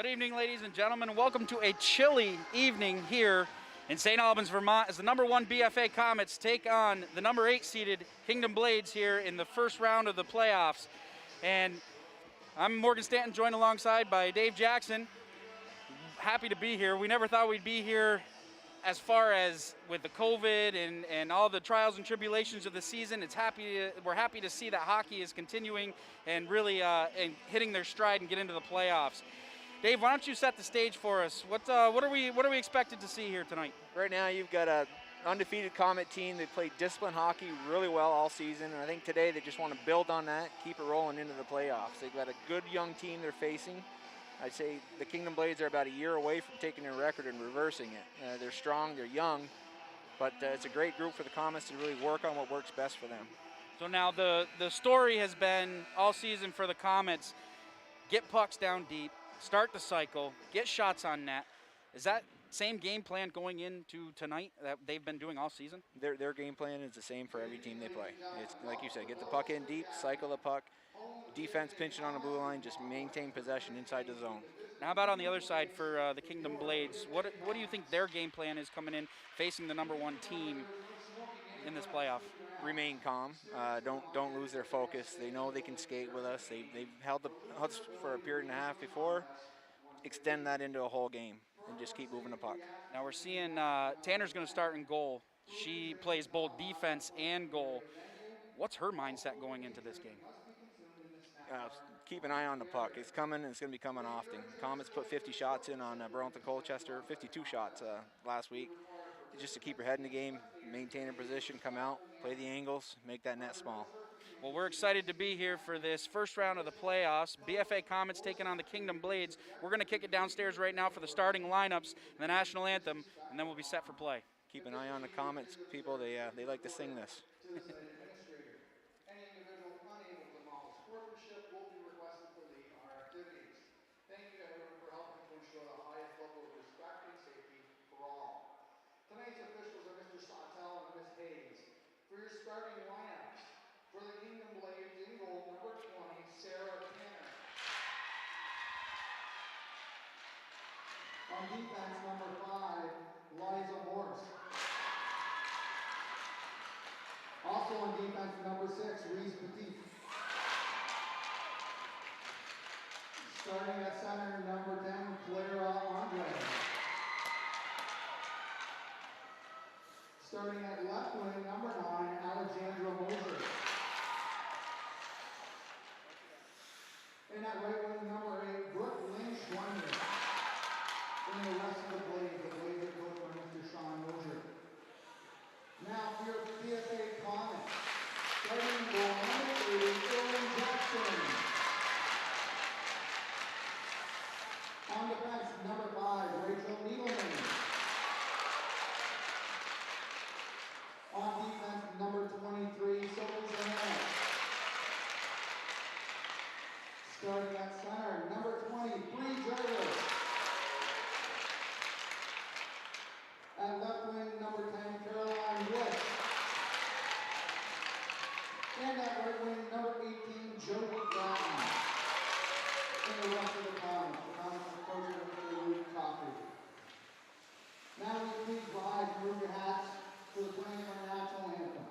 Good evening, ladies and gentlemen. Welcome to a chilly evening here in St. Albans, Vermont, as the #1 BFA Comets take on the #8 seeded Kingdom Blades here in the first round of the playoffs. And I'm Morgan Stanton, joined alongside by Dave Jackson. Happy to be here. We never thought we'd be here as far as with the COVID and all the trials and tribulations of the season. We're happy to see that hockey is continuing and really and hitting their stride and get into the playoffs. Dave, why don't you set the stage for us? What are we expected to see here tonight? Right now, you've got an undefeated Comet team. They played disciplined hockey really well all season, and I think today they just want to build on that, keep it rolling into the playoffs. They've got a good young team they're facing. I'd say the Kingdom Blades are about a year away from taking their record and reversing it. They're strong, they're young, but it's a great group for the Comets to really work on what works best for them. So now the story has been all season for the Comets, get pucks down deep, start the cycle, get shots on net. Is that same game plan going into tonight that they've been doing all season? Their game plan is the same for every team they play. It's like you said, get the puck in deep, cycle the puck, defense pinching on the blue line, just maintain possession inside the zone. Now, how about on the other side for the Kingdom Blades? What do you think their game plan is coming in facing the #1 team in this playoff? Remain calm. Don't lose their focus. They know they can skate with us. They've held us for a period and a half before. Extend that into a whole game and just keep moving the puck. Now we're seeing Tanner's going to start in goal. She plays both defense and goal. What's her mindset going into this game? Keep an eye on the puck. It's coming, and it's going to be coming often. Comets put 50 shots in on Burlington Colchester, 52 shots last week. Just to keep her head in the game, maintain her position, come out, play the angles, make that net small. Well, we're excited to be here for this first round of the playoffs. BFA Comets taking on the Kingdom Blades. We're going to kick it downstairs right now for the starting lineups and the national anthem, and then we'll be set for play. Keep an eye on the Comets, people. They like to sing this. Tonight's officials are Mr. Sawtell and Ms. Hayes. For your starting lineups, for the Kingdom Blades, in goal, #20, Sarah Tanner. On defense, #5, Liza Morse. Also on defense, #6, Reese Petit. Starting at center, #10, Clara Andre. Starting at left wing, #9, Alexandra Moser. And at right wing, #8, Brooke Lynn Schweimer. And the rest of the Blades are coached by Mr. Sean Moser. Now for your BFA Comets. Starting in goal, #3, Aaron Jackson. On defense, #5, Rachel Needleman. On defense, #23, Sophie Zanet. Starting at center, #20, Bree Jarvis. At left wing, #10, Caroline Wood. And at right wing, #18, Jody Brown. And the rest of the Comets are coached by Luke Coffey. Now will you please rise and move your hats for the playing of our national anthem.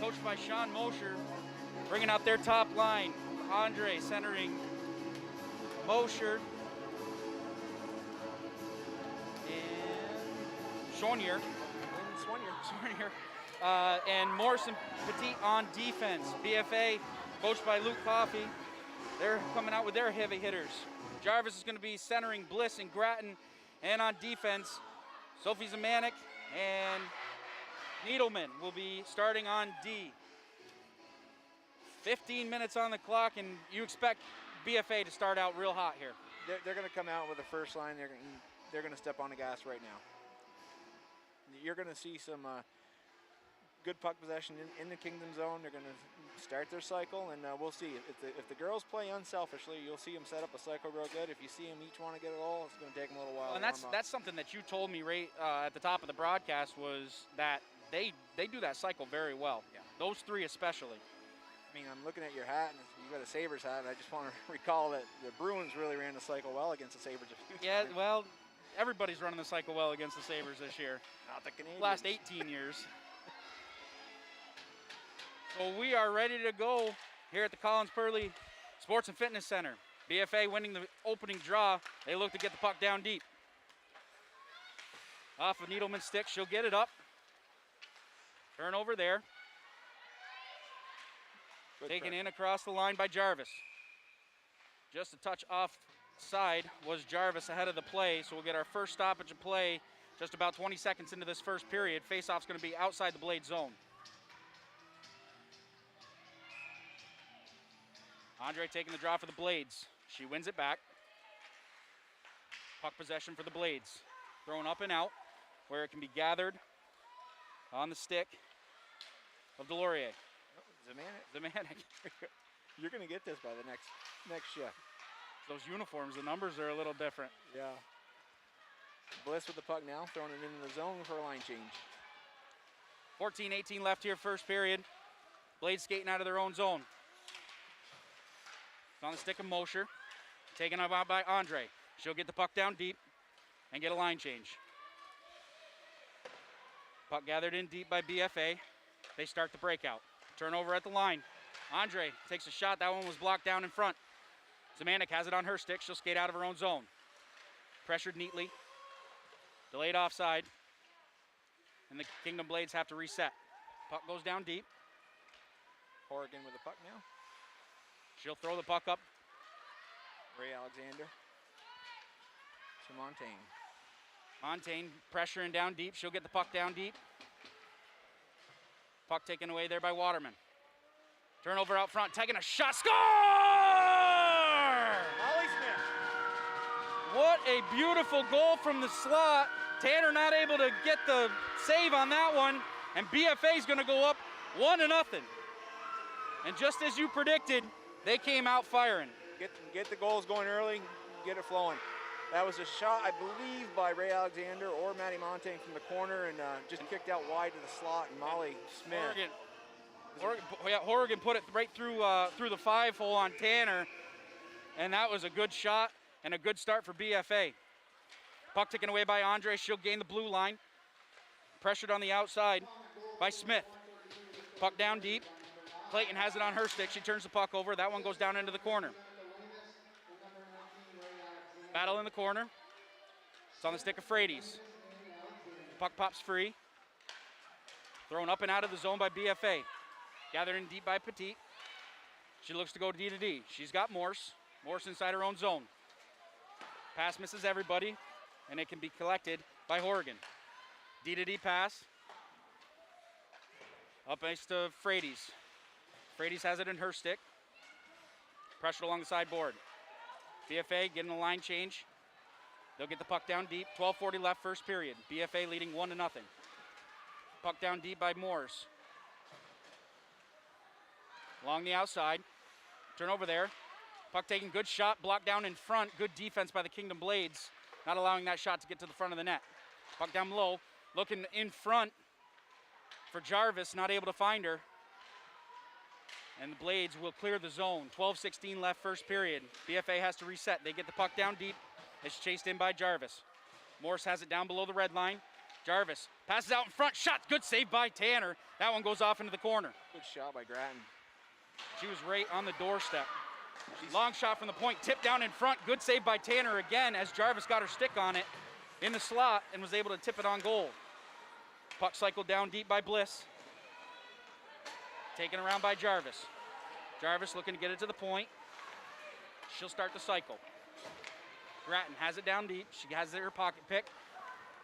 coached by Sean Mosher, bringing out their top line. Andre centering Mosher and Shonier. And Morrison Petit on defense. BFA, coached by Luke Coffey, they're coming out with their heavy hitters. Jarvis is going to be centering Bliss and Grattan, and on defense, Sophie Zamanek and Needleman will be starting on D. 15 minutes on the clock, and you expect BFA to start out real hot here. They're going to come out with the first line. They're going to step on the gas right now. You're going to see some good puck possession in the Kingdom zone. They're going to start their cycle, and we'll see. If the girls play unselfishly, you'll see them set up a cycle real good. If you see them each want to get it all, it's going to take them a little while. And that's something that you told me right at the top of the broadcast, was that they do that cycle very well. Yeah. Those three especially. I mean, I'm looking at your hat, and you got a Sabres hat, and I just want to recall that the Bruins really ran the cycle well against the Sabres. Yeah, well, everybody's running the cycle well against the Sabres this year. Not the Canadians. Last 18 years. So we are ready to go here at the Collins Purley Sports and Fitness Center. BFA winning the opening draw. They look to get the puck down deep. Off of Needleman's stick, she'll get it up. Turnover there. Taken in across the line by Jarvis. Just a touch offside was Jarvis ahead of the play, so we'll get our first stoppage of play just about 20 seconds into this first period. Face-off's going to be outside the Blade zone. Andre taking the draw for the Blades. She wins it back. Puck possession for the Blades. Thrown up and out where it can be gathered on the stick of Delorier. Zamanek. You're going to get this by the next shift. Those uniforms, the numbers are a little different. Yeah. Bliss with the puck now, throwing it into the zone for a line change. 14-18 left here, first period. Blades skating out of their own zone. It's on the stick of Mosher. Taken out by Andre. She'll get the puck down deep and get a line change. Puck gathered in deep by BFA. They start the breakout. Turnover at the line. Andre takes a shot. That one was blocked down in front. Zamanek has it on her stick. She'll skate out of her own zone. Pressured neatly. Delayed offside. And the Kingdom Blades have to reset. Puck goes down deep. Horrigan with the puck now. She'll throw the puck up. Ray Alexander to Montaigne. Montaigne pressuring down deep. She'll get the puck down deep. Puck taken away there by Waterman. Turnover out front, taking a shot, score! Molly Smith. What a beautiful goal from the slot. Tanner not able to get the save on that one, and BFA's gonna go up 1-0. And just as you predicted, they came out firing. Get the goals going early, get it flowing. That was a shot, I believe, by Ray Alexander or Matty Montaigne from the corner, and just kicked out wide to the slot, and Molly Smith. Horrigan put it right through the 5-hole on Tanner, and that was a good shot and a good start for BFA. Puck taken away by Andre. She'll gain the blue line. Pressured on the outside by Smith. Puck down deep. Clayton has it on her stick. She turns the puck over. That one goes down into the corner. Battle in the corner. It's on the stick of Frades. Puck pops free. Thrown up and out of the zone by BFA. Gathered in deep by Petit. She looks to go D to D. She's got Morse. Morse inside her own zone. Pass misses everybody, and it can be collected by Horrigan. D to D pass. Up ice to Frades. Frades has it in her stick. Pressured along the sideboard. BFA getting the line change. They'll get the puck down deep. 12:40 left, first period. BFA leading 1-0. Puck down deep by Morse. Along the outside. Turnover there. Puck taking, good shot, blocked down in front. Good defense by the Kingdom Blades. Not allowing that shot to get to the front of the net. Puck down low. Looking in front for Jarvis, not able to find her. And the Blades will clear the zone. 12:16 left, first period. BFA has to reset. They get the puck down deep. It's chased in by Jarvis. Morse has it down below the red line. Jarvis passes out in front, shot, good save by Tanner. That one goes off into the corner. Good shot by Grattan. She was right on the doorstep. Long shot from the point, tipped down in front, good save by Tanner again as Jarvis got her stick on it in the slot and was able to tip it on goal. Puck cycled down deep by Bliss. Taken around by Jarvis. Jarvis looking to get it to the point. She'll start the cycle. Grattan has it down deep. She has her pocket pick.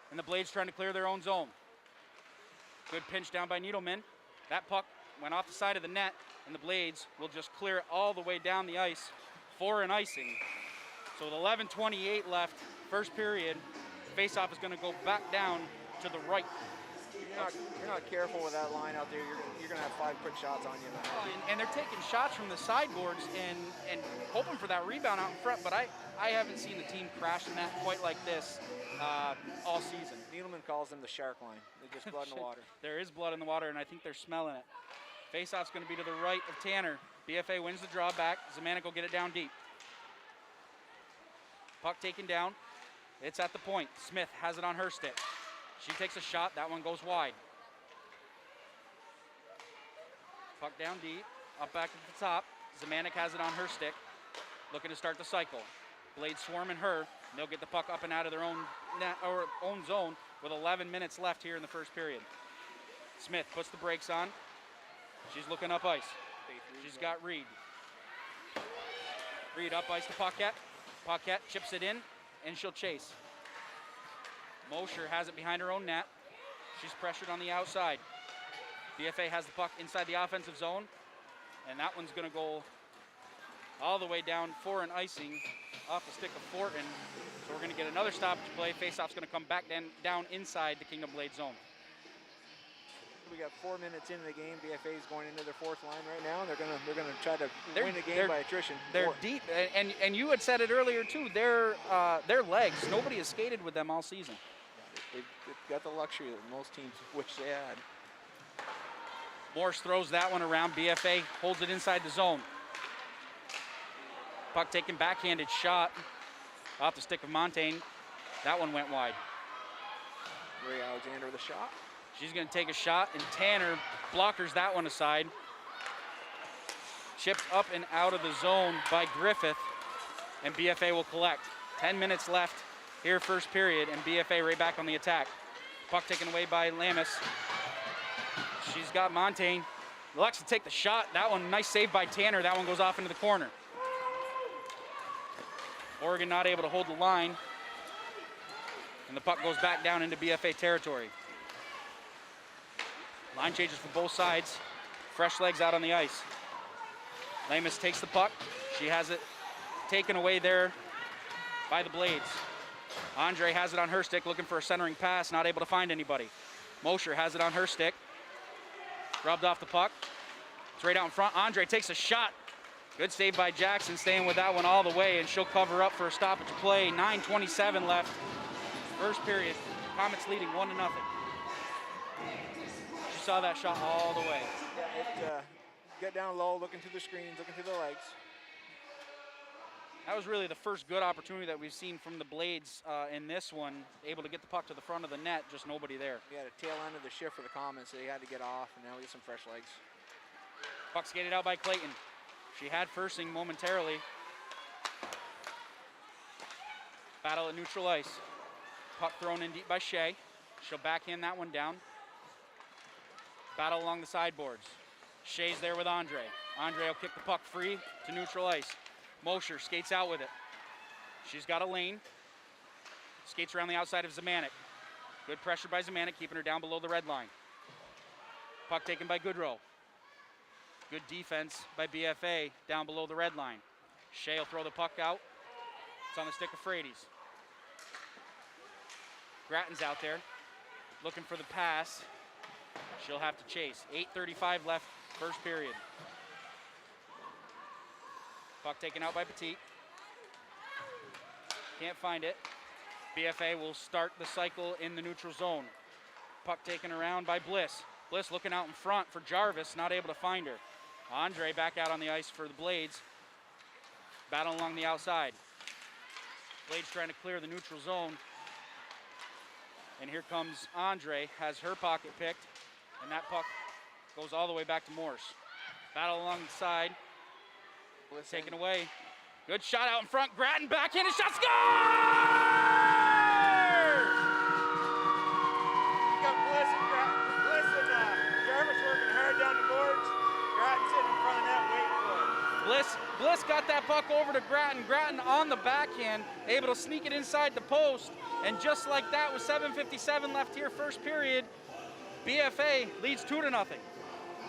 And the Blades trying to clear their own zone. Good pinch down by Needleman. That puck went off the side of the net, and the Blades will just clear it all the way down the ice for an icing. So with 11:28 left, first period, faceoff is going to go back down to the right. You're not careful with that line out there. You're going to have 5 quick shots on you. And they're taking shots from the sideboards and hoping for that rebound out in front, but I haven't seen the team crash in that quite like this all season. Needleman calls them the shark line. There's just blood in the water. There is blood in the water, and I think they're smelling it. Faceoff's going to be to the right of Tanner. BFA wins the draw back. Zemanek will get it down deep. Puck taken down. It's at the point. Smith has it on her stick. She takes a shot. That one goes wide. Puck down deep. Up back at the top. Zemanek has it on her stick. Looking to start the cycle. Blades swarming her. They'll get the puck up and out of their own net, or own zone with 11 minutes left here in the first period. Smith puts the brakes on. She's looking up ice. She's got Reed. Reed up ice to Paquette. Paquette chips it in, and she'll chase. Mosher has it behind her own net. She's pressured on the outside. BFA has the puck inside the offensive zone, and that one's going to go all the way down for an icing off the stick of Fortin. So we're going to get another stoppage play. Faceoff's going to come back down inside the Kingdom Blade zone. We got 4 minutes into the game. BFA is going into their 4th line right now, and they're gonna try to win the game by attrition. They're deep, and you had said it earlier too. Their legs. Nobody has skated with them all season. They've got the luxury that most teams wish they had. Morse throws that one around. BFA holds it inside the zone. Puck taken backhanded shot off the stick of Montaigne. That one went wide. Ray Alexander with a shot. She's going to take a shot, and Tanner blockers that one aside. Chipped up and out of the zone by Griffith, and BFA will collect. 10 minutes left here, first period, and BFA right back on the attack. Puck taken away by Lamis. She's got Montaigne. Elects to take the shot. That one, nice save by Tanner. That one goes off into the corner. Oregon not able to hold the line, and the puck goes back down into BFA territory. Line changes for both sides. Fresh legs out on the ice. Lamis takes the puck. She has it taken away there by the Blades. Andre has it on her stick, looking for a centering pass, not able to find anybody. Mosher has it on her stick. Rubbed off the puck. It's right out in front. Andre takes a shot. Good save by Jackson, staying with that one all the way, and she'll cover up for a stoppage play. 9:27 left. First period. Comets leading 1-0. She saw that shot all the way. Yeah, it got down low, looking through the screens, looking through the legs. That was really the first good opportunity that we've seen from the Blades in this one. Able to get the puck to the front of the net, just nobody there. We had a tail end of the shift for the Comets, so they had to get off, and now we get some fresh legs. Puck skated out by Clayton. She had firsting momentarily. Battle at neutral ice. Puck thrown in deep by Shea. She'll backhand that one down. Battle along the sideboards. Shea's there with Andre. Andre will kick the puck free to neutral ice. Mosher skates out with it. She's got a lane. Skates around the outside of Zemanek. Good pressure by Zemanek, keeping her down below the red line. Puck taken by Goodrow. Good defense by BFA down below the red line. Shea will throw the puck out. It's on the stick of Frady's. Grattan's out there looking for the pass. She'll have to chase. 8:35 left, first period. Puck taken out by Petit. Can't find it. BFA will start the cycle in the neutral zone. Puck taken around by Bliss. Bliss looking out in front for Jarvis, not able to find her. Andre back out on the ice for the Blades. Battle along the outside. Blades trying to clear the neutral zone. And here comes Andre, has her pocket picked, and that puck goes all the way back to Morse. Battle along the side, taken away. Good shot out in front, Grattan backhanded shot, score! You got Bliss and Jarvis working hard down the boards. Grattan sitting in front of that waiting for it. Bliss got that puck over to Grattan. Grattan on the backhand, able to sneak it inside the post. And just like that, with 7:57 left here, first period, BFA leads 2-0.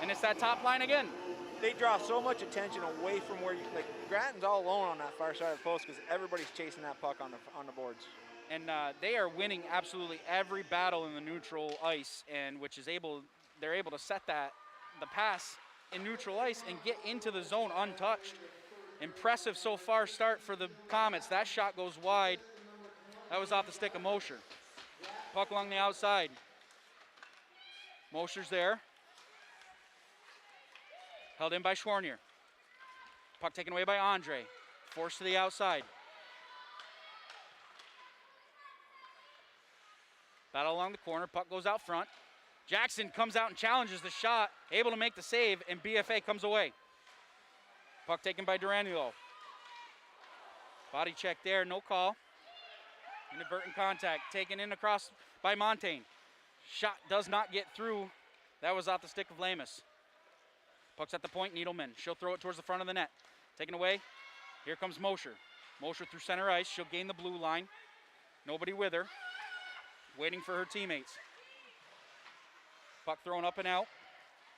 And it's that top line again. They draw so much attention away from where you, like Grattan's all alone on that far side of the post because everybody's chasing that puck on the boards. And they are winning absolutely every battle in the neutral ice, and they're able to set the pass in neutral ice and get into the zone untouched. Impressive so far start for the Comets. That shot goes wide. That was off the stick of Mosher. Puck along the outside. Mosher's there. Held in by Schwarnier. Puck taken away by Andre. Forced to the outside. Battle along the corner. Puck goes out front. Jackson comes out and challenges the shot. Able to make the save, and BFA comes away. Puck taken by Duranilo. Body check there, no call. Inadvertent contact. Taken in across by Montaigne. Shot does not get through. That was off the stick of Lamus. Puck's at the point, Needleman. She'll throw it towards the front of the net. Taken away. Here comes Mosher. Mosher through center ice. She'll gain the blue line. Nobody with her. Waiting for her teammates. Puck thrown up and out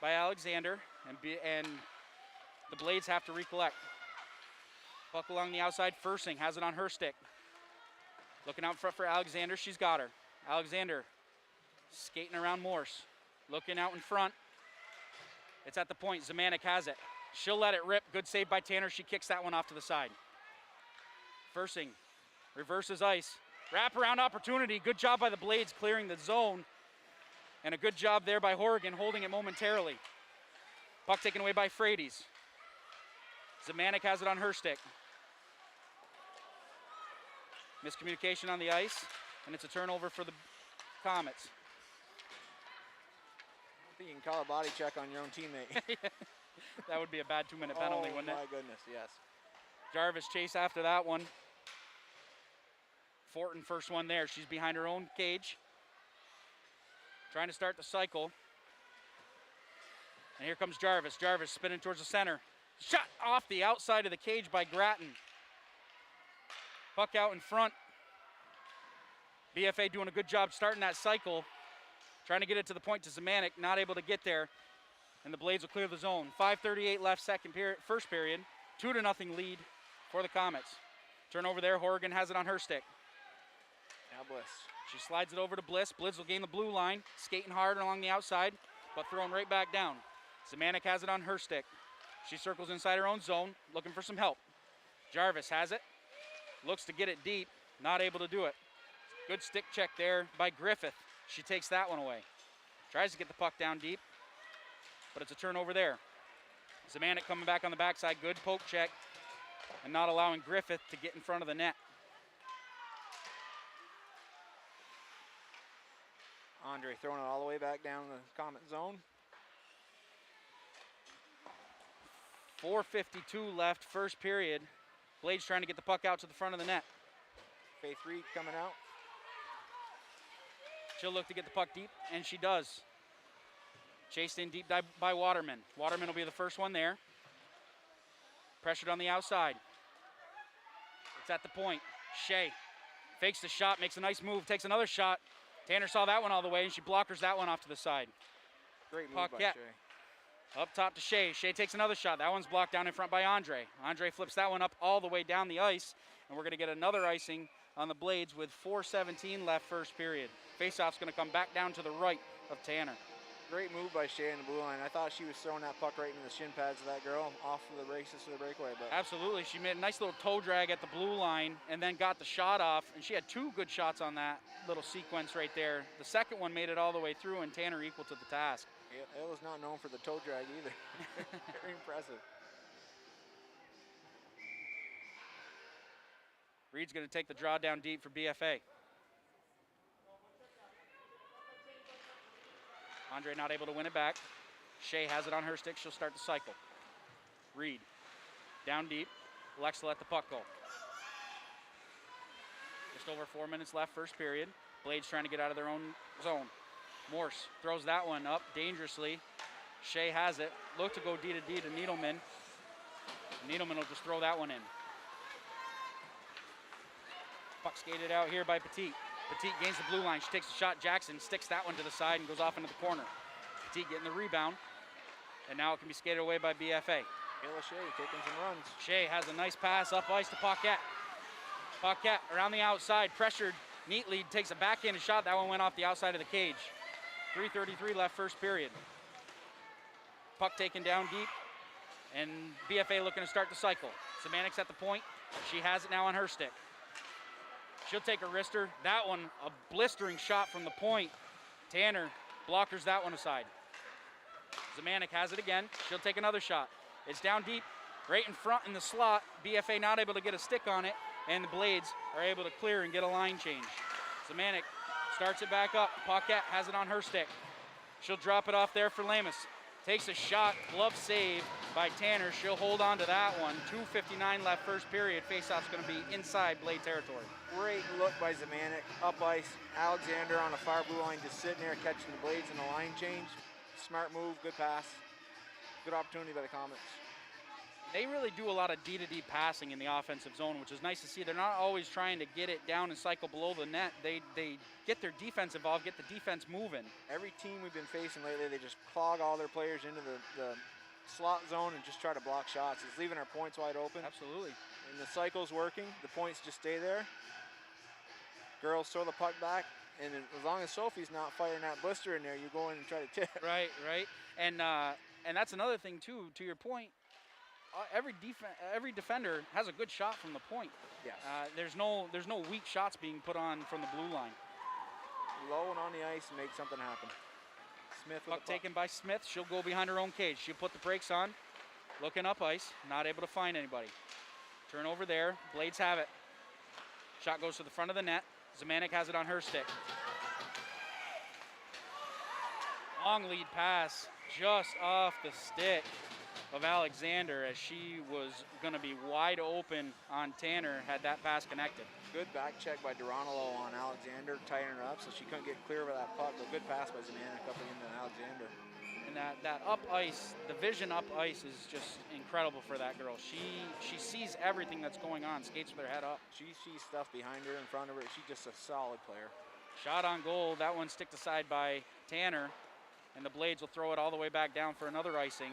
by Alexander, and the Blades have to recollect. Puck along the outside. Fursing has it on her stick. Looking out front for Alexander. She's got her. Alexander skating around Morse. Looking out in front. It's at the point. Zemanek has it. She'll let it rip. Good save by Tanner. She kicks that one off to the side. Fursing reverses ice. Wraparound opportunity. Good job by the Blades clearing the zone. And a good job there by Horrigan holding it momentarily. Puck taken away by Frades. Zemanek has it on her stick. Miscommunication on the ice, and it's a turnover for the Comets. I think you can call a body check on your own teammate. That would be a bad 2-minute penalty, wouldn't it? Oh, my goodness, yes. Jarvis chase after that one. Fortin first one there. She's behind her own cage. Trying to start the cycle. And here comes Jarvis. Jarvis spinning towards the center. Shot off the outside of the cage by Grattan. Puck out in front. BFA doing a good job starting that cycle. Trying to get it to the point to Zemanek. Not able to get there. And the Blades will clear the zone. 5:38 left first period. 2-0 lead for the Comets. Turnover there. Horrigan has it on her stick. Now Bliss. She slides it over to Bliss. Bliss will gain the blue line. Skating hard along the outside, but thrown right back down. Zemanek has it on her stick. She circles inside her own zone, looking for some help. Jarvis has it. Looks to get it deep. Not able to do it. Good stick check there by Griffith. She takes that one away. Tries to get the puck down deep, but it's a turnover there. Zemanek coming back on the backside. Good poke check, and not allowing Griffith to get in front of the net. Andre throwing it all the way back down the Comet zone. 4:52 left, first period. Blades trying to get the puck out to the front of the net. Faith Reed coming out. She'll look to get the puck deep, and she does. Chased in deep dive by Waterman. Waterman will be the first one there. Pressured on the outside. It's at the point. Shea fakes the shot, makes a nice move, takes another shot. Tanner saw that one all the way, and she blockers that one off to the side. Great move puck, by yeah. Shea. Up top to Shea. Shea takes another shot. That one's blocked down in front by Andre. Andre flips that one up all the way down the ice, and we're going to get another icing on the Blades with 4:17 left first period. Faceoff's going to come back down to the right of Tanner. Great move by Shea in the blue line. I thought she was throwing that puck right into the shin pads of that girl off of the races to the breakaway. But Absolutely. She made a nice little toe drag at the blue line and then got the shot off, and she had two good shots on that little sequence right there. The second one made it all the way through, and Tanner equal to the task. it was not known for the toe drag either. Very impressive. Reed's going to take the draw down deep for BFA. Andre not able to win it back. Shea has it on her stick. She'll start the cycle. Reed, down deep. Alexa let the puck go. Just over 4 minutes left, first period. Blades trying to get out of their own zone. Morse throws that one up dangerously. Shea has it. Look to go D to D to Needleman. Needleman will just throw that one in. Puck skated out here by Petit. Petit gains the blue line. She takes a shot. Jackson sticks that one to the side and goes off into the corner. Petit getting the rebound. And now it can be skated away by BFA. Kayla Shea taking some runs. Shea has a nice pass up ice to Paquette. Paquette around the outside, pressured neatly, takes a backhanded shot. That one went off the outside of the cage. 3:33 left first period. Puck taken down deep, and BFA looking to start the cycle. Semanic's at the point. She has it now on her stick. She'll take a wrister. That one, a blistering shot from the point. Tanner blockers that one aside. Zemanek has it again. She'll take another shot. It's down deep, right in front in the slot. BFA not able to get a stick on it, and the Blades are able to clear and get a line change. Zemanek starts it back up. Paquette has it on her stick. She'll drop it off there for Lamus. Takes a shot, glove save by Tanner. She'll hold on to that one. 2:59 left first period. Faceoff's gonna be inside Blade territory. Great look by Zemanek, up ice. Alexander on the far blue line just sitting there catching the Blades in the line change. Smart move, good pass. Good opportunity by the Comets. They really do a lot of D-to-D passing in the offensive zone, which is nice to see. They're not always trying to get it down and cycle below the net. They get their defense involved, get the defense moving. Every team we've been facing lately, they just clog all their players into the slot zone and just try to block shots. It's leaving our points wide open. Absolutely. And the cycle's working. The points just stay there. Girls throw the puck back, and as long as Sophie's not firing that blister in there, you go in and try to tip. Right. And that's another thing too. To your point, every defender has a good shot from the point. Yes. There's no weak shots being put on from the blue line. Low and on the ice and make something happen. Smith with Puck taken by Smith. She'll go behind her own cage. She'll put the brakes on. Looking up ice. Not able to find anybody. Turnover there. Blades have it. Shot goes to the front of the net. Zemanek has it on her stick. Long lead pass just off the stick of Alexander as she was going to be wide open on Tanner had that pass connected. Good back check by Duranolo on Alexander, tightening her up so she couldn't get clear of that puck, but good pass by Zemanek up into Alexander. And that up ice, the vision up ice is just incredible for that girl. She sees everything that's going on, skates with her head up. She sees stuff behind her, in front of her. She's just a solid player. Shot on goal, that one sticked aside by Tanner, and the Blades will throw it all the way back down for another icing.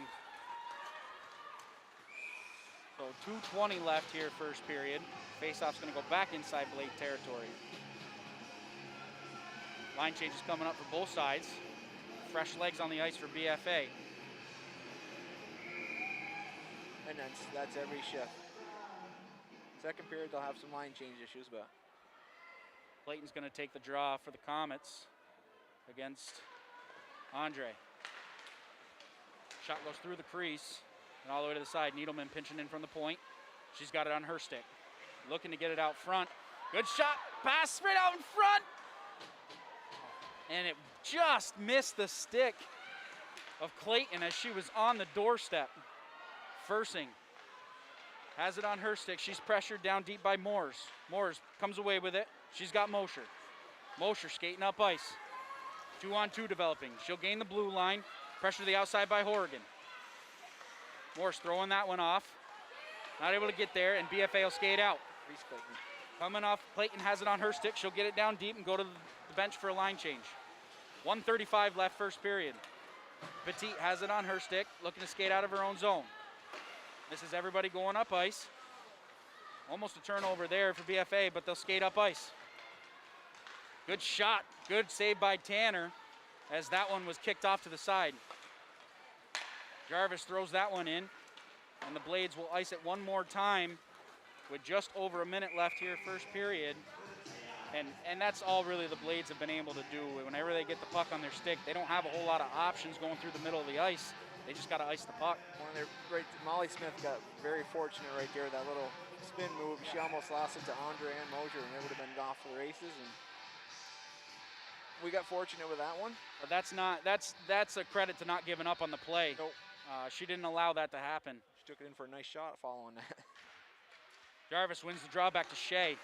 So 2:20 left here, first period. Faceoff's gonna go back inside Blade territory. Line change is coming up for both sides. Fresh legs on the ice for BFA. And that's every shift. Second period, they'll have some line change issues, but. Clayton's gonna take the draw for the Comets against Andre. Shot goes through the crease and all the way to the side. Needleman pinching in from the point. She's got it on her stick. Looking to get it out front. Good shot, pass straight out in front. And it just missed the stick of Clayton as she was on the doorstep. Fursing has it on her stick. She's pressured down deep by Moores. Moores comes away with it. She's got Mosher. Mosher skating up ice. 2-on-2 developing. She'll gain the blue line. Pressure to the outside by Horrigan. Morse throwing that one off. Not able to get there, and BFA will skate out. Coming off, Clayton has it on her stick. She'll get it down deep and go to the bench for a line change. 1:35 left first period. Petit has it on her stick, looking to skate out of her own zone. This is everybody going up ice. Almost a turnover there for BFA, but they'll skate up ice. Good shot, good save by Tanner as that one was kicked off to the side. Jarvis throws that one in, and the Blades will ice it one more time with just over a minute left here, first period. And that's all really the Blades have been able to do. Whenever they get the puck on their stick, they don't have a whole lot of options going through the middle of the ice. They just got to ice the puck. Molly Smith got very fortunate right there, that little spin move. She almost lost it to Andre and Mosier, and they would have been off for the races. And we got fortunate with that one. But that's a credit to not giving up on the play. Nope. She didn't allow that to happen. She took it in for a nice shot following that. Jarvis wins the draw back to Shea.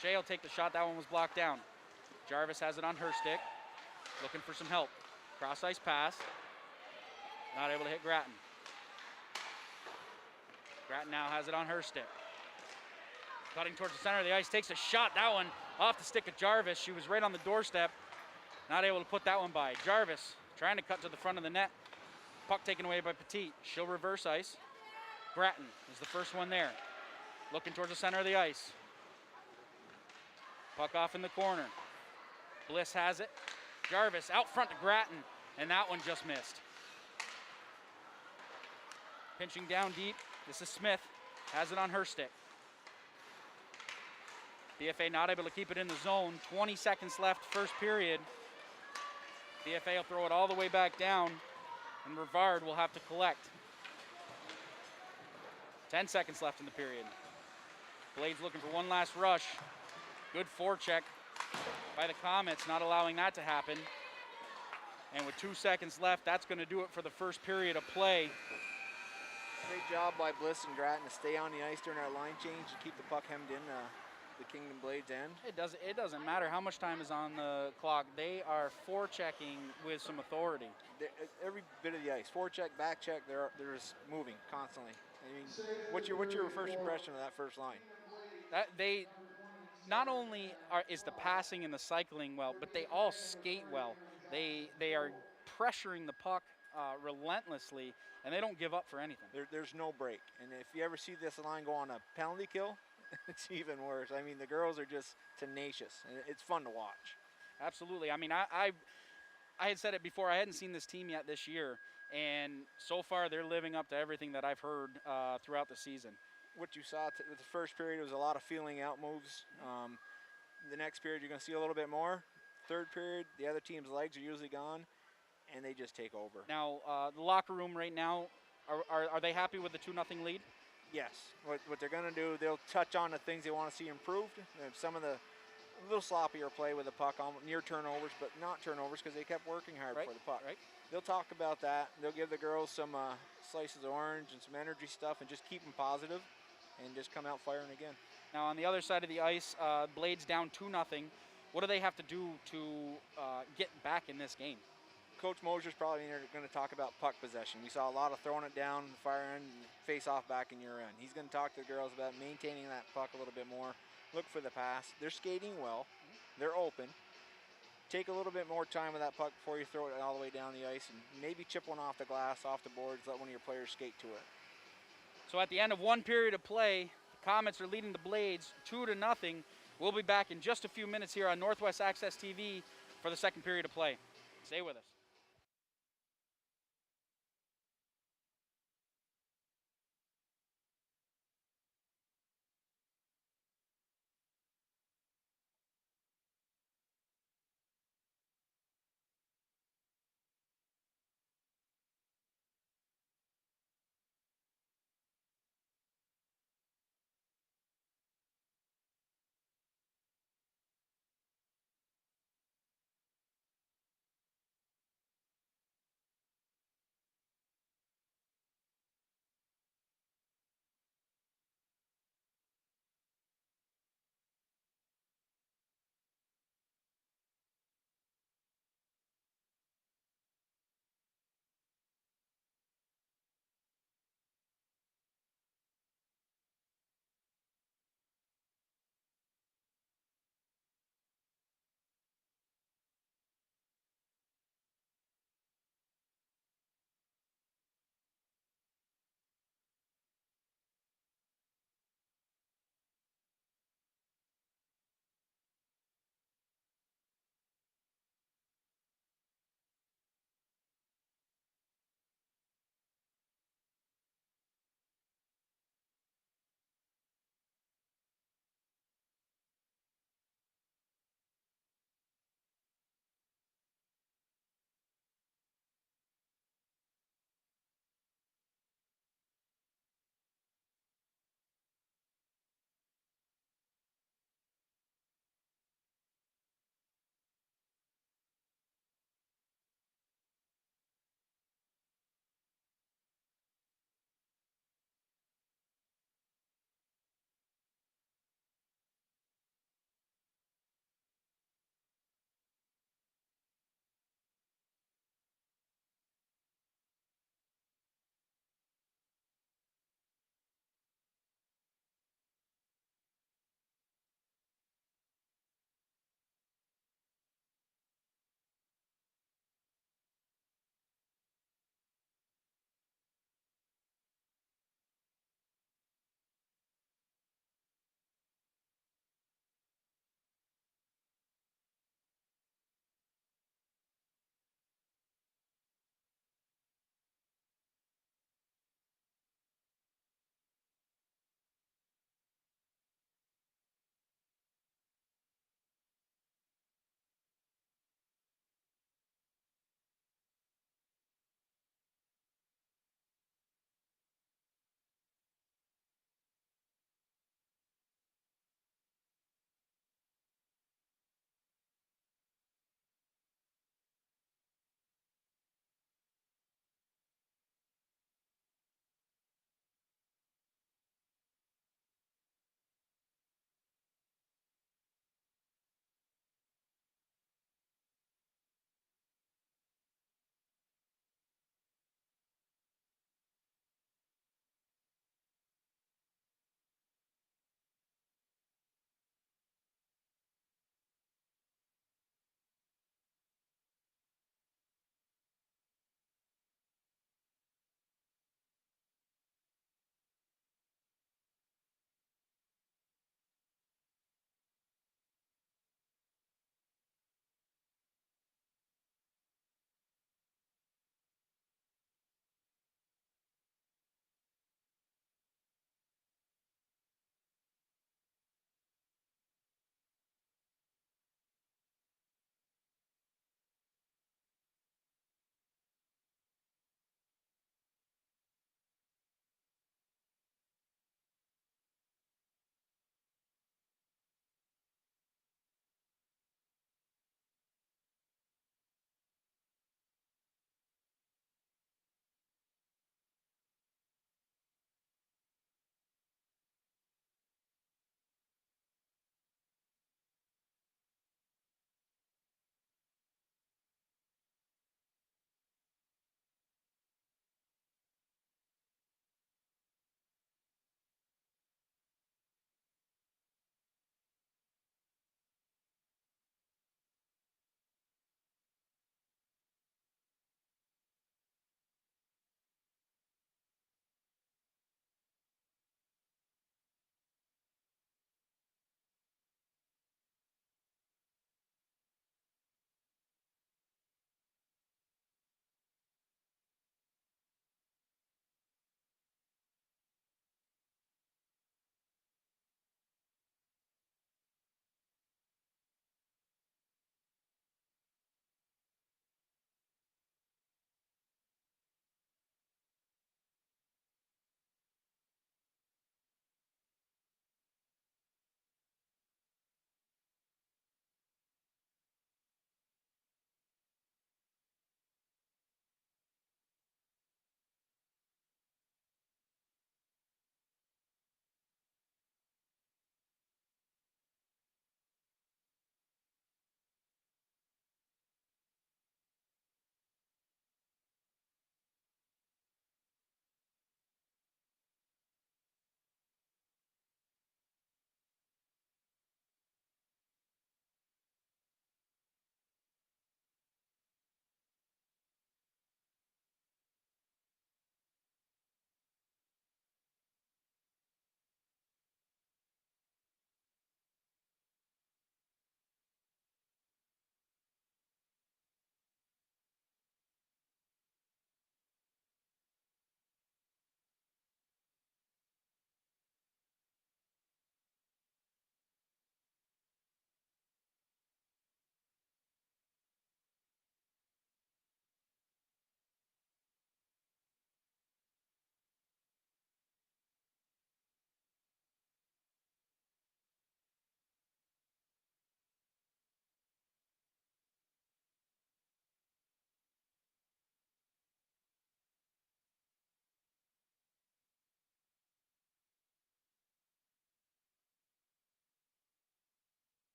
Shea will take the shot. That one was blocked down. Jarvis has it on her stick. Looking for some help. Cross ice pass. Not able to hit Grattan. Grattan now has it on her stick. Cutting towards the center of the ice. Takes a shot. That one off the stick of Jarvis. She was right on the doorstep. Not able to put that one by. Jarvis trying to cut to the front of the net. Puck taken away by Petit. She'll reverse ice. Grattan is the first one there. Looking towards the center of the ice. Puck off in the corner. Bliss has it. Jarvis out front to Grattan, and that one just missed. Pinching down deep. This is Smith. Has it on her stick. BFA not able to keep it in the zone. 20 seconds left, first period. BFA will throw it all the way back down, and Rivard will have to collect. 10 seconds left in the period. Blades looking for one last rush. Good forecheck by the Comets, not allowing that to happen. And with 2 seconds left, that's going to do it for the first period of play. Great job by Bliss and Grattan to stay on the ice during our line change and keep the puck hemmed in the Kingdom Blades end. It doesn't matter how much time is on the clock. They are forechecking with some authority. Every bit of the ice, forecheck, back check, they're just moving constantly. I mean, what's your first impression of that first line? That they not only is the passing and the cycling well, but they all skate well. They are pressuring the puck relentlessly, and they don't give up for anything. There's no break. And if you ever see this line go on a penalty kill, it's even worse. I mean, the girls are just tenacious, and it's fun to watch. Absolutely. I mean, I had said it before. I hadn't seen this team yet this year, and so far they're living up to everything that I've heard throughout the season. What you saw with the first period was a lot of feeling out moves. The next period, you're going to see a little bit more. Third period, the other team's legs are usually gone, and they just take over. Now, the locker room right now, are they happy with the 2-0 lead? Yes. What they're going to do, they'll touch on the things they want to see improved. And some of the a little sloppier play with the puck on near turnovers, but not turnovers because they kept working hard for the puck. Right. They'll talk about that. They'll give the girls some slices of orange and some energy stuff and just keep them positive and just come out firing again. Now, on the other side of the ice, Blades down 2-0. What do they have to do to get back in this game? Coach Mosier's probably going to talk about puck possession. We saw a lot of throwing it down, fire end, and face off back in your end. He's going to talk to the girls about maintaining that puck a little bit more. Look for the pass. They're skating well. They're open. Take a little bit more time with that puck before you throw it all the way down the ice, and maybe chip one off the glass, off the boards, let one of your players skate to it. So at the end of one period of play, the Comets are leading the Blades 2-0. We'll be back in just a few minutes here on Northwest Access TV for the second period of play. Stay with us.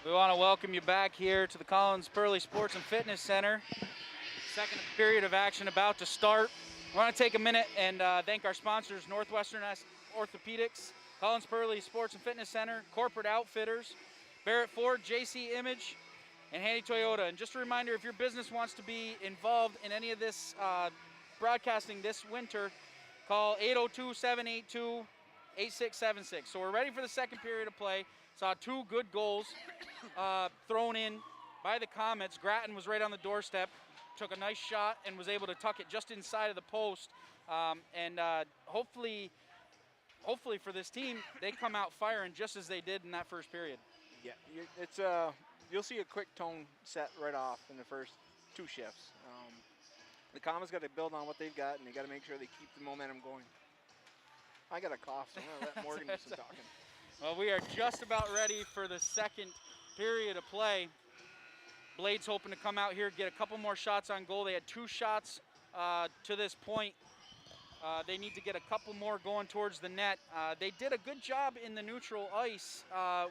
We want to welcome you back here to the Collins Pearly Sports and Fitness Center. Second period of action about to start. We want to take a minute and thank our sponsors, Northwestern Orthopedics, Collins Pearly Sports and Fitness Center, Corporate Outfitters, Barrett Ford, JC Image, and Handy Toyota. And just a reminder, if your business wants to be involved in any of this broadcasting this winter, call 802-782-8676. So we're ready for the second period of play. Saw two good goals thrown in by the Comets. Grattan was right on the doorstep, took a nice shot and was able to tuck it just inside of the post. Hopefully for this team, they come out firing just as they did in that first period. Yeah, it's you'll see a quick tone set right off in the first two shifts. The Comets got to build on what they've got, and they got to make sure they keep the momentum going. I got a cough, so I'm going to let Morgan do some talking. Well, we are just about ready for the second period of play. Blades hoping to come out here, get a couple more shots on goal. They had two shots to this point. They need to get a couple more going towards the net. They did a good job in the neutral ice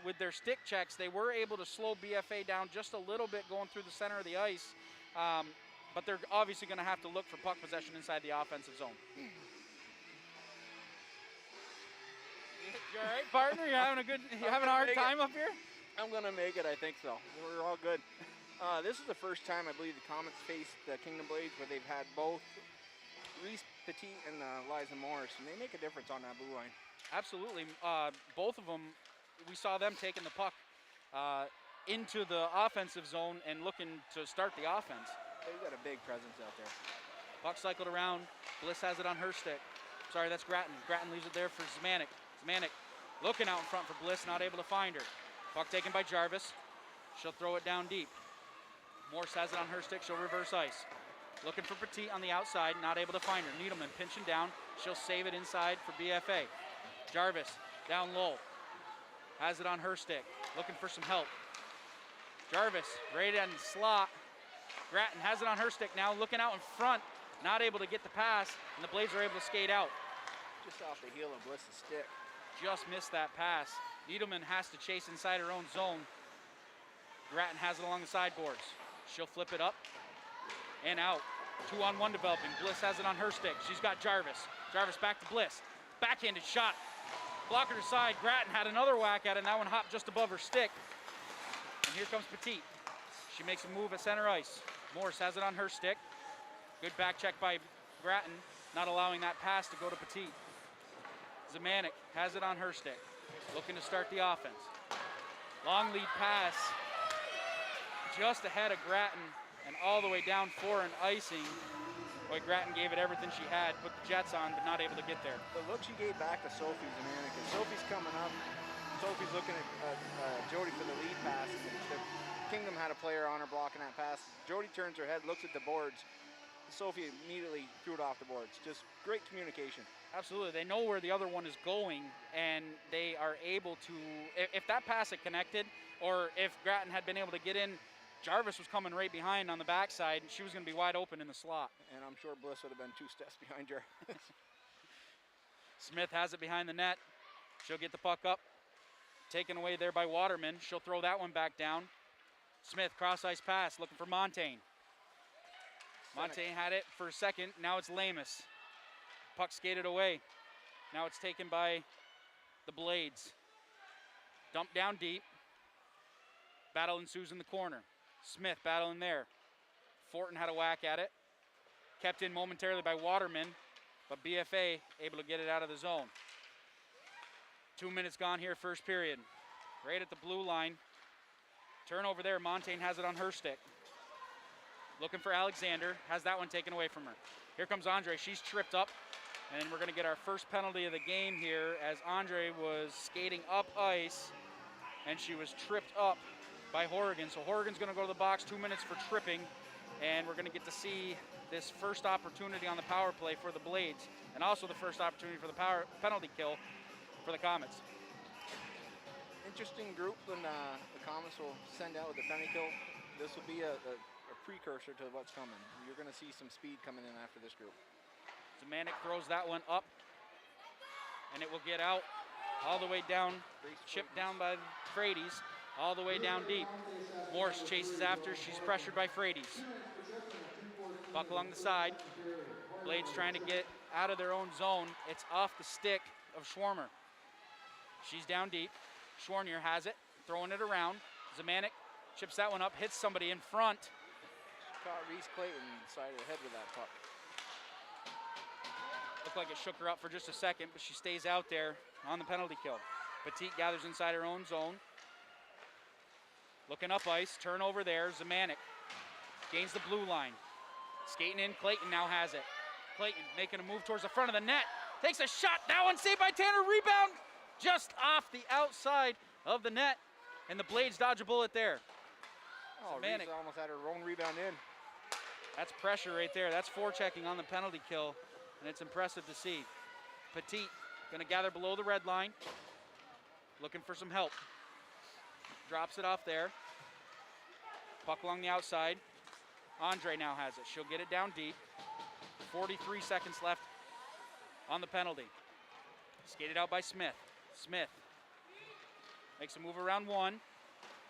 with their stick checks. They were able to slow BFA down just a little bit going through the center of the ice. But they're obviously going to have to look for puck possession inside the offensive zone. You all right, partner? You having a hard time up here? I'm going to make it, I think so. We're all good. This is the first time I believe the Comets faced the Kingdom Blades where they've had both Reese Petit and Liza Morris, and they make a difference on that blue line. Absolutely. Both of them, we saw them taking the puck into the offensive zone and looking to start the offense. They've got a big presence out there. Puck cycled around. Bliss has it on her stick. Sorry, that's Grattan. Grattan leaves it there for Zmanek. Zmanek looking out in front for Bliss, not able to find her. Puck taken by Jarvis. She'll throw it down deep. Morse has it on her stick. She'll reverse ice. Looking for Petit on the outside, not able to find her. Needleman pinching down. She'll save it inside for BFA. Jarvis down low. Has it on her stick. Looking for some help. Jarvis right in slot. Grattan has it on her stick now, looking out in front. Not able to get the pass, and the Blades are able to skate out. Just off the heel of Bliss's stick. Just missed that pass. Needleman has to chase inside her own zone. Grattan has it along the sideboards. She'll flip it up and out. 2-on-1 developing. Bliss has it on her stick. She's got Jarvis. Jarvis back to Bliss. Backhanded shot. Blocker to side. Grattan had another whack at it, and that one hopped just above her stick. And here comes Petit. She makes a move at center ice. Morse has it on her stick. Good back check by Grattan, not allowing that pass to go to Petit. Zmanek has it on her stick, looking to start the offense. Long lead pass, just ahead of Grattan and all the way down for an icing. Boy, Grattan gave it everything she had, put the Jets on, but not able to get there. The look she gave back to Sophie Zmanek, and Sophie's coming up. Sophie's looking at Jody for the lead pass. The Kingdom had a player on her blocking that pass. Jody turns her head, looks at the boards. Sophie immediately threw it off the boards. Just great communication. Absolutely. They know where the other one is going, and they are able to, if that pass had connected, or if Grattan had been able to get in, Jarvis was coming right behind on the backside, and she was going to be wide open in the slot. And I'm sure Bliss would have been 2 steps behind Jarvis. Smith has it behind the net. She'll get the puck up. Taken away there by Waterman. She'll throw that one back down. Smith, cross-ice pass, looking for Montaigne. Montaigne had it for a second. Now it's Lamus. Puck skated away. Now it's taken by the Blades. Dumped down deep. Battle ensues in the corner. Smith battling there. Fortin had a whack at it. Kept in momentarily by Waterman, but BFA able to get it out of the zone. 2 minutes gone here, first period. Right at the blue line. Turnover there. Montaigne has it on her stick. Looking for Alexander. Has that one taken away from her. Here comes Andre. She's tripped up. And we're going to get our first penalty of the game here as Andre was skating up ice and she was tripped up by Horrigan. So Horrigan's going to go to the box, 2 minutes for tripping. And we're going to get to see this first opportunity on the power play for the Blades and also the first opportunity for the penalty kill for the Comets. Interesting group when the Comets will send out with the penalty kill. This will be a precursor to what's coming. You're going to see some speed coming in after this group. Zmanek throws that one up, and it will get out all the way down, chipped down by Frady's. all the way down deep. Morse chases after. She's pressured by Frades. Puck along the side. Blades trying to get out of their own zone. It's off the stick of Schwarmer. She's down deep. Schwarnier has it, throwing it around. Zemanek chips that one up, hits somebody in front. She caught Reese Clayton side of the head with that puck. Looked like it shook her up for just a second, but she stays out there on the penalty kill. Petit gathers inside her own zone. Looking up ice, turnover there. Zemanek gains the blue line. Skating in, Clayton now has it. Clayton making a move towards the front of the net. Takes a shot, that one saved by Tanner. Rebound just off the outside of the net. And the Blades dodge a bullet there. Oh, Reese almost had her own rebound in. That's pressure right there. That's forechecking on the penalty kill. And it's impressive to see. Petit gonna gather below the red line. Looking for some help. Drops it off there. Puck along the outside. Andre now has it. She'll get it down deep. 43 seconds left on the penalty. Skated out by Smith. Smith makes a move around one.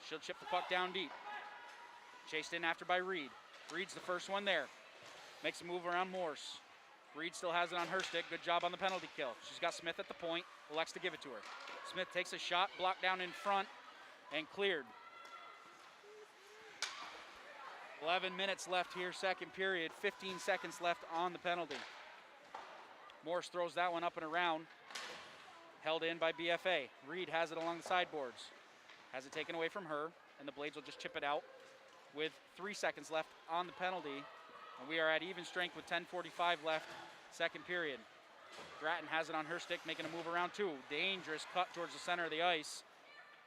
She'll chip the puck down deep. Chased in after by Reed. Reed's the first one there. Makes a move around Morse. Reed still has it on her stick. Good job on the penalty kill. She's got Smith at the point. Elects to give it to her. Smith takes a shot, blocked down in front, and cleared. 11 minutes left here, second period. 15 seconds left on the penalty. Morse throws that one up and around. Held in by BFA. Reed has it along the sideboards. Has it taken away from her, and the Blades will just chip it out with 3 seconds left on the penalty. And we are at even strength with 10:45 left, second period. Grattan has it on her stick, making a move around two. Dangerous cut towards the center of the ice.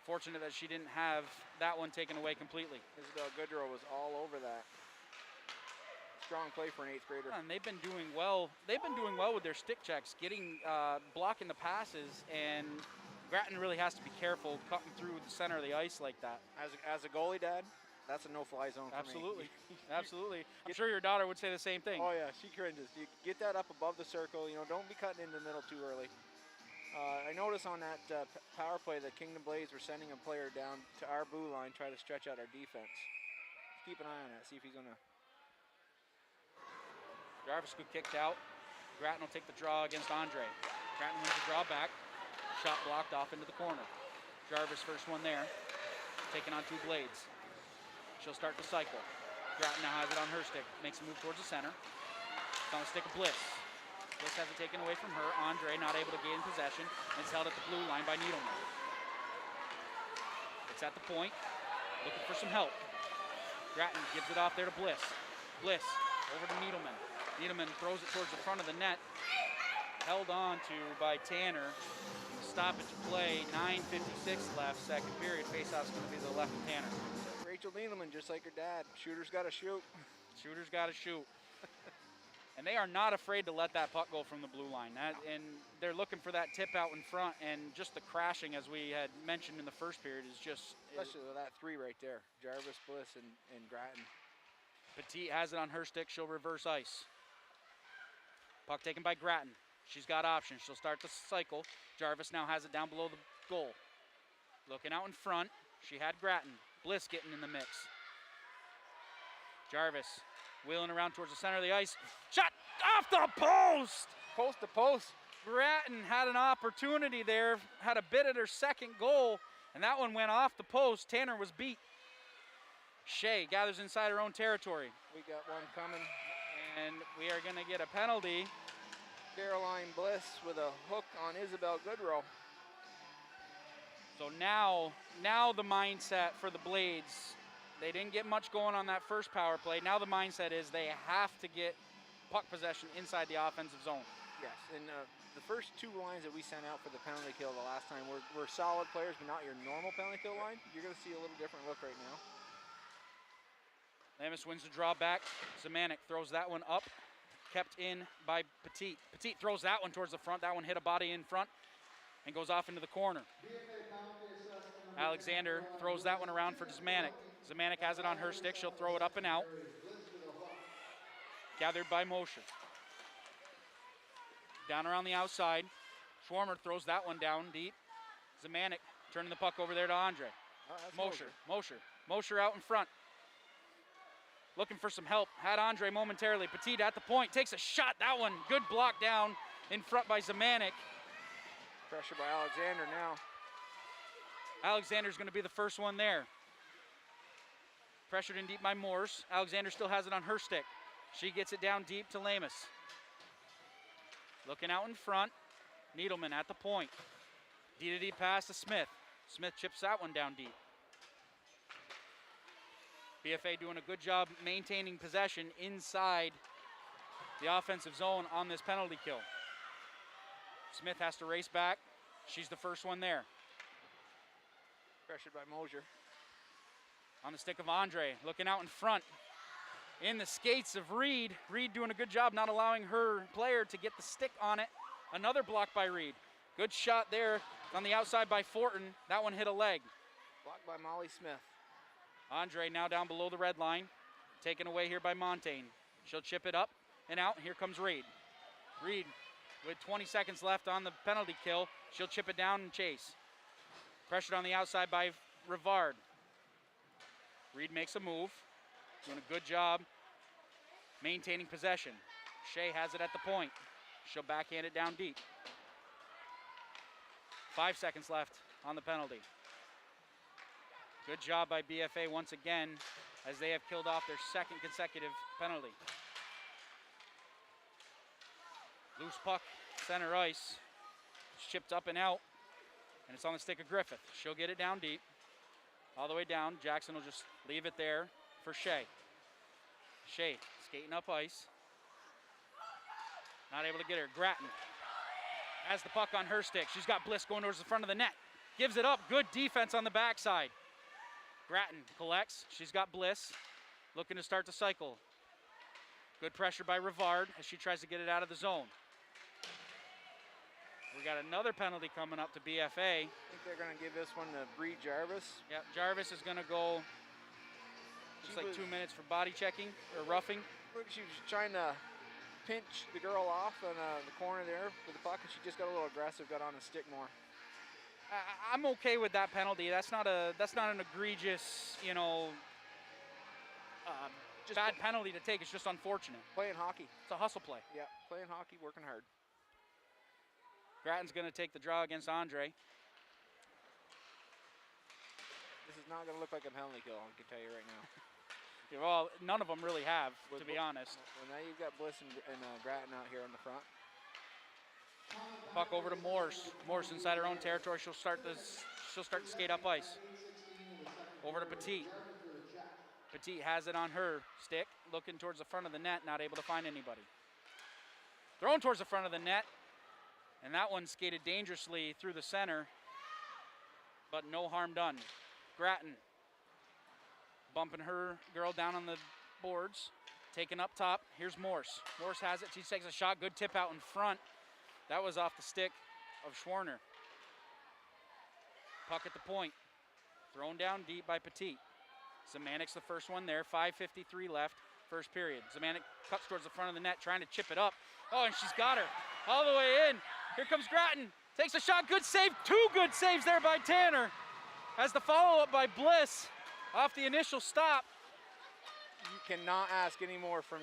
Fortunate that she didn't have that one taken away completely. Isabel Goodrow was all over that. Strong play for an 8th grader. And they've been doing well. They've been doing well with their stick checks, getting blocking the passes, and Grattan really has to be careful cutting through the center of the ice like that. As a goalie, Dad, that's a no-fly zone for Absolutely. me. Absolutely. I'm sure your daughter would say the same thing. Oh yeah, she cringes. You get that up above the circle. Don't be cutting into the middle too early. I noticed on that power play that Kingdom Blades were sending a player down to our blue line, try to stretch out our defense. Just keep an eye on that, see if he's gonna. Jarvis got kicked out. Grattan will take the draw against Andre. Grattan wins the draw back. Shot blocked off into the corner. Jarvis first one there. Taking on two Blades. She'll start the cycle. Grattan now has it on her stick. Makes a move towards the center. It's on the stick of Bliss. Bliss has it taken away from her. Andre not able to gain possession. And it's held at the blue line by Needleman. It's at the point. Looking for some help. Grattan gives it off there to Bliss. Bliss over to Needleman. Needleman throws it towards the front of the net. Held on to by Tanner. Stoppage play, 9:56 left, second period. Faceoff's going to be the left of Tanner. Rachel Needleman, just like her dad. Shooter's got to shoot. Shooter's got to shoot. And they are not afraid to let that puck go from the blue line. And they're looking for that tip out in front, and just the crashing, as we had mentioned in the first period, is just... Especially with that three right there. Jarvis, Bliss, and Grattan. Petit has it on her stick. She'll reverse ice. Puck taken by Grattan. She's got options. She'll start the cycle. Jarvis now has it down below the goal. Looking out in front. She had Grattan. Bliss getting in the mix. Jarvis wheeling around towards the center of the ice. Shot off the post! Post to post. Grattan had an opportunity there. Had a bit at her second goal. And that one went off the post. Tanner was beat. Shea gathers inside her own territory. We got one coming. And we are going to get a penalty. Caroline Bliss with a hook on Isabel Goodrow. So now the mindset for the Blades, they didn't get much going on that first power play. Now the mindset is they have to get puck possession inside the offensive zone. Yes, and the first two lines that we sent out for the penalty kill the last time were solid players, but not your normal penalty kill line. You're going to see a little different look right now. Lamis wins the draw back. Zemanek throws that one up. Kept in by Petit. Petit throws that one towards the front. That one hit a body in front and goes off into the corner. Alexander throws that one around for Zemanek. Zemanek has it on her stick. She'll throw it up and out. Gathered by Mosher. Down around the outside. Schwarmer throws that one down deep. Zemanek turning the puck over there to Andre. Oh, that's Mosher out in front. Looking for some help. Had Andre momentarily. Petit at the point. Takes a shot. That one, good block down in front by Zemanek. Pressure by Alexander now. Alexander's going to be the first one there. Pressured in deep by Morse. Alexander still has it on her stick. She gets it down deep to Lamus. Looking out in front. Needleman at the point. D-to-D pass to Smith. Smith chips that one down deep. BFA doing a good job maintaining possession inside the offensive zone on this penalty kill. Smith has to race back. She's the first one there. Pressured by Mosier. On the stick of Andre, looking out in front. In the skates of Reed. Reed doing a good job not allowing her player to get the stick on it. Another block by Reed. Good shot there on the outside by Fortin. That one hit a leg. Blocked by Molly Smith. Andre now down below the red line. Taken away here by Montaigne. She'll chip it up and out. Here comes Reed. Reed with 20 seconds left on the penalty kill. She'll chip it down and chase. Pressured on the outside by Rivard. Reed makes a move. Doing a good job maintaining possession. Shea has it at the point. She'll backhand it down deep. 5 seconds left on the penalty. Good job by BFA once again as they have killed off their second consecutive penalty. Loose puck, center ice. It's chipped up and out, and it's on the stick of Griffith. She'll get it down deep, all the way down. Jackson will just leave it there for Shea. Shea skating up ice. Not able to get her. Grattan has the puck on her stick. She's got Bliss going towards the front of the net. Gives it up. Good defense on the backside. Grattan collects. She's got Bliss. Looking to start the cycle. Good pressure by Rivard as she tries to get it out of the zone. We got another penalty coming up to BFA. I think they're going to give this one to Bree Jarvis. Yep, Jarvis is going to go, looks like 2 minutes for body checking or roughing. Look, she was trying to pinch the girl off on the corner there with the puck, and she just got a little aggressive, got on the stick more. I'm okay with that penalty. That's not an egregious, bad penalty to take. It's just unfortunate. Playing hockey. It's a hustle play. Yeah, playing hockey, working hard. Grattan's going to take the draw against Andre. This is not going to look like a penalty kill, I can tell you right now. Yeah, well, none of them really have, to be honest. Well, now you've got Bliss and Grattan out here on the front. Puck over to Morse. Morse inside her own territory. She'll start to skate up ice. Over to Petit. Petit has it on her stick, looking towards the front of the net, not able to find anybody. Thrown towards the front of the net, and that one skated dangerously through the center, but no harm done. Grattan bumping her girl down on the boards, taken up top. Here's Morse. Morse has it. She takes a shot. Good tip out in front. That was off the stick of Schwerner. Puck at the point. Thrown down deep by Petit. Zemanik's the first one there. 5:53 left, first period. Zemanek cuts towards the front of the net, trying to chip it up. Oh, and she's got her all the way in. Here comes Grattan. Takes a shot. Good save. 2 good saves there by Tanner. As the follow-up by Bliss off the initial stop. You cannot ask any more from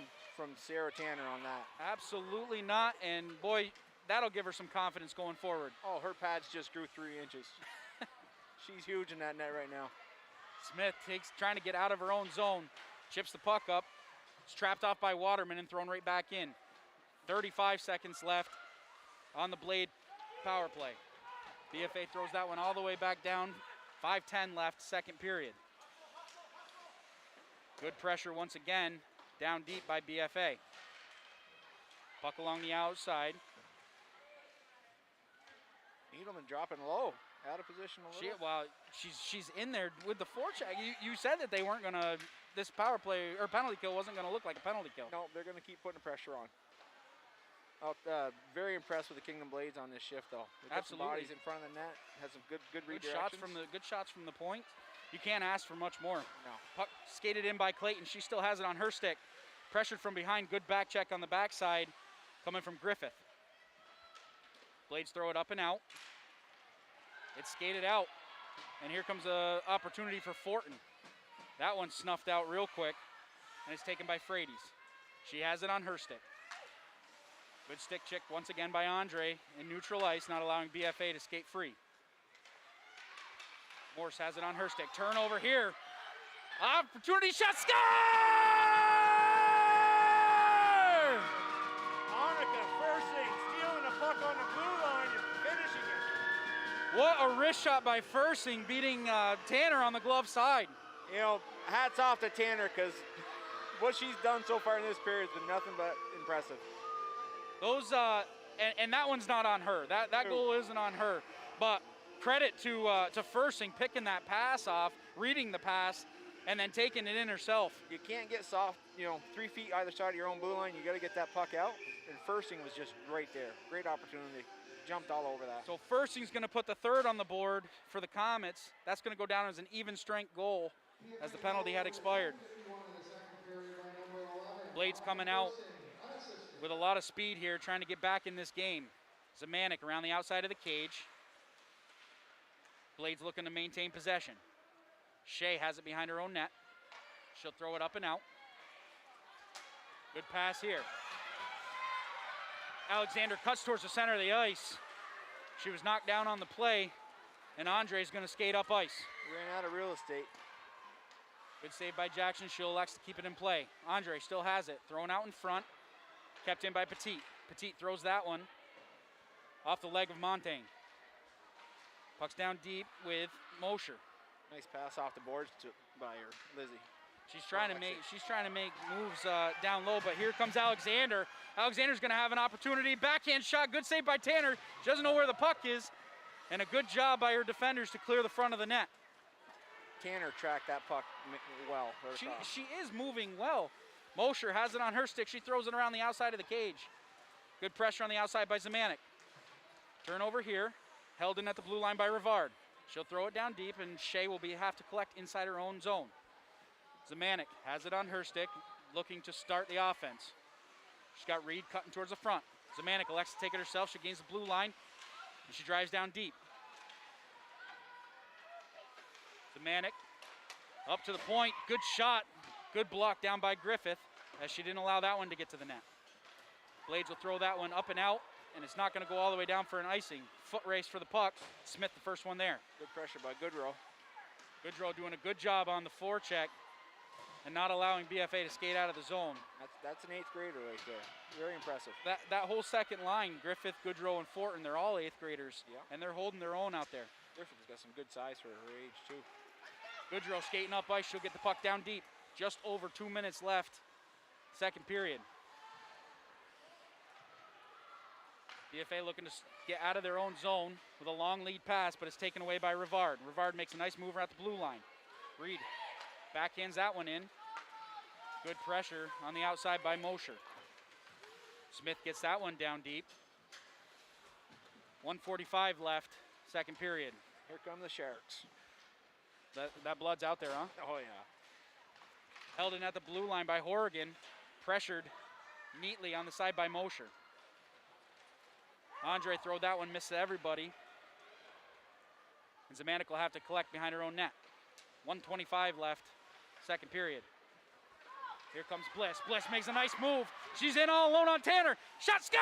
Sarah Tanner on that. Absolutely not. And boy, that'll give her some confidence going forward. Oh, her pads just grew 3 inches. She's huge in that net right now. Smith trying to get out of her own zone. Chips the puck up. It's trapped off by Waterman and thrown right back in. 35 seconds left on the Blade power play. BFA throws that one all the way back down. 5:10 left, second period. Good pressure once again, down deep by BFA. Puck along the outside. Needleman dropping low, out of position a little. She's in there with the forecheck. You said that they weren't gonna, this power play or penalty kill wasn't gonna look like a penalty kill. No, they're gonna keep putting the pressure on. Very impressed with the Kingdom Blades on this shift, though. They got some bodies in front of the net. Has some good redirections. Good shots from the point. You can't ask for much more. No. Puck skated in by Clayton. She still has it on her stick. Pressured from behind. Good back check on the backside, coming from Griffith. Blades throw it up and out. It's skated out. And here comes a opportunity for Fortin. That one's snuffed out real quick, and it's taken by Frades. She has it on her stick. Good stick check once again by Andre in neutral ice, not allowing BFA to skate free. Morse has it on her stick. Turnover here. Opportunity shot, score! Monica Fursing stealing the puck on the blue line and finishing it. What a wrist shot by Fursing, beating Tanner on the glove side. You know, hats off to Tanner, because what she's done so far in this period has been nothing but impressive. Those and that one's not on her. That goal isn't on her. But credit to Fursing picking that pass off, reading the pass, and then taking it in herself. You can't get soft, 3 feet either side of your own blue line. You got to get that puck out. And Fursing was just right there. Great opportunity. Jumped all over that. So Fursing's going to put the third on the board for the Comets. That's going to go down as an even strength goal as the penalty had expired. Blades coming out with a lot of speed here, trying to get back in this game. Zemanek around the outside of the cage. Blades looking to maintain possession. Shea has it behind her own net. She'll throw it up and out. Good pass here. Alexander cuts towards the center of the ice. She was knocked down on the play, and Andre's going to skate up ice. Ran out of real estate. Good save by Jackson. She elects to keep it in play. Andre still has it. Thrown out in front. Kept in by Petit. Petit throws that one off the leg of Montaigne. Puck's down deep with Mosher. Nice pass off the boards by her, Lizzie. She's trying to make moves down low, but here comes Alexander. Alexander's going to have an opportunity. Backhand shot. Good save by Tanner. She doesn't know where the puck is, and a good job by her defenders to clear the front of the net. Tanner tracked that puck well. She is moving well. Mosher has it on her stick. She throws it around the outside of the cage. Good pressure on the outside by Zemanek. Turnover here. Held in at the blue line by Rivard. She'll throw it down deep, and Shea will have to collect inside her own zone. Zemanek has it on her stick, looking to start the offense. She's got Reed cutting towards the front. Zemanek elects to take it herself. She gains the blue line, and she drives down deep. Zemanek up to the point. Good shot. Good block down by Griffith, as she didn't allow that one to get to the net. Blades will throw that one up and out, and it's not going to go all the way down for an icing. Foot race for the puck. Smith the first one there. Good pressure by Goodrow. Goodrow doing a good job on the forecheck and not allowing BFA to skate out of the zone. That's an 8th grader right there. Very impressive. That whole second line, Griffith, Goodrow, and Fortin, they're all 8th graders, yeah. And they're holding their own out there. Griffith's got some good size for her age, too. Goodrow skating up ice. She'll get the puck down deep. Just over 2 minutes left, second period. BFA looking to get out of their own zone with a long lead pass, but it's taken away by Rivard. Rivard makes a nice move at the blue line. Reed backhands that one in. Good pressure on the outside by Mosher. Smith gets that one down deep. 1:45 left, second period. Here come the Sharks. That blood's out there, huh? Oh, yeah. Held in at the blue line by Horrigan. Pressured neatly on the side by Mosher. Andre throwed that one, missed everybody. And Zemanek will have to collect behind her own net. 1:25 left, second period. Here comes Bliss. Bliss makes a nice move. She's in all alone on Tanner. Shot, score!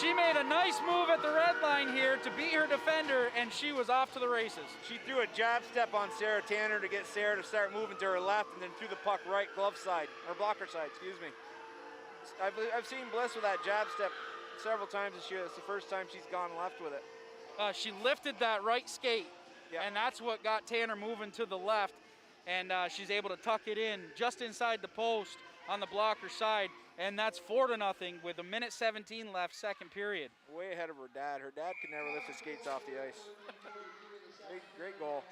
She made a nice move at the red line here to beat her defender, and she was off to the races. She threw a jab step on Sarah Tanner to get Sarah to start moving to her left, and then threw the puck right glove side, or blocker side, excuse me. I've seen Bliss with that jab step several times this year. That's the first time she's gone left with it. She lifted that right skate, yeah. And that's what got Tanner moving to the left, and she's able to tuck it in just inside the post on the blocker side, and that's 4-0 with 1:17 left, second period. Way ahead of her dad. Her dad could never lift his skates off the ice. Great goal.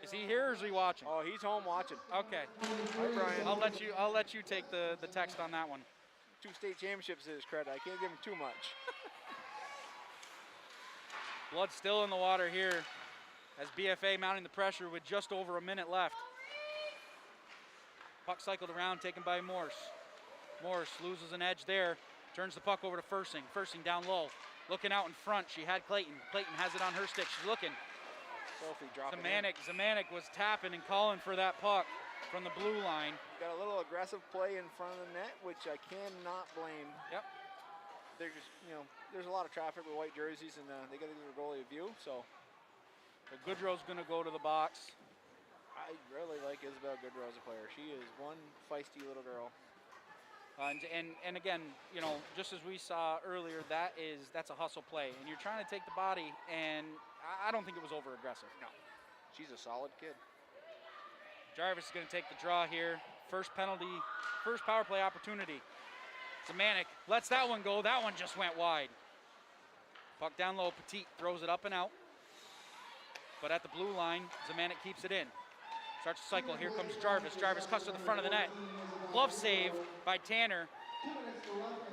Is he here or is he watching? Oh, he's home watching. Okay. Hi, Brian. I'll let you take the text on that one. 2 state championships to his credit. I can't give him too much. Blood still in the water here as BFA mounting the pressure with just over a minute left. Puck cycled around, taken by Morse. Morse loses an edge there, turns the puck over to Fursing. Fursing down low. looking out in front. She had Clayton. Clayton has it on her stick. She's looking. Sophie dropping in. Zamanek was tapping and calling for that puck from the blue line. Got a little aggressive play in front of the net, which I cannot blame. Yep. They're just, there's a lot of traffic with white jerseys, and they got to give their goalie a view. So Goodrow's going to go to the box. I really like Isabel Goodrow as a player. She is one feisty little girl. And again, just as we saw earlier, that's a hustle play, and you're trying to take the body, and I don't think it was over aggressive. No, she's a solid kid. Jarvis is going to take the draw here. First penalty, first power play opportunity. Zamanek lets that one go. That one just went wide. Puck down low. Petit throws it up and out. But at the blue line, Zamanek keeps it in. Starts to cycle. Here comes Jarvis. Jarvis cuts to the front of the net. Glove save by Tanner.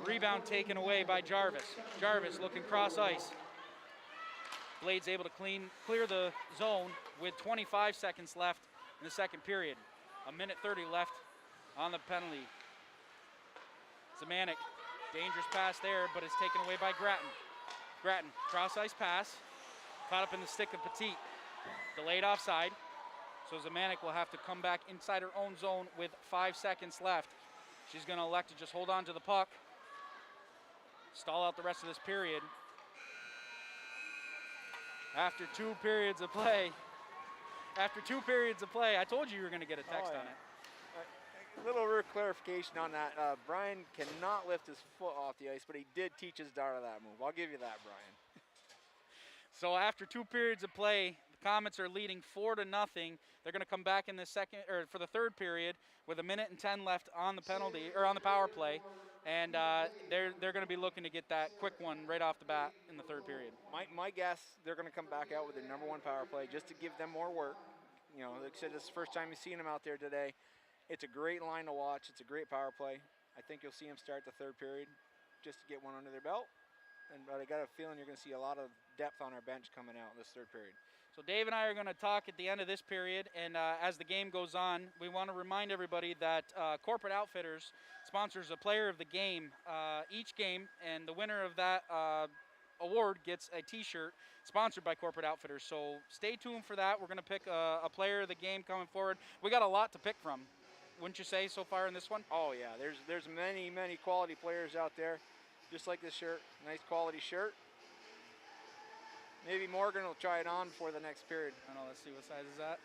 Rebound taken away by Jarvis. Jarvis looking cross ice. Blades able to clear the zone with 25 seconds left in the second period. 1:30 left on the penalty. Zamanek, dangerous pass there, but it's taken away by Grattan. Grattan, cross ice pass, caught up in the stick of Petit. Delayed offside, so Zamanek will have to come back inside her own zone with 5 seconds left. She's going to elect to just hold on to the puck, stall out the rest of this period. After 2 periods of play, I told you were going to get a text on it. A little clarification on that. Brian cannot lift his foot off the ice, but he did teach his daughter that move. I'll give you that, Brian. So after 2 periods of play, the Comets are leading 4-0. They're going to come back in the for the third period with 1:10 left on the penalty or on the power play, and they're going to be looking to get that quick one right off the bat in the third period. My guess, they're going to come back out with their #1 power play just to give them more work. Like I said, this is the first time you've seen them out there today. It's a great line to watch. It's a great power play. I think you'll see them start the third period just to get one under their belt. But I got a feeling you're going to see a lot of depth on our bench coming out in this third period. So Dave and I are going to talk at the end of this period, and as the game goes on, we want to remind everybody that Corporate Outfitters sponsors a player of the game each game, and the winner of that award gets a T-shirt sponsored by Corporate Outfitters. So stay tuned for that. We're going to pick a player of the game coming forward. We got a lot to pick from, wouldn't you say, so far in this one? Oh yeah, there's many quality players out there, just like this shirt. Nice quality shirt. Maybe Morgan will try it on before the next period. I know. Let's see, what size is that?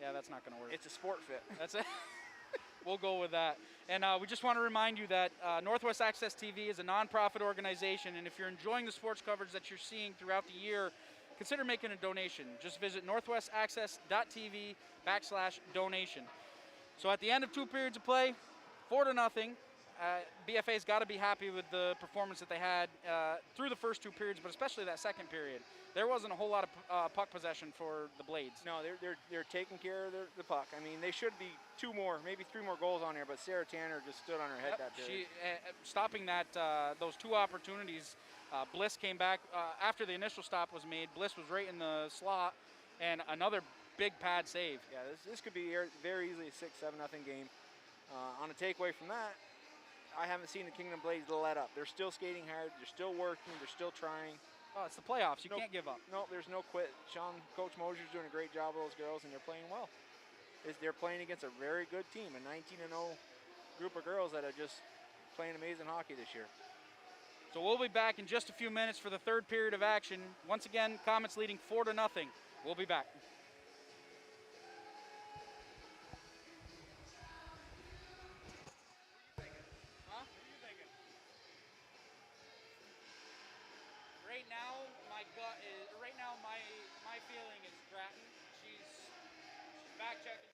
Yeah, that's not going to work. It's a sport fit. That's it. We'll go with that. And we just want to remind you that Northwest Access TV is a nonprofit organization, and if you're enjoying the sports coverage that you're seeing throughout the year, consider making a donation. Just visit northwestaccess.tv/donation. So at the end of 2 periods of play, 4-0. BFA's got to be happy with the performance that they had through the first 2 periods, but especially that second period. There wasn't a whole lot of puck possession for the Blades. No, they're taking care of the puck. I mean, they should be 2 more, maybe 3 more goals on here, but Sarah Tanner just stood on her head that period. Stopping those 2 opportunities. Bliss came back after the initial stop was made. Bliss was right in the slot, and another big pad save. Yeah, this could be very easily a 6-7-0 game. On a takeaway from that, I haven't seen the Kingdom Blades let up. They're still skating hard. They're still working. They're still trying. Oh, it's the playoffs. You can't give up. No, there's no quit. Coach Mosier's doing a great job with those girls, and they're playing well. They're playing against a very good team, a 19-0 group of girls that are just playing amazing hockey this year. So we'll be back in just a few minutes for the third period of action. Once again, Comets leading 4-0. We'll be back. Right now my feeling is Grattan. She's back checking.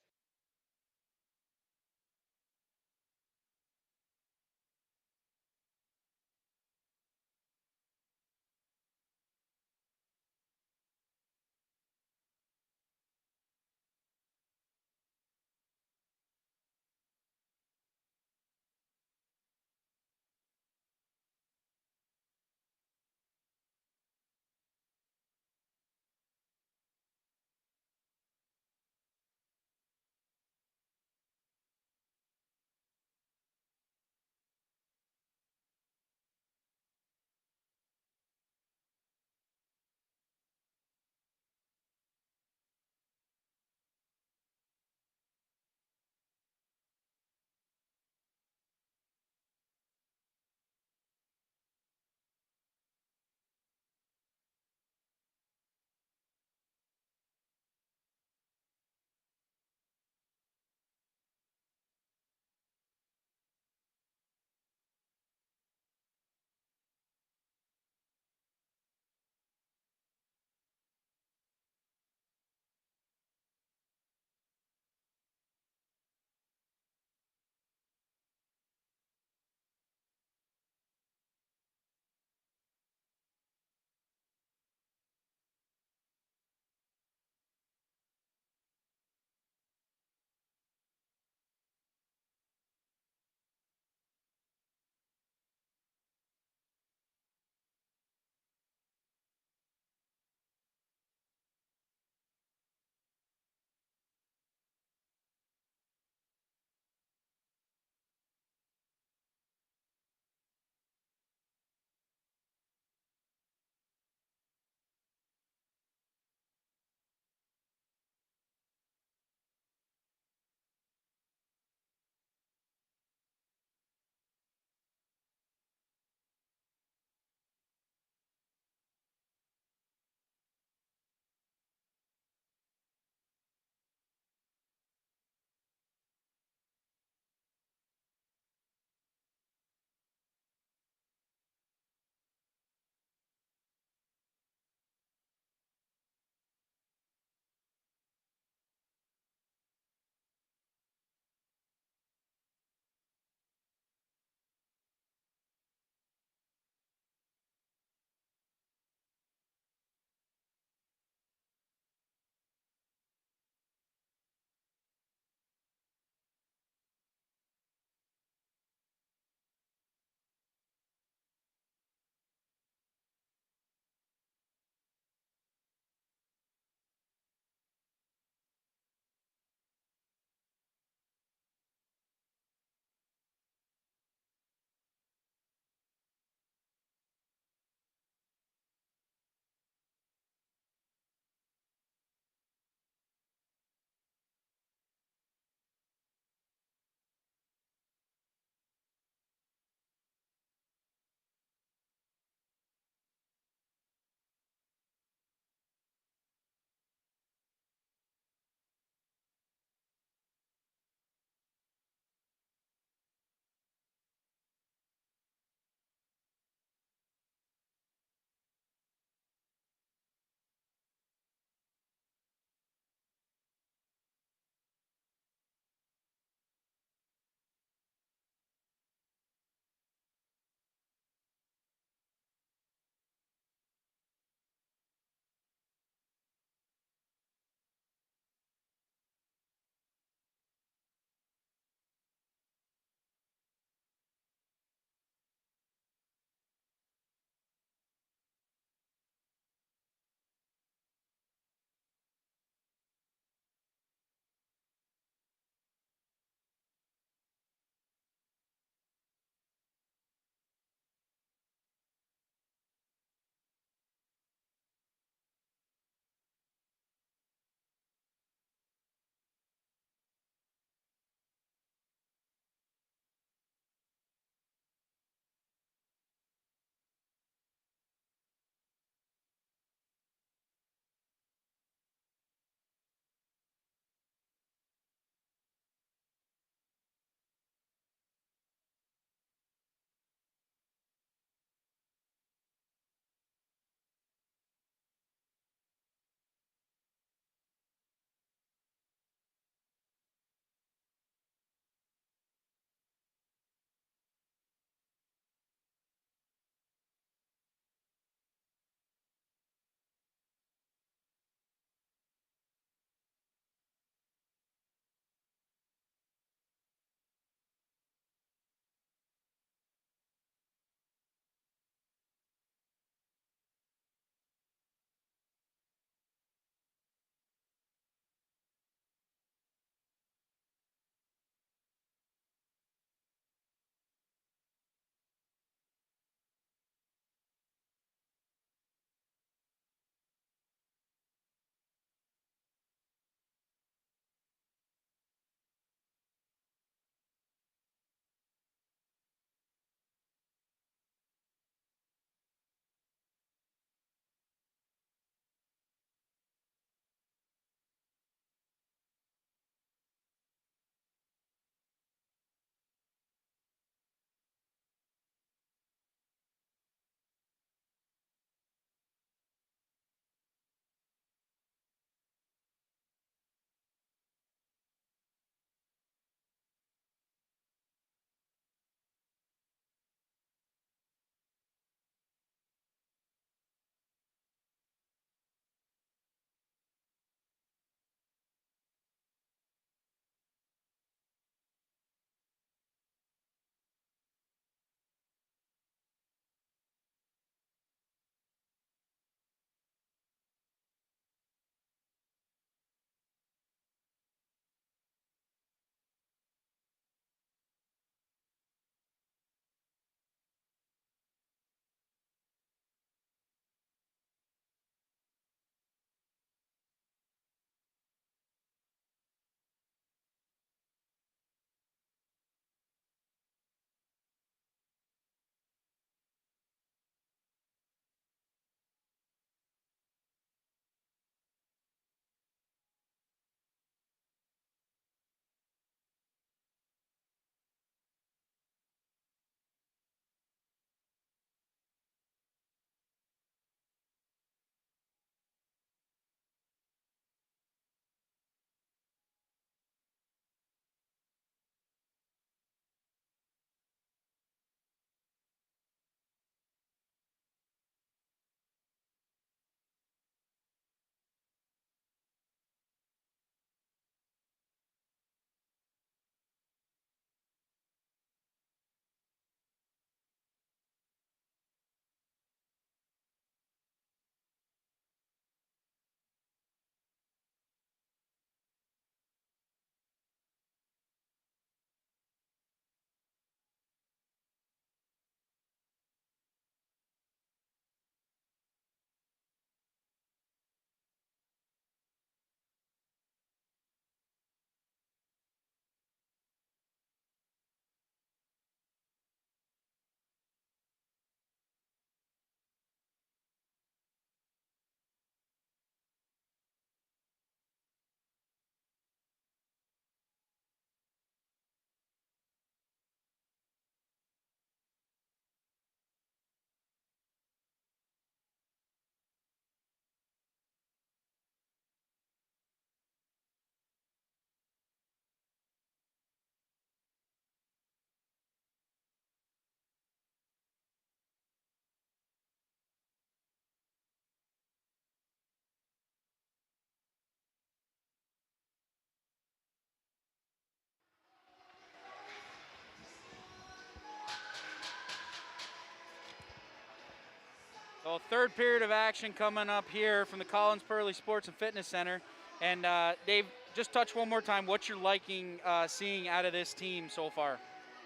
So third period of action coming up here from the Collins Pearly Sports and Fitness Center. And Dave, just touch one more time what you're liking seeing out of this team so far.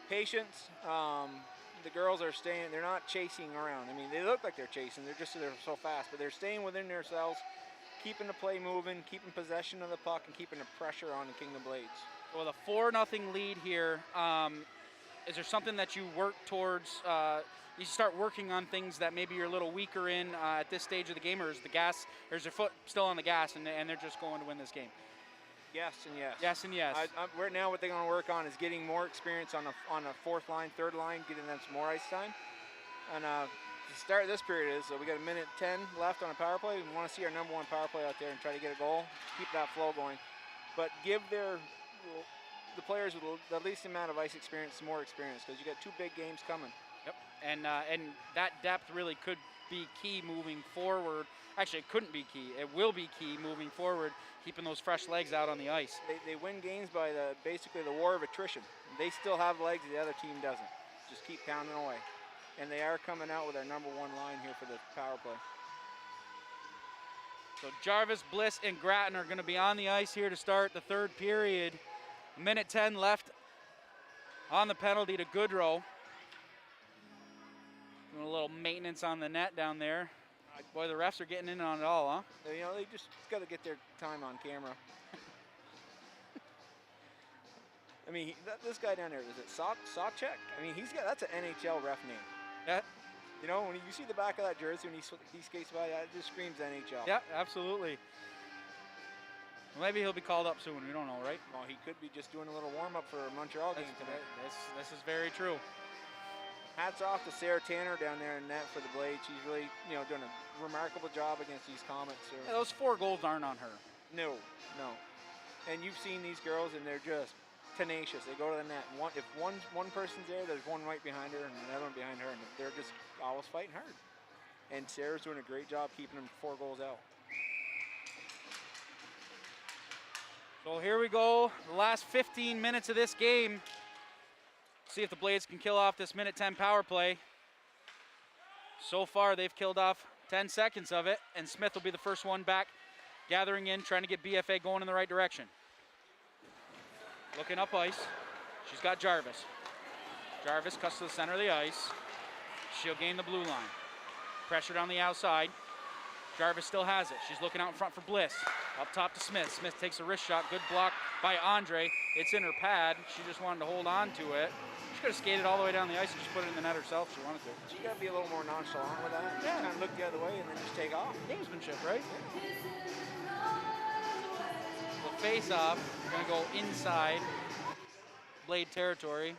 Patience. The girls are staying, they're not chasing around. I mean, they look like they're chasing, they're so fast, but they're staying within themselves, keeping the play moving, keeping possession of the puck, and keeping the pressure on the Kingdom Blades. Well, the 4-0 lead here, is there something that you work towards, you start working on things that maybe you're a little weaker in at this stage of the game, or is their foot still on the gas and they're just going to win this game? Yes and yes. Yes and yes. Right now what they're going to work on is getting more experience on a fourth line, third line, getting them some more ice time. And the start of this period is, so we got a minute 10 left on a power play. We want to see our number one power play out there and try to get a goal, keep that flow going. But give the players with the least amount of ice experience some more experience, because you got 2 big games coming. Yep, and that depth really could be key moving forward. Actually, it couldn't be key. It will be key moving forward, keeping those fresh legs out on the ice. They win games by basically the war of attrition. They still have legs, the other team doesn't. Just keep pounding away. And they are coming out with our number 1 line here for the power play. So Jarvis, Bliss, and Grattan are going to be on the ice here to start the third period. Minute 10 left on the penalty to Goodrow. Doing a little maintenance on the net down there. Boy, the refs are getting in on it all, huh? You know, they just got to get their time on camera. I mean, this guy down there, is it Sawcheck? I mean, that's an NHL ref name. Yeah. You know, when you see the back of that jersey when he skates by, it just screams NHL. Yeah, absolutely. Well, maybe he'll be called up soon. We don't know, right? Well, he could be just doing a little warm-up for a Montreal game today. This is very true. Hats off to Sarah Tanner down there in net for the Blades. She's really, doing a remarkable job against these Comets. Yeah, those 4 goals aren't on her. No. And you've seen these girls, and they're just tenacious. They go to the net. If one person's there, there's one right behind her and another one behind her, and they're just always fighting hard. And Sarah's doing a great job keeping them 4 goals out. So here we go, the last 15 minutes of this game. See if the Blades can kill off this minute 10 power play. So far, they've killed off 10 seconds of it, and Smith will be the first one back, gathering in, trying to get BFA going in the right direction. Looking up ice. She's got Jarvis. Jarvis cuts to the center of the ice. She'll gain the blue line. Pressured on the outside. Jarvis still has it. She's looking out in front for Bliss. Up top to Smith. Smith takes a wrist shot. Good block by Andre. It's in her pad. She just wanted to hold on to it. She could have skated all the way down the ice and just put it in the net herself if she wanted to. She got to be a little more nonchalant with that. Yeah. Kind of look the other way and then just take off. Gamesmanship, right? The face-off is going to go inside Blade territory.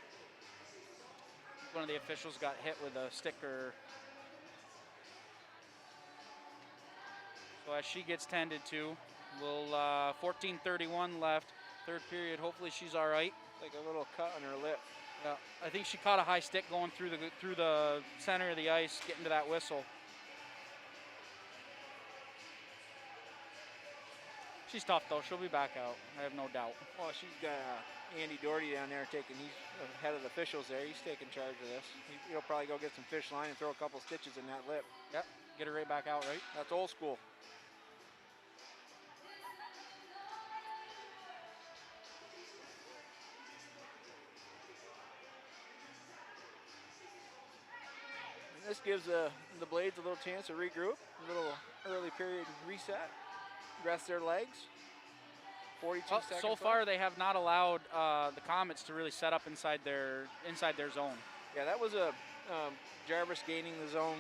One of the officials got hit with a sticker. So as she gets tended to, 14:31 left, third period. Hopefully she's all right. Like a little cut on her lip. Yeah, I think she caught a high stick going through the center of the ice, getting to that whistle. She's tough though. She'll be back out. I have no doubt. Well, she's got Andy Doherty down there taking. He's head of the officials there. He's taking charge of this. He'll probably go get some fish line and throw a couple stitches in that lip. Yep, get her right back out, right? That's old school. This gives the Blades a little chance to regroup, a little early period reset, rest their legs. 42 seconds. So far, they have not allowed the Comets to really set up inside their zone. Yeah, that was a Jarvis gaining the zone,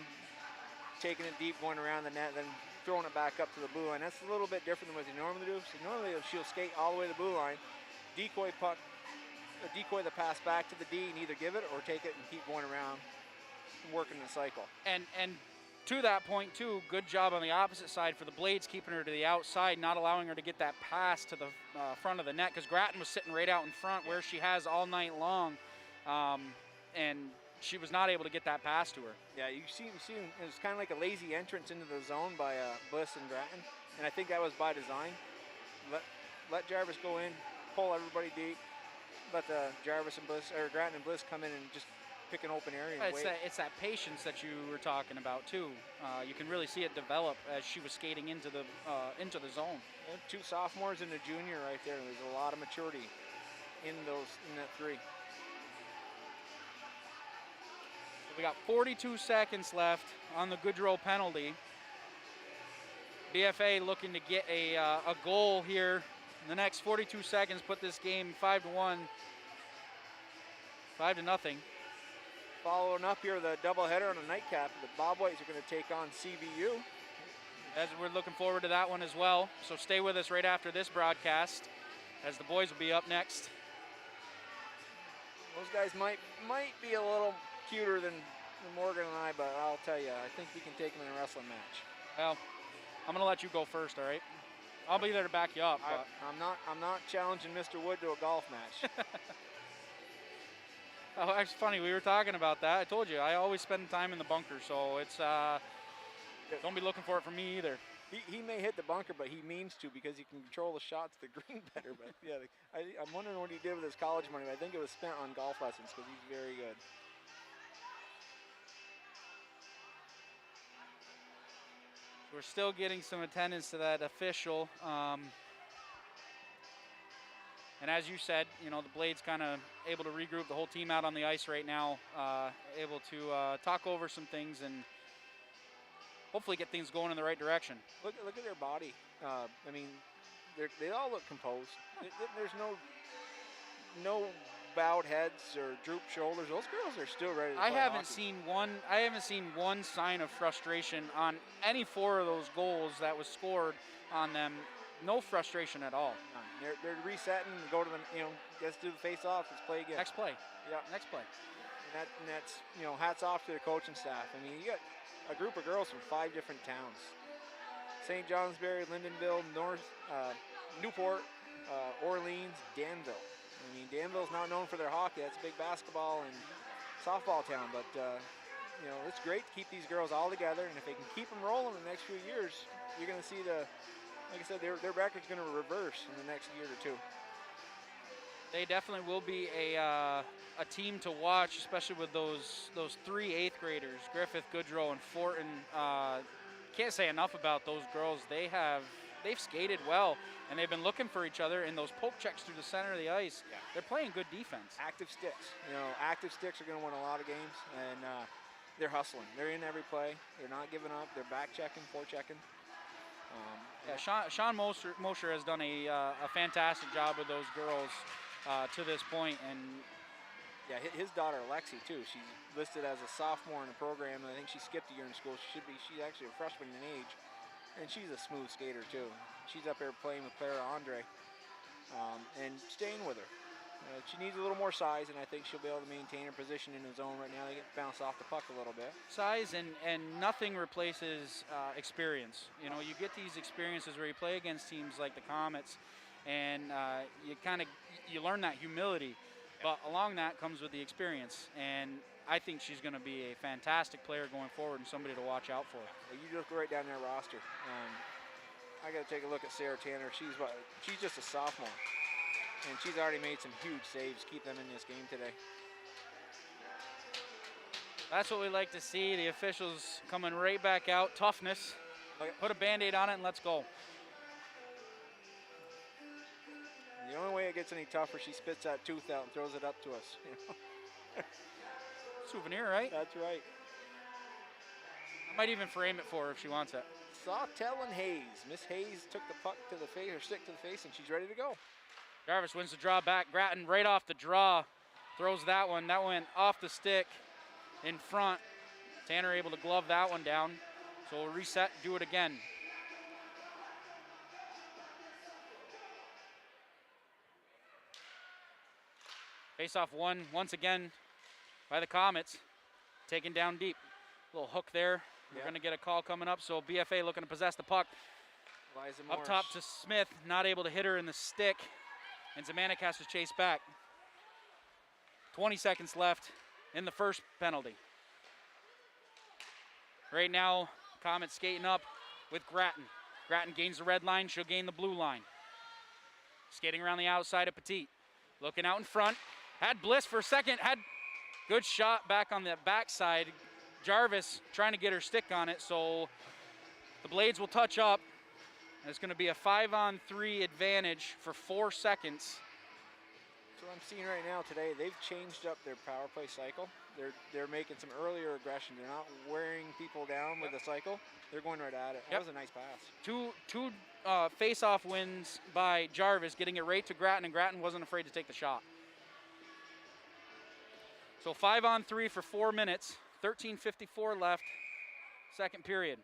taking it deep, going around the net, then throwing it back up to the blue line. That's a little bit different than what they normally do. So normally she'll skate all the way to the blue line, decoy the pass back to the D, and either give it or take it and keep going around, working the cycle. And to that point too, good job on the opposite side for the Blades, keeping her to the outside, not allowing her to get that pass to the front of the net, because Grattan was sitting right out in front where she has all night long, and she was not able to get that pass to her. Yeah, you see it was kind of like a lazy entrance into the zone by Bliss and Grattan, and I think that was by design. Let Jarvis go in, pull everybody deep, let the Jarvis and Bliss, or Grattan and Bliss come in and just pick an open area and wait. It's that patience that you were talking about too. You can really see it develop as she was skating into the zone. And 2 sophomores and a junior right there. There's a lot of maturity in that 3. We got 42 seconds left on the Goodrow penalty. BFA looking to get a goal here in the next 42 seconds, put this game 5-1, 5-0. Following up here, the doubleheader on a nightcap, the Bobwhites are going to take on CVU. As we're looking forward to that one as well. So stay with us right after this broadcast, as the boys will be up next. Those guys might be a little cuter than Morgan and I, but I'll tell you, I think we can take them in a wrestling match. Well, I'm gonna let you go first, all right? I'll be there to back you up. But I'm not challenging Mr. Wood to a golf match. Oh, it's funny, we were talking about that. I told you, I always spend time in the bunker, so it's don't be looking for it from me either. He may hit the bunker, but he means to because he can control the shots to the green better. But yeah, I'm wondering what he did with his college money. I think it was spent on golf lessons because he's very good. We're still getting some attendance to that official. And as you said, you know, the Blades kind of able to regroup, the whole team out on the ice right now, able to talk over some things and hopefully get things going in the right direction. Look at their body. I mean, they all look composed. There's no bowed heads or drooped shoulders. Those girls are still ready to play I haven't hockey. seen one sign of frustration on any 4 of those goals that was scored on them. No frustration at all. They're resetting, go to the, let's do the face-off, let's play again. Next play. Yeah. Next play. And that's, hats off to their coaching staff. I mean, you got a group of girls from 5 different towns. St. Johnsbury, Lyndonville, Newport, Orleans, Danville. I mean, Danville's not known for their hockey. That's a big basketball and softball town. But, it's great to keep these girls all together. And if they can keep them rolling in the next few years, you're going to see like I said, their record's going to reverse in the next year or 2. They definitely will be a team to watch, especially with those 3 8th graders, Griffith, Goodrow, and Fortin. Can't say enough about those girls. They've skated well, and they've been looking for each other in those poke checks through the center of the ice. Yeah. They're playing good defense. Active sticks. Active sticks are going to win a lot of games, and they're hustling. They're in every play. They're not giving up. They're back checking, forechecking. Sean Mosher has done a fantastic job with those girls to this point, and yeah, his daughter Lexi too. She's listed as a sophomore in the program, and I think she skipped a year in school. She's actually a freshman in age, and she's a smooth skater too. She's up there playing with Clara Andre, and staying with her. She needs a little more size, and I think she'll be able to maintain her position in the zone right now. They get bounced off the puck a little bit. Size and nothing replaces experience. You get these experiences where you play against teams like the Comets, and you learn that humility. But along that comes with the experience, and I think she's going to be a fantastic player going forward and somebody to watch out for. Well, you just go right down their roster. I got to take a look at Sarah Tanner. She's just a sophomore. And she's already made some huge saves, keep them in this game today. That's what we like to see. The officials coming right back out. Toughness. Put a Band-Aid on it and let's go. The only way it gets any tougher, she spits that tooth out and throws it up to us. Souvenir, right? That's right. I might even frame it for her if she wants it. Sawtell and Hayes. Miss Hayes took the puck to the face, or stick to the face, and she's ready to go. Jarvis wins the draw back. Grattan right off the draw throws that one. That went off the stick in front. Tanner able to glove that one down. So we'll reset, do it again. Face off one once again by the Comets. Taken down deep. Little hook there. We're going to get a call coming up. So BFA looking to possess the puck. Up top to Smith. Not able to hit her in the stick. And Zemanek has to chase back. 20 seconds left in the first penalty. Right now, Comets skating up with Grattan. Grattan gains the red line, she'll gain the blue line. Skating around the outside of Petit. Looking out in front. Had Bliss for a second, had Good shot back on the backside. Jarvis trying to get her stick on it, so the Blades will touch up. And it's going to be a 5-on-3 advantage for 4 seconds. So I'm seeing right now today, they've changed up their power play cycle. They're making some earlier aggression. They're not wearing people down with the cycle. They're going right at it. That was a nice pass. Two face-off wins by Jarvis, getting it right to Grattan, and Grattan wasn't afraid to take the shot. So 5-on-3 for 4 minutes, 13:54 left, second period.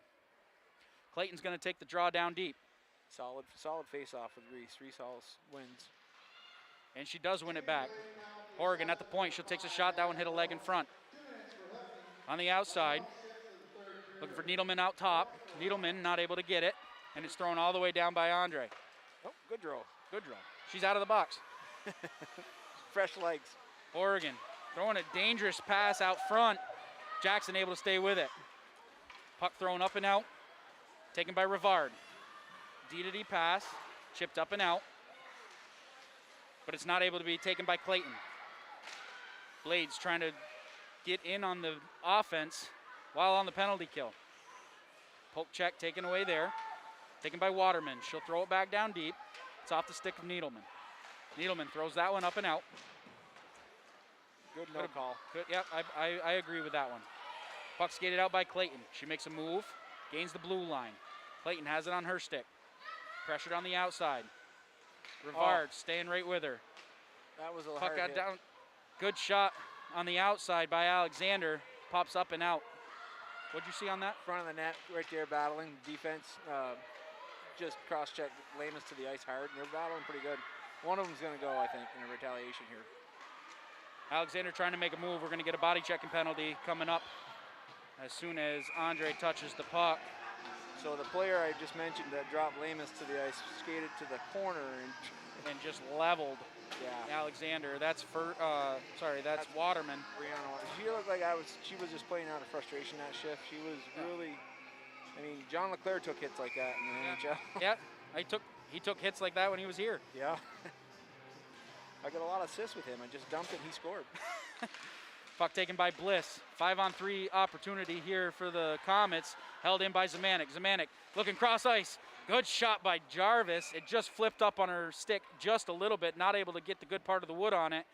Clayton's going to take the draw down deep. Solid face-off with Reese. Reese Halls wins. And she does win it back. Oregon at the point. She'll take a shot. That one hit a leg in front. On the outside, looking for Needleman out top. Needleman not able to get it, and it's thrown all the way down by Andre. Oh, good draw. Good draw. She's out of the box. Fresh legs. Oregon throwing a dangerous pass out front. Jackson able to stay with it. Puck thrown up and out. Taken by Rivard. D-to-D pass. Chipped up and out. But it's not able to be taken by Clayton. Blades trying to get in on the offense while on the penalty kill. Poke check taken away there. Taken by Waterman. She'll throw it back down deep. It's off the stick of Needleman. Needleman throws that one up and out. Good no call. Good, yep, I agree with that one. Puck skated out by Clayton. She makes a move, gains the blue line. Clayton has it on her stick. Pressured on the outside. Rivard staying right with her. That was a Puck hard got hit. down. Good shot on the outside by Alexander. Pops up and out. What'd you see on that? Front of the net, right there battling. Defense just cross-checked Lamus to the ice hard, and they're battling pretty good. One of them's going to go, I think, in a retaliation here. Alexander trying to make a move. We're going to get a body checking penalty coming up as soon as Andre touches the puck. So the player I just mentioned that dropped Lamus to the ice skated to the corner and just leveled yeah. Alexander. That's that's Waterman. Brianna. She looked like she was just playing out of frustration that shift. She was really, I mean, John LeClaire took hits like that in the NHL. Yeah, he took hits like that when he was here. Yeah. I got a lot of assists with him. I just dumped it and he scored. Puck taken by Bliss. 5-on-3 opportunity here for the Comets. Held in by Zemanek. Zemanek looking cross ice. Good shot by Jarvis. It just flipped up on her stick just a little bit. Not able to get the good part of the wood on it.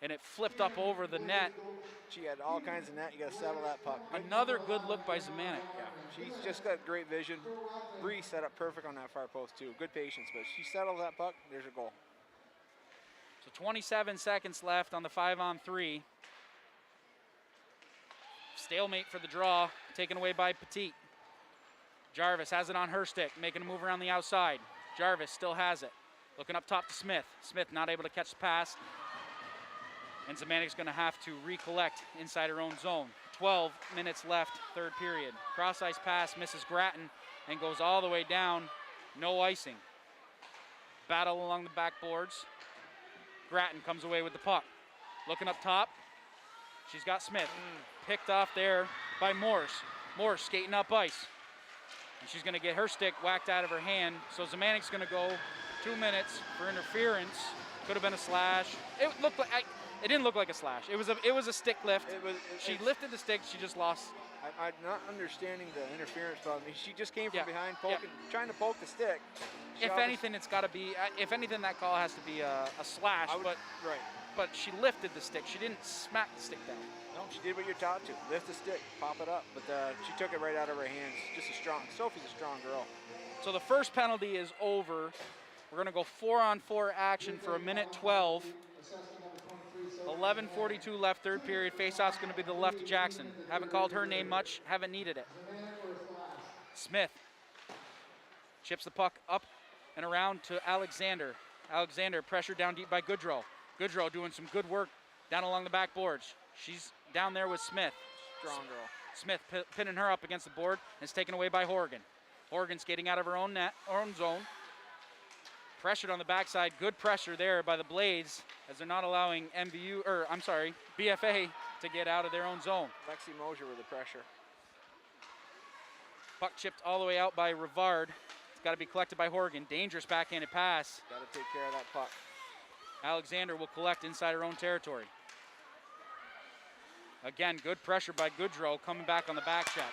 And it flipped up over the net. She had all kinds of net. You got to settle that puck. Another good look by Zemanek. Yeah, she's just got great vision. Bree set up perfect on that far post too. Good patience, but she settled that puck. There's a goal. So 27 seconds left on the 5-on-3. Stalemate for the draw, taken away by Petit. Jarvis has it on her stick, making a move around the outside. Jarvis still has it. Looking up top to Smith. Smith not able to catch the pass. And Zemanek's going to have to recollect inside her own zone. 12 minutes left, third period. Cross ice pass misses Grattan and goes all the way down. No icing. Battle along the backboards. Grattan comes away with the puck. Looking up top. She's got Smith. Picked off there by Morse. Morse skating up ice. And she's going to get her stick whacked out of her hand. So Zemanek's going to go 2 minutes for interference. Could have been a slash. It looked like it didn't look like a slash. It was a stick lift. She lifted the stick. She just lost. I'm not understanding the interference problem. She just came from behind, trying to poke the stick. If anything, it's got to be. If anything, that call has to be a slash. But she lifted the stick. She didn't smack the stick down. No, she did what you're taught to. Lift the stick, pop it up. But she took it right out of her hands. Sophie's a strong girl. So the first penalty is over. We're going to go 4-on-4 action for 1:12. 11:42 left, third period. Faceoff's going to be to the left of Jackson. Haven't called her name much. Haven't needed it. Smith chips the puck up and around to Alexander. Alexander pressured down deep by Goodrow. Goodrow doing some good work down along the backboards. She's down there with Smith. Strong girl. Smith pinning her up against the board, and it's taken away by Horgan. Horgan skating out of her own net, own zone. Pressured on the backside. Good pressure there by the Blades as they're not allowing BFA to get out of their own zone. Lexi Mosier with the pressure. Puck chipped all the way out by Rivard. It's got to be collected by Horgan. Dangerous backhanded pass. Got to take care of that puck. Alexander will collect inside her own territory. Again, good pressure by Goodrow coming back on the back check.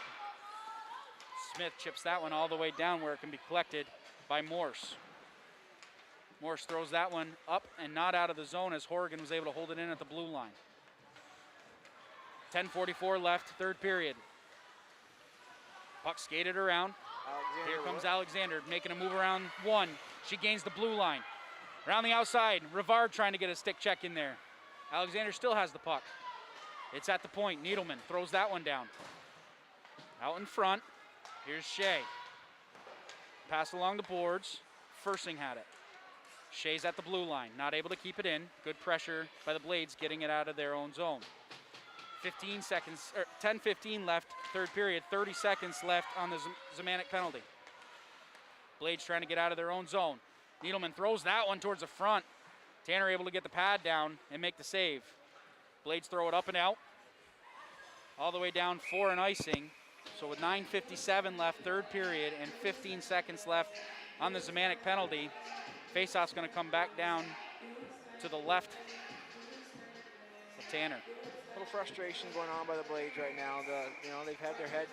Smith chips that one all the way down where it can be collected by Morse. Morse throws that one up and not out of the zone as Horrigan was able to hold it in at the blue line. 10:44 left, third period. Puck skated around. Here comes Alexander making a move around one. She gains the blue line. Around the outside, Rivard trying to get a stick check in there. Alexander still has the puck. It's at the point. Needleman throws that one down. Out in front, here's Shea. Pass along the boards. Fursing had it. Shea's at the blue line, not able to keep it in. Good pressure by the Blades getting it out of their own zone. 10:15 left, third period. 30 seconds left on the Zemanek penalty. Blades trying to get out of their own zone. Needleman throws that one towards the front. Tanner able to get the pad down and make the save. Blades throw it up and out. All the way down for an icing. So with 9:57 left, third period, and 15 seconds left on the Zemanek penalty, faceoff's going to come back down to the left of Tanner. A little frustration going on by the Blades right now. They've had their head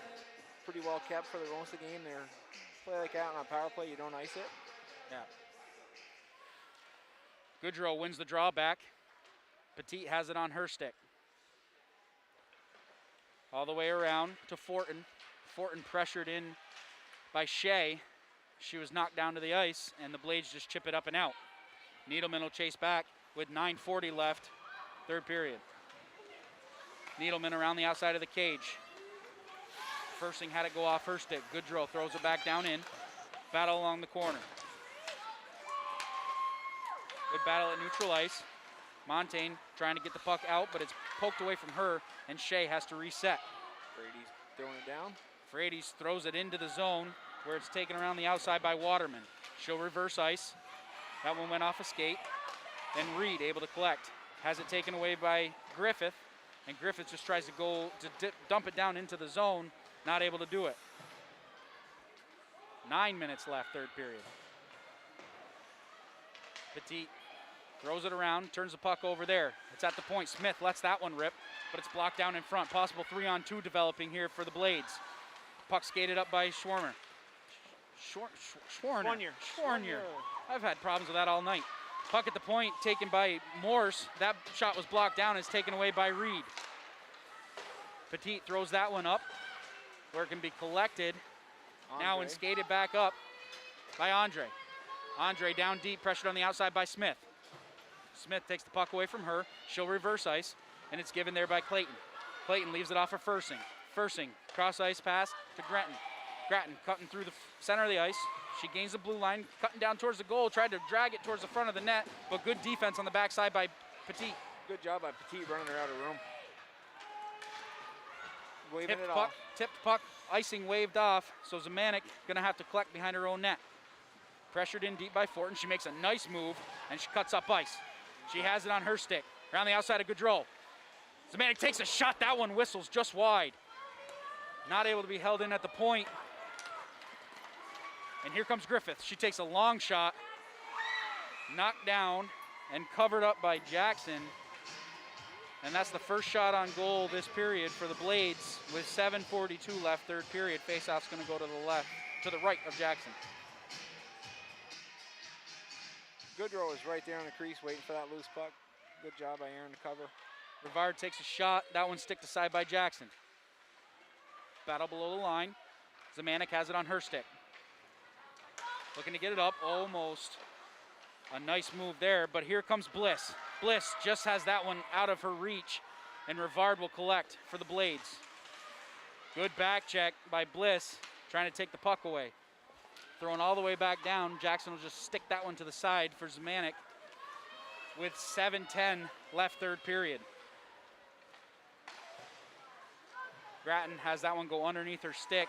pretty well kept for the most of the game. They're play like that on a power play, you don't ice it. Yeah. Goodrow wins the draw back. Petit has it on her stick. All the way around to Fortin. Fortin pressured in by Shea. She was knocked down to the ice, and the Blades just chip it up and out. Needleman will chase back with 9:40 left, third period. Needleman around the outside of the cage. Fursing had it go off her stick. Goodrow throws it back down in. Battle along the corner. Good battle at neutral ice. Montaigne trying to get the puck out, but it's poked away from her, and Shea has to reset. Brady's throwing it down. Frades throws it into the zone where it's taken around the outside by Waterman. She'll reverse ice. That one went off a skate. And Reed able to collect. Has it taken away by Griffith, and Griffith just tries to go to dump it down into the zone, not able to do it. 9 minutes left, third period. Petit throws it around, turns the puck over there. It's at the point. Smith lets that one rip, but it's blocked down in front. Possible 3-on-2 developing here for the Blades. Puck skated up by Schwarmer. Schwarnier. I've had problems with that all night. Puck at the point taken by Morse. That shot was blocked down and is taken away by Reed. Petit throws that one up where it can be collected. Now and skated back up by Andre. Andre down deep, pressured on the outside by Smith. Smith takes the puck away from her. She'll reverse ice, and it's given there by Clayton. Clayton leaves it off for Fursing. Fursing, cross ice pass to Gratton. Gratton cutting through the center of the ice. She gains the blue line, cutting down towards the goal, tried to drag it towards the front of the net, but good defense on the backside by Petit. Good job by Petit running her out of room. Waving it off. Tipped puck, icing waved off, so Zemanek gonna have to collect behind her own net. Pressured in deep by Fortin. She makes a nice move, and she cuts up ice. She has it on her stick, around the outside of Goodrow. Zemanek takes a shot, that one whistles just wide. Not able to be held in at the point. And here comes Griffith. She takes a long shot, knocked down and covered up by Jackson. And that's the first shot on goal this period for the Blades with 7:42 left, third period. Faceoff's gonna go to the right of Jackson. Goodrow is right there on the crease waiting for that loose puck. Good job by Aaron to cover. Rivard takes a shot. That one stick to side by Jackson. Battle below the line. Zemanek has it on her stick. Looking to get it up, almost a nice move there, but here comes Bliss. Bliss just has that one out of her reach, and Rivard will collect for the Blades. Good back check by Bliss, trying to take the puck away. Thrown all the way back down, Jackson will just stick that one to the side for Zemanek with 7:10 left, third period. Gratton has that one go underneath her stick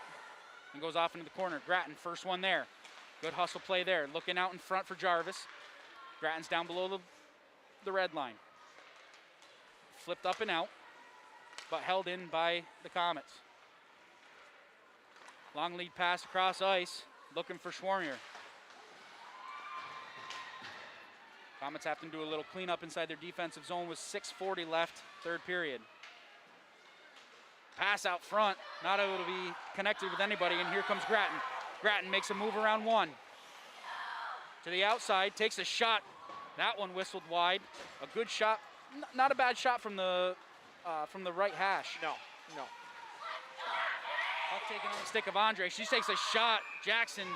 and goes off into the corner. Gratton, first one there. Good hustle play there. Looking out in front for Jarvis. Gratton's down below the red line. Flipped up and out, but held in by the Comets. Long lead pass across ice, looking for Schwarnier. Comets have to do a little cleanup inside their defensive zone with 6:40 left, third period. Pass out front, not able to be connected with anybody, and here comes Grattan. Grattan makes a move around one. To the outside, takes a shot. That one whistled wide. A good shot, not a bad shot from the right hash. No. Puck taken on the stick of Andre. She takes a shot. Jackson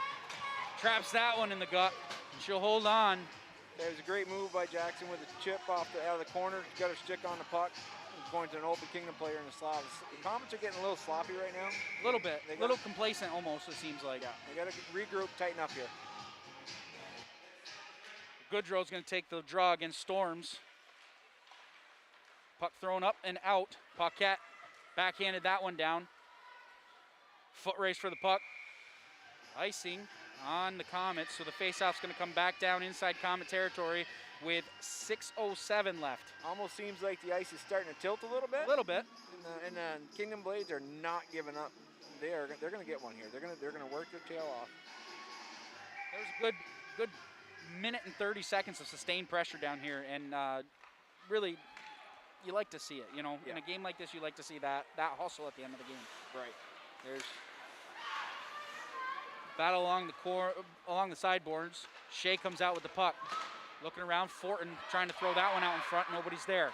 traps that one in the gut. And she'll hold on. It was a great move by Jackson with a chip out of the corner. She got her stick on the puck. It's going to an open Kingdom player in the slot. The Comets are getting a little sloppy right now. A little bit. A little complacent almost, it seems like. Yeah, they got to regroup, tighten up here. Goodrow's going to take the draw against Storms. Puck thrown up and out. Paquette backhanded that one down. Foot race for the puck. Icing on the Comets, so the faceoff's going to come back down inside Comet territory with 6:07 left. Almost seems like the ice is starting to tilt a little bit. A little bit. And Kingdom Blades are not giving up. They're going to get one here. They're going to work their tail off. There's a good minute and 30 seconds of sustained pressure down here, and really, you like to see it. You know, in a game like this, you like to see that hustle at the end of the game. Right. There's battle along the sideboards. Shea comes out with the puck, looking around. Fortin trying to throw that one out in front. Nobody's there.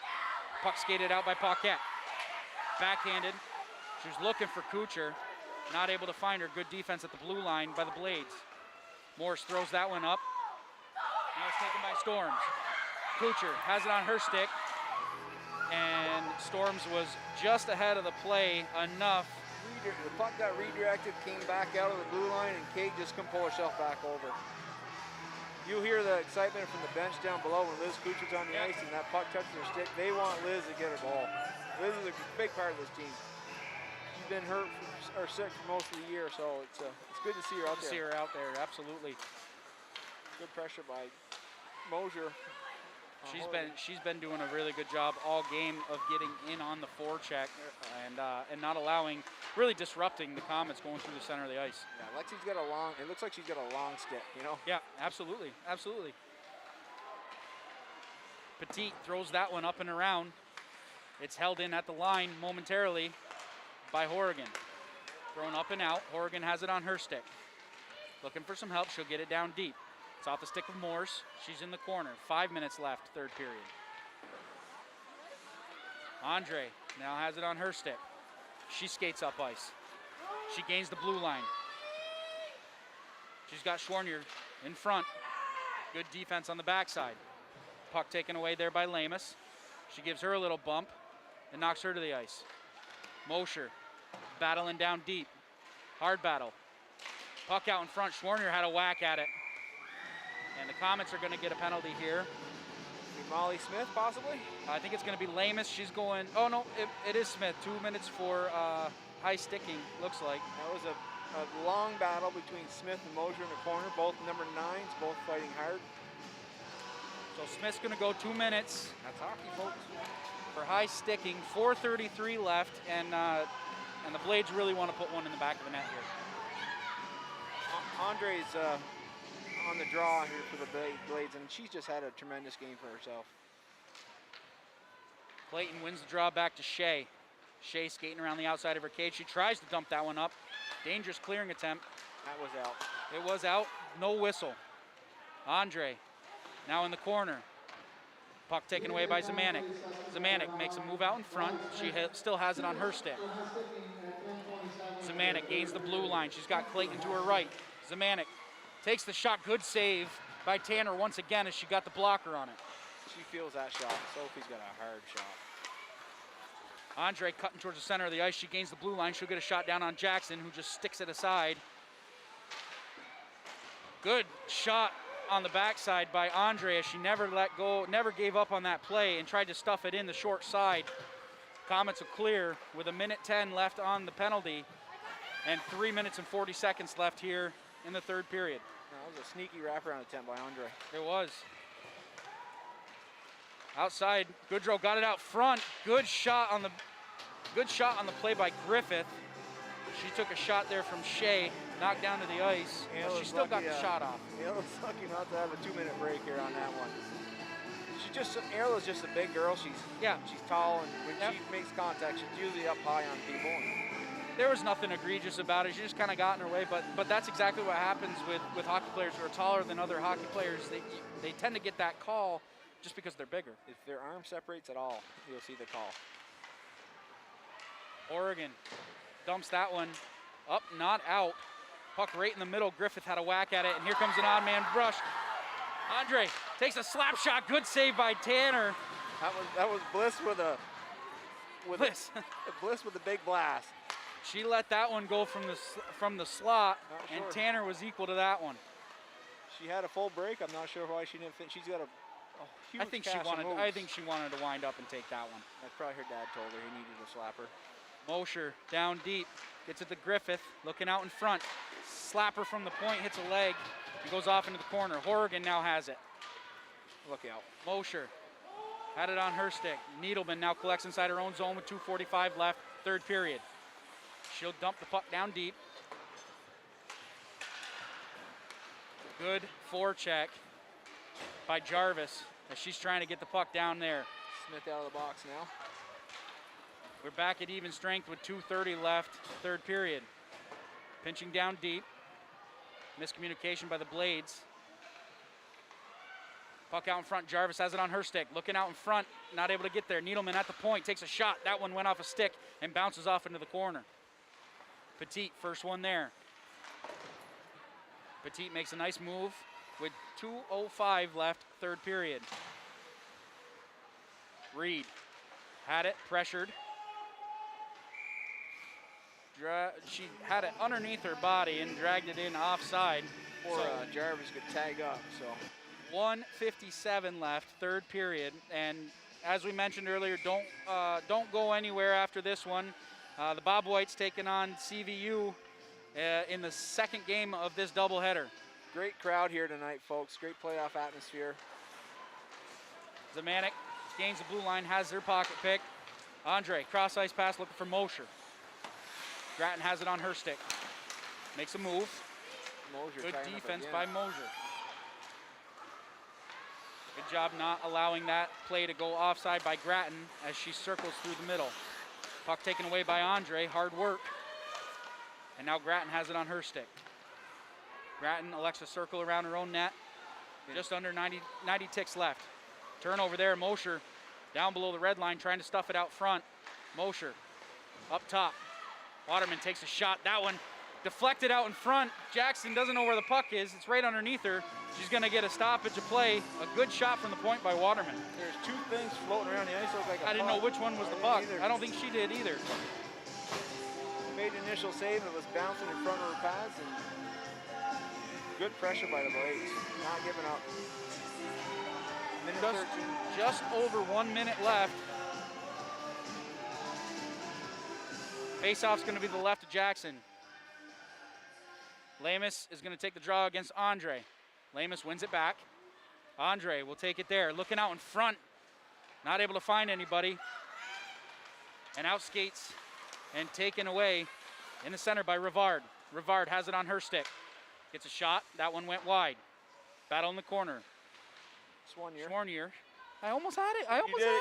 Puck skated out by Paquette. Backhanded. She was looking for Kuchar, not able to find her. Good defense at the blue line by the Blades. Morris throws that one up. Now it's taken by Storms. Kuchar has it on her stick, and Storms was just ahead of the play enough. The puck got redirected, came back out of the blue line, and Kate just couldn't pull herself back over. You hear the excitement from the bench down below when Liz Kuchar's on the ice and that puck touches her stick. They want Liz to get a goal. Liz is a big part of this team. She's been hurt or sick for most of the year, so it's good to see her out there. See her out there, absolutely. Good pressure by Mosier. She's been doing a really good job all game of getting in on the forecheck and not allowing, really disrupting the Comets going through the center of the ice. Yeah, Lexi's got it looks like she's got a long stick, you know? Yeah, absolutely. Petit throws that one up and around. It's held in at the line momentarily by Horrigan. Thrown up and out. Horrigan has it on her stick. Looking for some help. She'll get it down deep. It's off the stick of Morse. She's in the corner. 5 minutes left, third period. Andre now has it on her stick. She skates up ice. She gains the blue line. She's got Schwarnier in front. Good defense on the backside. Puck taken away there by Lamus. She gives her a little bump and knocks her to the ice. Mosher battling down deep. Hard battle. Puck out in front. Schwarnier had a whack at it. And the Comets are going to get a penalty here. Molly Smith, possibly? I think it's going to be Lamus. She's going, oh no, it is Smith. 2 minutes for high sticking, looks like. That was a long battle between Smith and Mosier in the corner, both number 9s, both fighting hard. So Smith's going to go 2 minutes. That's hockey, folks. For high sticking, 4:33 left, and the Blades really want to put one in the back of the net here. Andre's on the draw here for the Blades, and she's just had a tremendous game for herself. Clayton wins the draw back to Shea. Shea skating around the outside of her cage. She tries to dump that one up. Dangerous clearing attempt. That was out. It was out, no whistle. Andre now in the corner. Puck taken away by Zemanek. Zemanek makes a move out in front. She still has it on her stick. Zemanek gains the blue line. She's got Clayton to her right. Zemanek takes the shot. Good save by Tanner once again as she got the blocker on it. She feels that shot. Sophie's got a hard shot. Andre cutting towards the center of the ice. She gains the blue line. She'll get a shot down on Jackson, who just sticks it aside. Good shot on the backside by Andre as she never let go, never gave up on that play and tried to stuff it in the short side. Comets will clear with 1:10 left on the penalty and 3 minutes and 40 seconds left here in the third period. That was a sneaky wraparound attempt by Andre. It was. Outside, Goodrow got it out front. Good shot on the play by Griffith. She took a shot there from Shea, knocked down to the ice, but she still got the shot off. Hale was lucky not to have a 2-minute break here on that one. She Ariel's just a big girl. She's tall, and when she makes contact, she's usually up high on people. There was nothing egregious about it. She just kind of got in her way, but that's exactly what happens with hockey players who are taller than other hockey players. They tend to get that call just because they're bigger. If their arm separates at all, you'll see the call. Oregon dumps that one up, not out. Puck right in the middle. Griffith had a whack at it, and here comes an odd man brush. Andre takes a slap shot. Good save by Tanner. That was Bliss with a Bliss. Bliss with a big blast. She let that one go from the slot, and sure. Tanner was equal to that one. She had a full break. I'm not sure why she didn't fit. She's got a huge I think she wanted to wind up and take that one. That's probably her dad told her he needed a slapper. Mosher down deep, gets it to Griffith, looking out in front. Slapper from the point, hits a leg. He goes off into the corner. Horrigan now has it. Look out. Mosher had it on her stick. Needleman now collects inside her own zone with 2:45 left, third period. She'll dump the puck down deep. Good forecheck by Jarvis as she's trying to get the puck down there. Smith out of the box now. We're back at even strength with 2:30 left, third period. Pinching down deep. Miscommunication by the Blades. Puck out in front. Jarvis has it on her stick. Looking out in front, not able to get there. Needleman at the point, takes a shot. That one went off a stick and bounces off into the corner. Petit, first one there. Petit makes a nice move with 2:05 left, third period. Reed had it, pressured. She had it underneath her body and dragged it in offside. Or Jarvis could tag up, so. 1:57 left, third period, and as we mentioned earlier, don't go anywhere after this one. The Bobwhites taking on CVU in the second game of this doubleheader. Great crowd here tonight, folks. Great playoff atmosphere. Zemanek gains the blue line, has their pocket pick. Andre, cross ice pass looking for Mosher. Grattan has it on her stick. Makes a move. Mosher Good defense by Mosher. Good job not allowing that play to go offside by Grattan as she circles through the middle. Puck taken away by Andre, hard work. And now Grattan has it on her stick. Grattan elects to circle around her own net. Just under 90 ticks left. Turnover there, Mosher down below the red line trying to stuff it out front. Mosher up top. Waterman takes a shot. That one deflected out in front. Jackson doesn't know where the puck is. It's right underneath her. She's going to get a stoppage of play. A good shot from the point by Waterman. There's two things floating around the ice. Look like a I didn't know which one was the puck. I don't think she did either. Made an initial save. It was bouncing in front of her pads. And good pressure by the Blades. Not giving up. Minute 13. Just over 1 minute left. Faceoff's going to be to the left of Jackson. Lamus is going to take the draw against Andre. Lamus wins it back. Andre will take it there. Looking out in front. Not able to find anybody. And out skates and taken away in the center by Rivard. Rivard has it on her stick. Gets a shot. That one went wide. Battle in the corner. Swarnier. I almost had it.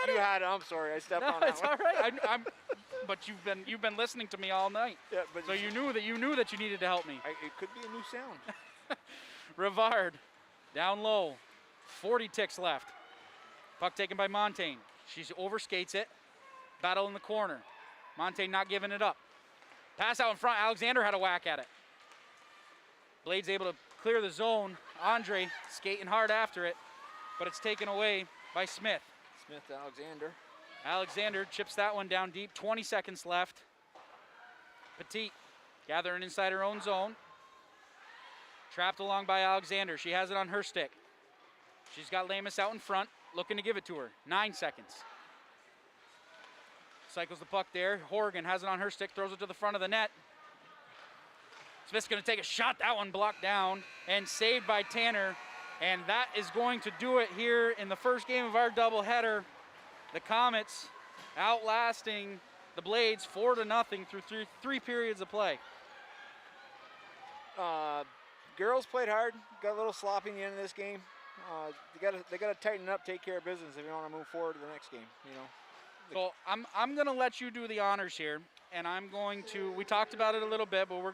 You had it. I'm sorry. I stepped on that it's all right. But you've been listening to me all night. Yeah, but so you knew that you needed to help me. It could be a new sound. Rivard down low. 40 ticks left. Puck taken by Montaigne. She overskates it. Battle in the corner. Montaigne not giving it up. Pass out in front. Alexander had a whack at it. Blades able to clear the zone. Andre skating hard after it, but it's taken away by Smith. Smith to Alexander. Alexander chips that one down deep. 20 seconds left. Petit gathering inside her own zone. Trapped along by Alexander. She has it on her stick. She's got Lamus out in front, looking to give it to her. 9 seconds. Cycles the puck there. Horrigan has it on her stick, throws it to the front of the net. Smith's going to take a shot. That one blocked down and saved by Tanner. And that is going to do it here in the first game of our doubleheader. The Comets outlasting the Blades 4-0 through three periods of play. Girls played hard, got a little sloppy in the end of this game. They gotta tighten up, take care of business if you want to move forward to the next game. You know. So I'm gonna let you do the honors here, and I'm going to. We talked about it a little bit, but we're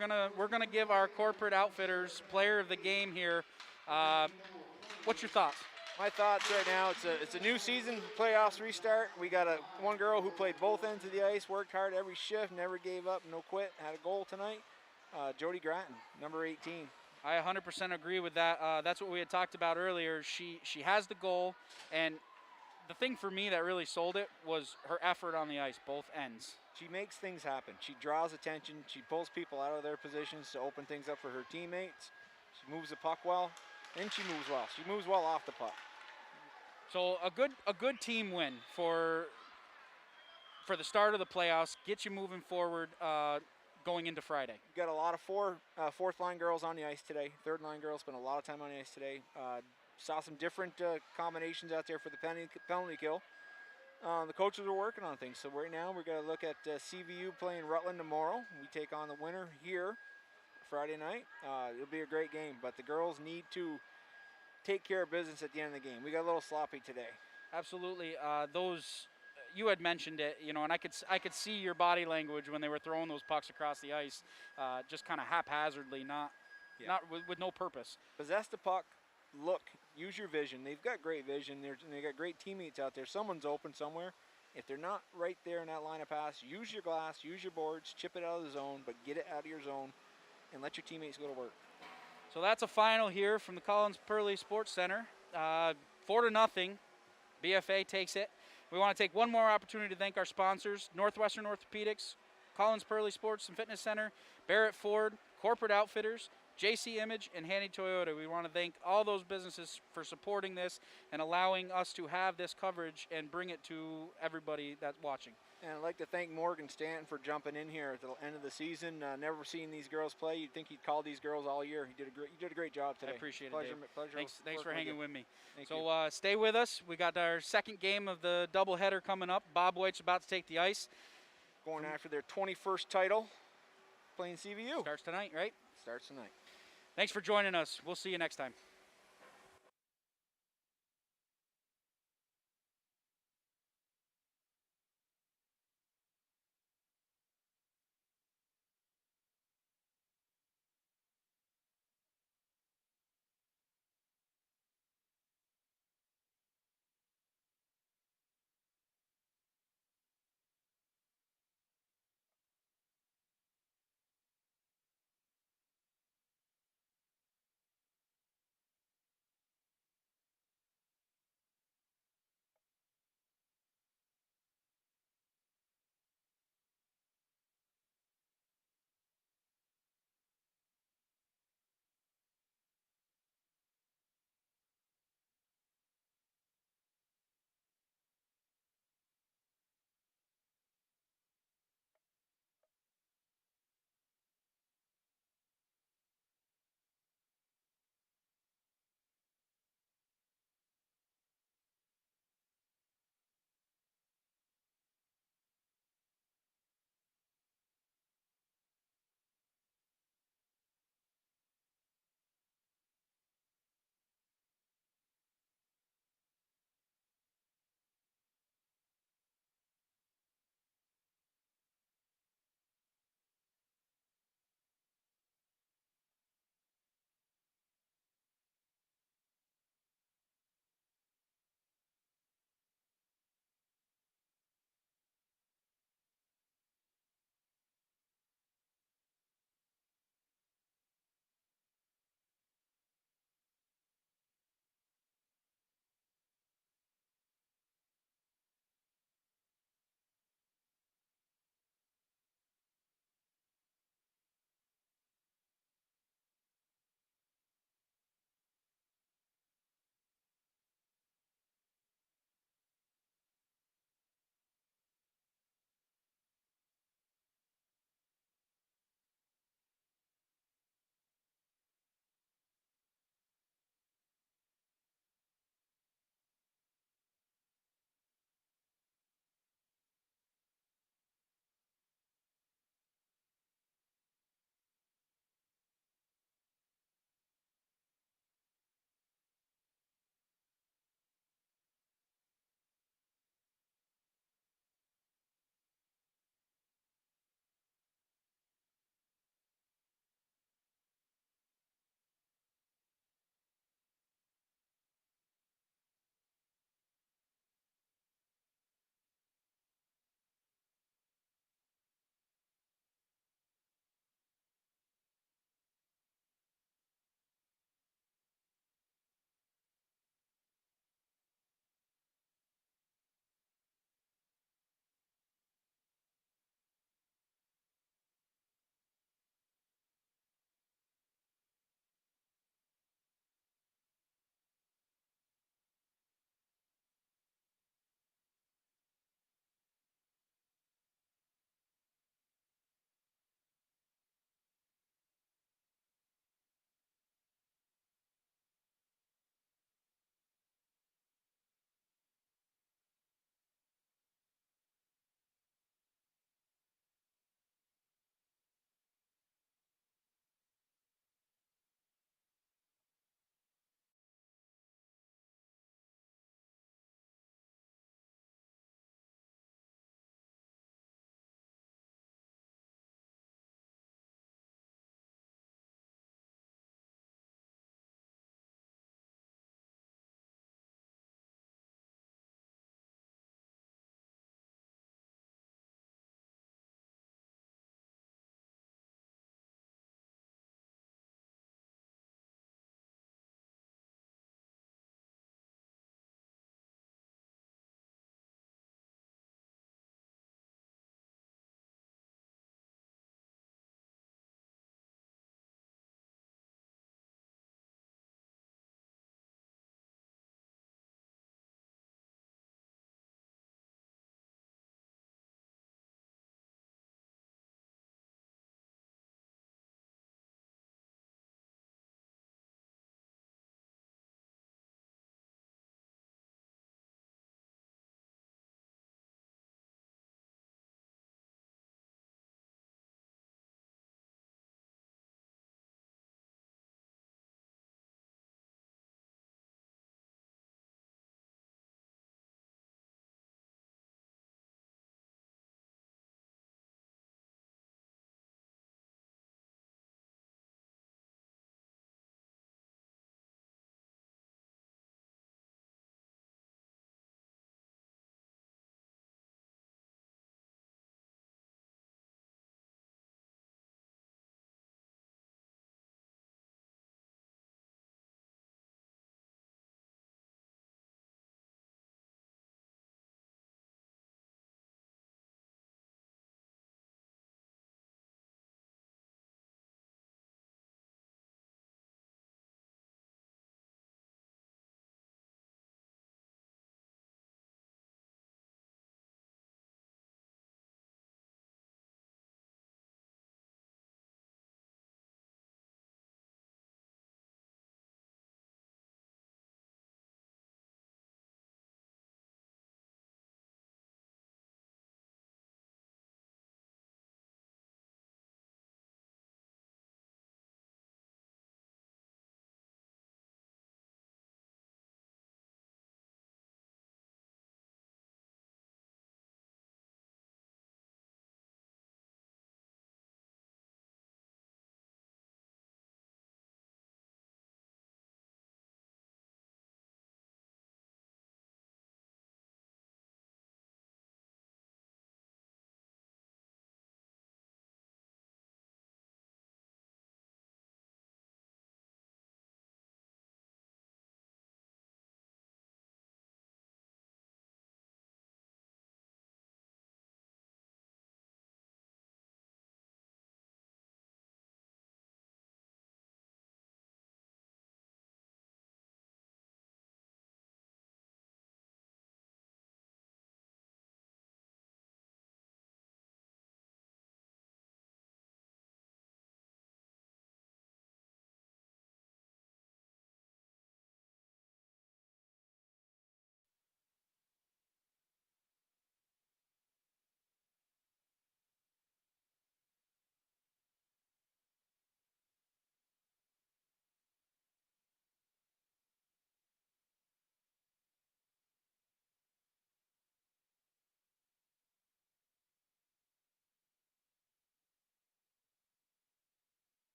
gonna give our corporate outfitters player of the game here. What's your thoughts? My thoughts right now, it's a new season, playoffs restart. We got one girl who played both ends of the ice, worked hard every shift, never gave up, no quit, had a goal tonight. Jody Gratton, number 18. I 100% agree with that. That's what we had talked about earlier. She has the goal, and the thing for me that really sold it was her effort on the ice, both ends. She makes things happen. She draws attention. She pulls people out of their positions to open things up for her teammates. She moves the puck well, and she moves well. She moves well off the puck. So a good team win for the start of the playoffs. Get you moving forward going into Friday. We've got a lot of fourth line girls on the ice today. Third line girls spent a lot of time on the ice today. Saw some different combinations out there for the penalty kill. The coaches are working on things. So right now we're going to look at CVU playing Rutland tomorrow. We take on the winner here Friday night. It'll be a great game, but the girls need to take care of business at the end of the game. We got a little sloppy today. Absolutely. You had mentioned it, you know, and I could see your body language when they were throwing those pucks across the ice, just kind of haphazardly, not with no purpose. Possess the puck, look, use your vision. They've got great vision. They've got great teammates out there. Someone's open somewhere. If they're not right there in that line of pass, use your glass, use your boards, chip it out of the zone, but get it out of your zone and let your teammates go to work. So that's a final here from the Collins Pearly Sports Center. 4-0, BFA takes it. We want to take one more opportunity to thank our sponsors, Northwestern Orthopedics, Collins Pearly Sports and Fitness Center, Barrett Ford, Corporate Outfitters, JC Image, and Handy Toyota. We want to thank all those businesses for supporting this and allowing us to have this coverage and bring it to everybody that's watching. And I'd like to thank Morgan Stanton for jumping in here at the end of the season. Never seen these girls play. You'd think he'd call these girls all year. You did a great job today. I appreciate it, Pleasure, Dave. pleasure. Thanks for hanging with me. Thank so you. Stay with us. We got our second game of the doubleheader coming up. Bobwhites about to take the ice. Going after their 21st title, playing CVU. Starts tonight, right? Starts tonight. Thanks for joining us. We'll see you next time.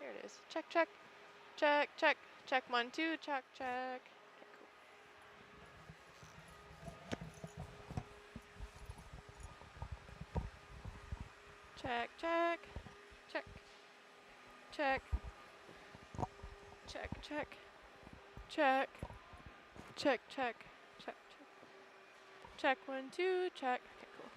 Here it is. Check, check, check, check, check. 1, 2, check, check. Okay, cool. Check, check, check, check, check, check, check, check, check, check, check. Check 1, 2, check. Okay, cool.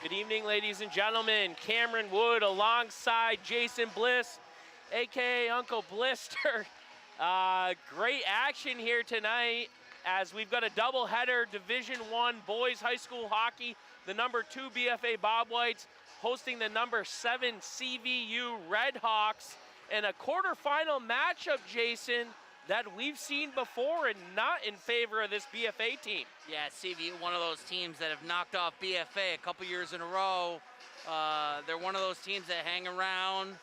Good evening, ladies and gentlemen. Cameron Wood alongside Jason Bliss, aka Uncle Blister. Great action here tonight as we've got a doubleheader Division I boys high school hockey. The number 2 BFA Bobwhites hosting the number 7 CVU RedHawks, and a quarterfinal matchup, Jason, that we've seen before and not in favor of this BFA team. Yeah, CVU, one of those teams that have knocked off BFA a couple years in a row. They're one of those teams that hang around.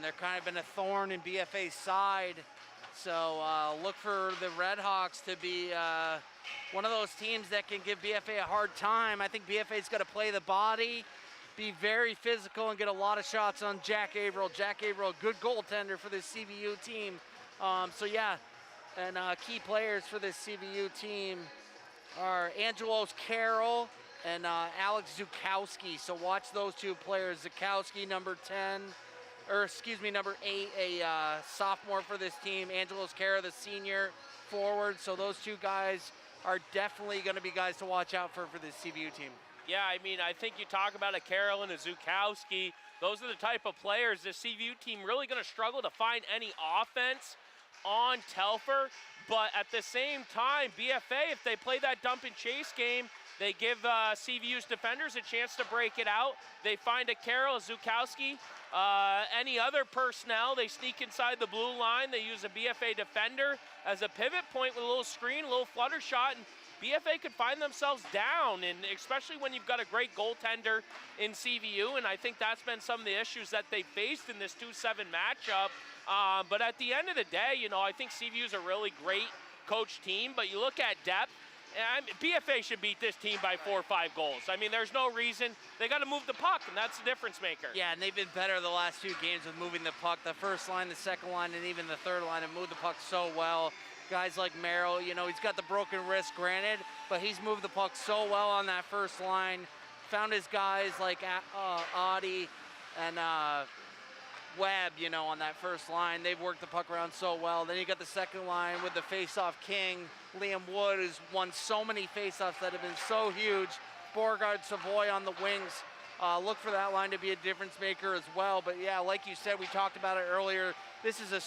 They're kind of been a thorn in BFA's side. So look for the RedHawks to be one of those teams that can give BFA a hard time. I think BFA's got to play the body, be very physical, and get a lot of shots on Jack Averill. Jack Averill, good goaltender for this CVU team. So yeah, and key players for this CVU team are Angelos Carroll and Alex Zukowski. So watch those two players. Zukowski, number 10, or excuse me, number 8, a sophomore for this team. Angelos Carroll, the senior forward. So those two guys are definitely going to be guys to watch out for this CVU team. Yeah, I mean, I think you talk about a Carroll and a Zukowski. Those are the type of players the CVU team really going to struggle to find any offense on Telfer. But at the same time, BFA, if they play that dump and chase game, they give CVU's defenders a chance to break it out. They find a Carroll, a Zukowski, any other personnel. They sneak inside the blue line. They use a BFA defender as a pivot point with a little screen, a little flutter shot, and BFA could find themselves down, and especially when you've got a great goaltender in CVU, and I think that's been some of the issues that they faced in this 2-7 matchup. But at the end of the day, you know, I think CVU is a really great coach team, but you look at depth, and BFA should beat this team by 4 or 5 goals. I mean, there's no reason. They got to move the puck, and that's the difference maker. Yeah, and they've been better the last 2 games with moving the puck. The first line, the second line, and even the third line have moved the puck so well. Guys like Merrill, you know, he's got the broken wrist, granted, but he's moved the puck so well on that first line. Found his guys like Audi and Webb, you know, on that first line. They've worked the puck around so well. Then you got the second line with the face-off king, Liam Wood, who's won so many face-offs that have been so huge. Beauregard Savoy on the wings. Look for that line to be a difference maker as well. But yeah, like you said, we talked about it earlier. This is a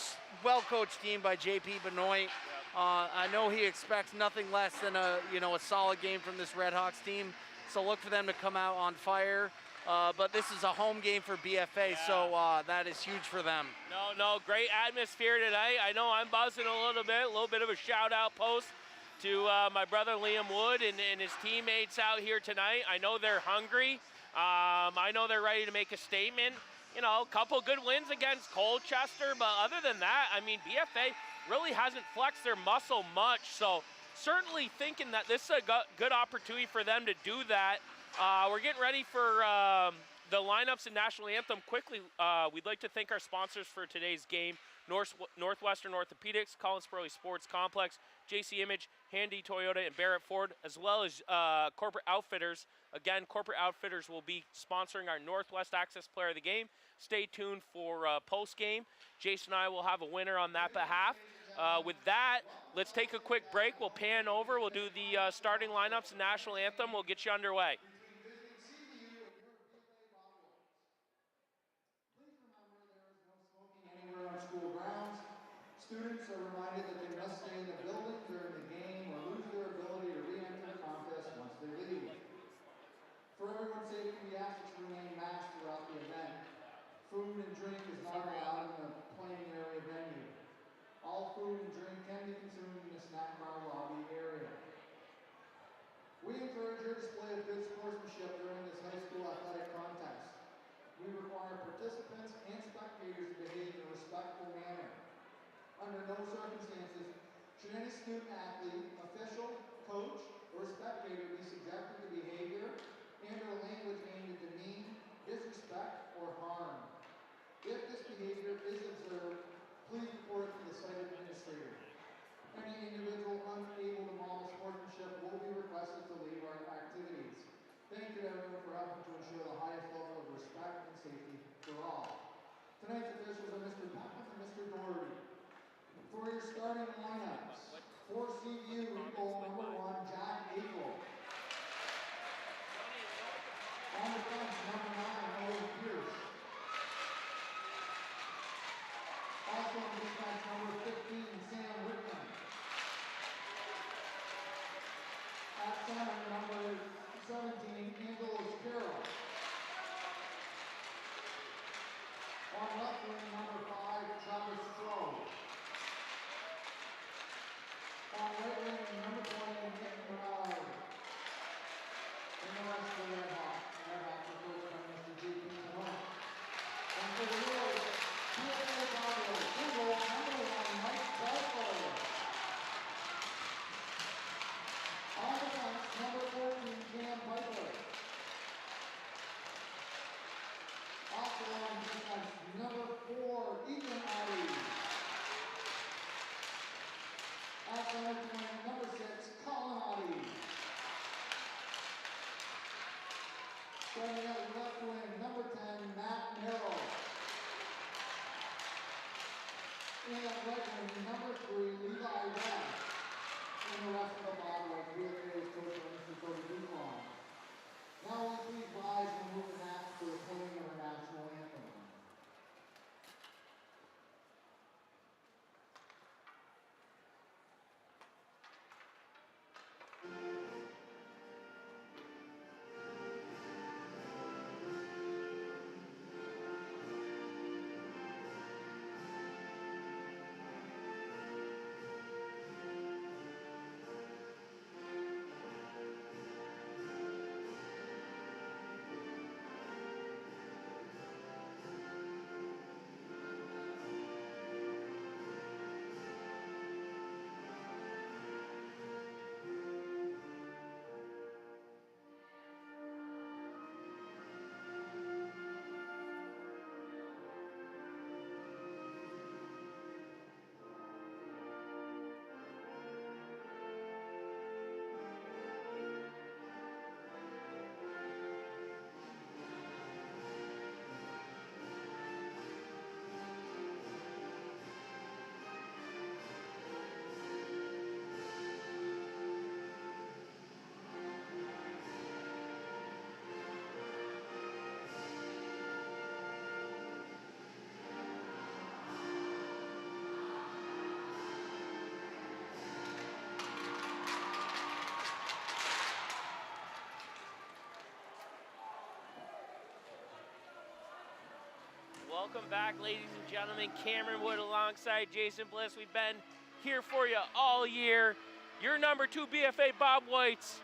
well-coached team by JP Benoit. I know he expects nothing less than a solid game from this RedHawks team. So look for them to come out on fire. But this is a home game for BFA, so that is huge for them. No, great atmosphere tonight. I know I'm buzzing a little bit of a shout-out post to my brother Liam Wood and his teammates out here tonight. I know they're hungry. I know they're ready to make a statement. You know, a couple good wins against Colchester, but other than that, I mean, BFA really hasn't flexed their muscle much, so certainly thinking that this is a good opportunity for them to do that. We're getting ready for the lineups and national anthem quickly. We'd like to thank our sponsors for today's game: Northwestern Orthopedics, Collins Pearly Sports Complex, JC Image, Handy Toyota, and Barrett Ford, as well as Corporate Outfitters. Again, Corporate Outfitters will be sponsoring our Northwest Access Player of the Game. Stay tuned for post-game. Jason and I will have a winner on that behalf. With that, let's take a quick break. We'll pan over. We'll do the starting lineups and national anthem. We'll get you underway. Anywhere on school grounds, students are reminded that they must stay in the building during the game or lose their ability to re-enter the contest once they leave. For everyone's safety, we ask that you remain masked throughout the event. Food and drink is not allowed in the playing area venue. All food and drink can be consumed in the snack bar lobby area. We encourage your display of good sportsmanship during this high school athletic contest. We require participants and spectators to behave in a respectful manner. Under no circumstances should any student athlete, official, coach, or spectator be subjected to behavior and/or language aimed at demean, disrespect, or harm. If this behavior is observed, please report it to the site administrator. Any individual unable to model sportsmanship will be requested to leave our activities. Thank you to everyone for helping to ensure the highest level of respect and safety for all. Tonight's officials are Mr. Pepin and Mr. Doherty. For your starting line Leonard wing, number 6, Colonnati. Starting at left wing, number 10, Matt Merrill. And at right wing, number 3, Levi Webb. And the rest of the Bobwhites, BFA is coached by Mr. Cody Duclaw. Now will you please rise and move the mats for the playing of our national anthem. Welcome back, ladies and gentlemen. Cameron Wood alongside Jason Bliss. We've been here for you all year. Your number 2 BFA Bobwhites,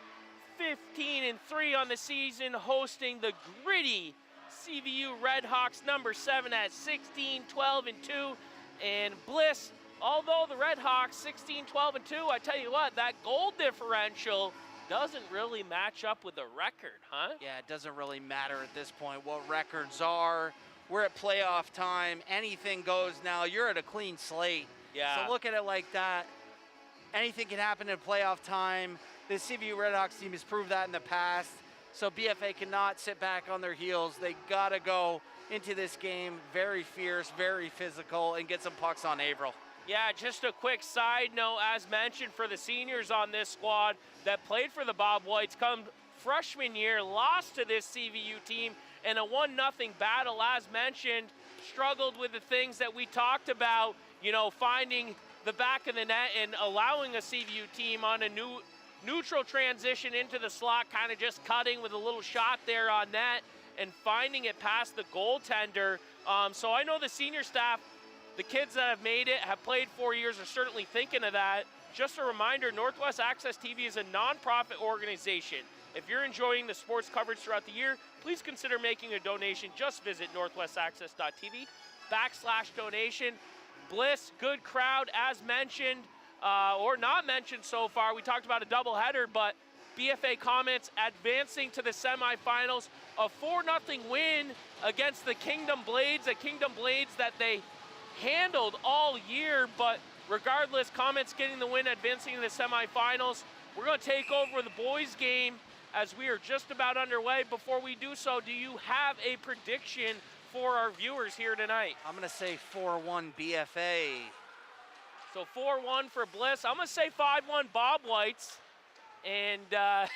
15-3 on the season, hosting the gritty CVU RedHawks, number 7 at 16-12-2. And Bliss, although the RedHawks 16-12-2, I tell you what, that goal differential doesn't really match up with the record, huh? Yeah, it doesn't really matter at this point what records are. We're at playoff time. Anything goes now. You're at a clean slate. Yeah. So look at it like that. Anything can happen in playoff time. The CVU RedHawks team has proved that in the past. So BFA cannot sit back on their heels. They got to go into this game very fierce, very physical, and get some pucks on Averill. Yeah, just a quick side note, as mentioned, for the seniors on this squad that played for the Bobwhites come freshman year, lost to this CVU team in a 1-0 battle, as mentioned, struggled with the things that we talked about, you know, finding the back of the net and allowing a CVU team on a neutral transition into the slot, kind of just cutting with a little shot there on net and finding it past the goaltender. So I know the senior staff, the kids that have made it, have played 4 years, are certainly thinking of that. Just a reminder, Northwest Access TV is a nonprofit organization. If you're enjoying the sports coverage throughout the year, please consider making a donation. Just visit northwestaccess.tv/donation. Bliss, good crowd, as mentioned, or not mentioned so far. We talked about a doubleheader, but BFA Comets advancing to the semifinals. A 4-0 win against the Kingdom Blades, a Kingdom Blades that they handled all year, but regardless, Comets getting the win, advancing to the semifinals. We're going to take over the boys' game as we are just about underway. Before we do so, do you have a prediction for our viewers here tonight? I'm going to say 4-1 BFA. So 4-1 for Bliss. I'm going to say 5-1 Bobwhites. And, of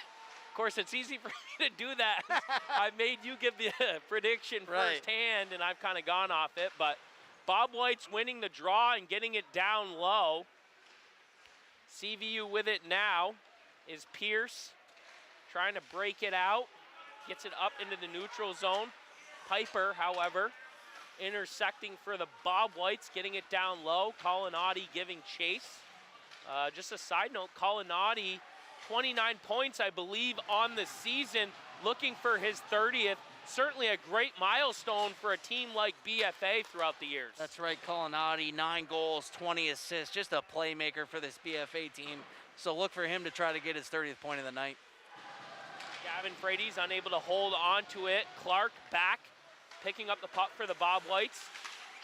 course, it's easy for me to do that. I made you give the prediction firsthand, and I've kind of gone off it. But Bobwhites winning the draw and getting it down low. CVU with it now is Pierce, trying to break it out. Gets it up into the neutral zone. Piper, however, intersecting for the Bobwhites, getting it down low. Colonnati giving chase. Just a side note, Colonnati, 29 points, I believe, on the season, looking for his 30th. Certainly a great milestone for a team like BFA throughout the years. That's right, Colonnati, 9 goals, 20 assists, just a playmaker for this BFA team. So look for him to try to get his 30th point of the night. Gavin Frady's unable to hold on to it. Clark back, picking up the puck for the Bobwhites.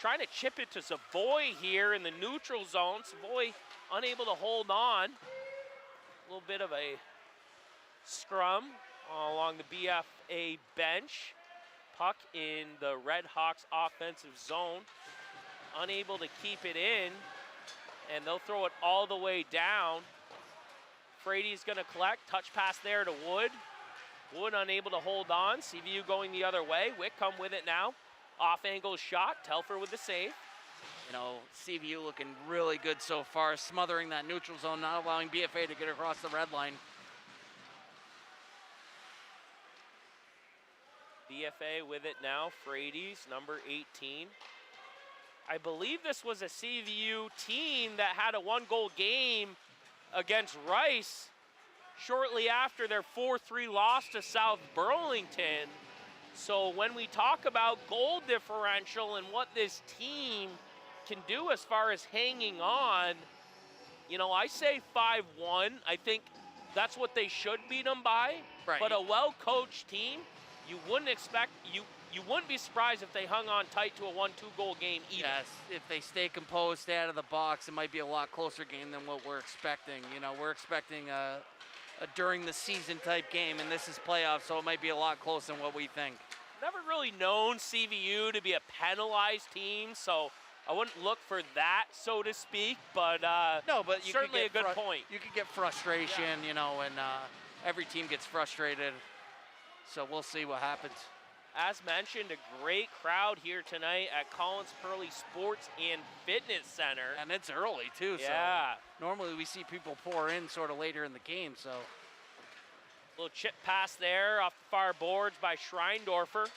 Trying to chip it to Savoy here in the neutral zone. Savoy unable to hold on. A little bit of a scrum along the BFA bench. Puck in the RedHawks offensive zone. Unable to keep it in, and they'll throw it all the way down. Frady's gonna collect, touch pass there to Wood. Wood unable to hold on, CVU going the other way. Whitcomb with it now. Off angle shot, Telfer with the save. You know, CVU looking really good so far, smothering that neutral zone, not allowing BFA to get across the red line. BFA with it now, Frady's number 18. I believe this was a CVU team that had a 1-goal game against Rice shortly after their 4-3 loss to South Burlington. So when we talk about goal differential and what this team can do as far as hanging on, you know, I say 5-1. I think that's what they should beat them by. Right. But a well-coached team, you wouldn't expect, you wouldn't be surprised if they hung on tight to a 1-2 goal game either. Yes, if they stay composed, stay out of the box, it might be a lot closer game than what we're expecting. You know, we're expecting a during the season type game, and this is playoffs, so it might be a lot closer than what we think. Never really known CVU to be a penalized team, so I wouldn't look for that, so to speak, but, no, but you certainly a could good point. You could get frustration, you know, and every team gets frustrated, so we'll see what happens. As mentioned, a great crowd here tonight at Collins Pearly Sports and Fitness Center. And it's early, too, Yeah. so normally we see people pour in sort of later in the game, so. Little chip pass there off the far boards by Schreindorfer.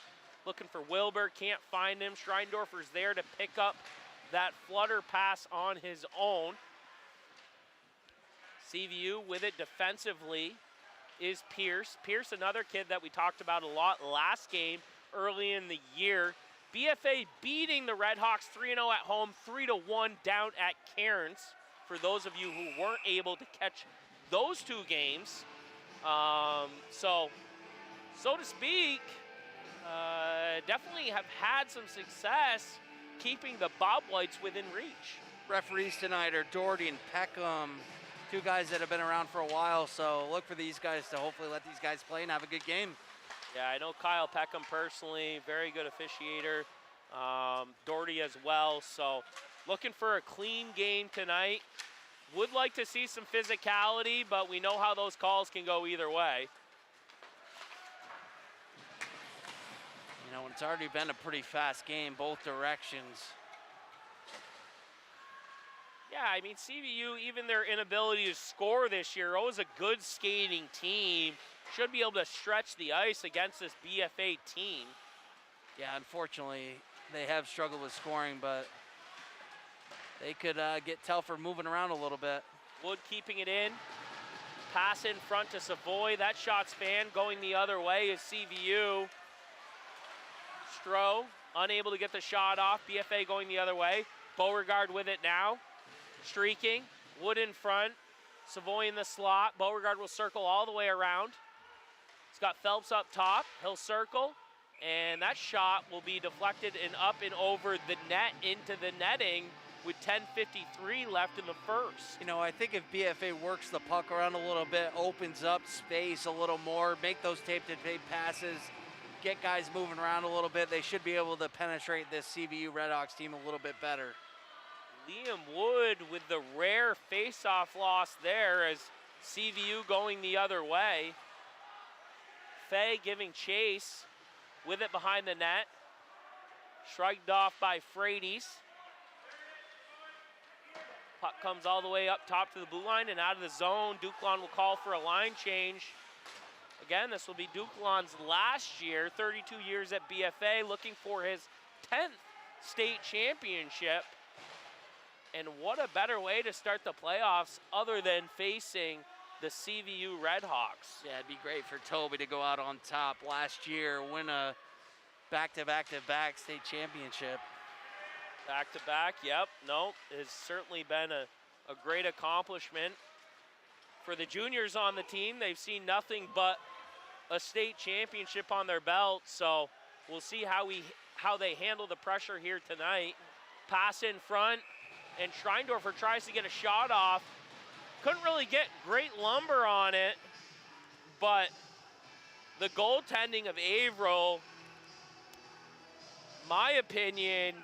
Looking for Wilbur, can't find him. Schreindorfer's there to pick up that flutter pass on his own. CVU with it defensively is Pierce. Pierce, another kid that we talked about a lot last game early in the year. BFA beating the RedHawks 3-0 at home, 3-1 down at Cairns. For those of you who weren't able to catch those two games. So to speak, definitely have had some success keeping the Bobwhites within reach. Referees tonight are Doherty and Peckham, two guys that have been around for a while, so look for these guys to hopefully let these guys play and have a good game. Yeah, I know Kyle Peckham personally, very good officiator. Doherty as well, so looking for a clean game tonight. Would like to see some physicality, but we know how those calls can go either way. You know, it's already been a pretty fast game, both directions. Yeah, I mean, CVU, even their inability to score this year, always a good skating team. Should be able to stretch the ice against this BFA team. Yeah, unfortunately, they have struggled with scoring, but they could get Telfer moving around a little bit. Wood keeping it in. Pass in front to Savoy. That shot's fanned. Going the other way is CVU. Stroh unable to get the shot off. BFA going the other way. Beauregard with it now. Streaking. Wood in front. Savoy in the slot. Beauregard will circle all the way around. He's got Phelps up top. He'll circle. And that shot will be deflected and up and over the net into the netting with 10:53 left in the first. You know, I think if BFA works the puck around a little bit, opens up space a little more, make those tape-to-tape passes, get guys moving around a little bit, they should be able to penetrate this CVU RedHawks team a little bit better. Liam Wood with the rare face-off loss there as CVU going the other way. Fay giving chase with it behind the net. Shrugged off by Frady's. Puck comes all the way up top to the blue line and out of the zone. Duclon will call for a line change. Again, this will be Duclon's last year, 32 years at BFA, looking for his 10th state championship. And what a better way to start the playoffs other than facing the CVU RedHawks. Yeah, it'd be great for Toby to go out on top last year, win a back-to-back-to-back state championship. Back-to-back, yep, no, it's certainly been a great accomplishment. For the juniors on the team, they've seen nothing but a state championship on their belt, so we'll see how they handle the pressure here tonight. Pass in front, and Schreindorfer tries to get a shot off. Couldn't really get great lumber on it, but the goaltending of Averill, my opinion,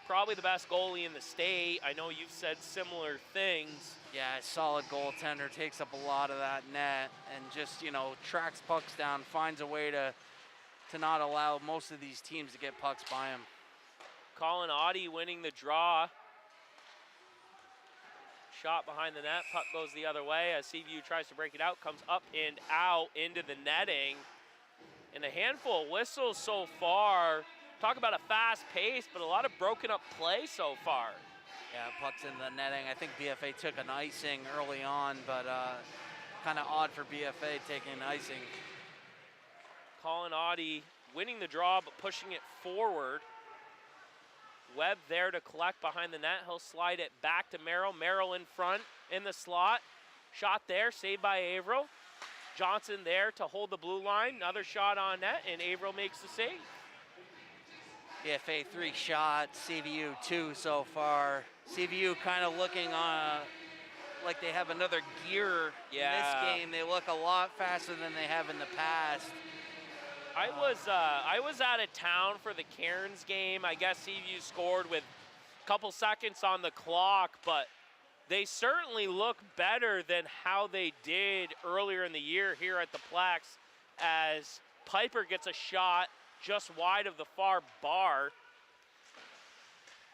probably the best goalie in the state. I know you've said similar things. Yeah, solid goaltender, takes up a lot of that net and just, you know, tracks pucks down, finds a way to not allow most of these teams to get pucks by him. Colin Audie winning the draw. Shot behind the net, puck goes the other way as CVU tries to break it out, comes up and out into the netting. And a handful of whistles so far. Talk about a fast pace, but a lot of broken up play so far. Yeah, puck's in the netting. I think BFA took an icing early on, but kind of odd for BFA taking an icing. Colin Audie winning the draw, but pushing it forward. Webb there to collect behind the net. He'll slide it back to Merrill. Merrill in front in the slot. Shot there, saved by Averill. Johnson there to hold the blue line. Another shot on net, and Averill makes the save. BFA 3 shots, CVU 2 so far. CVU kind of looking like they have another gear in this game. They look a lot faster than they have in the past. I was out of town for the Cairns game. I guess CVU scored with a couple seconds on the clock, but they certainly look better than how they did earlier in the year here at the Plex, as Piper gets a shot just wide of the far bar.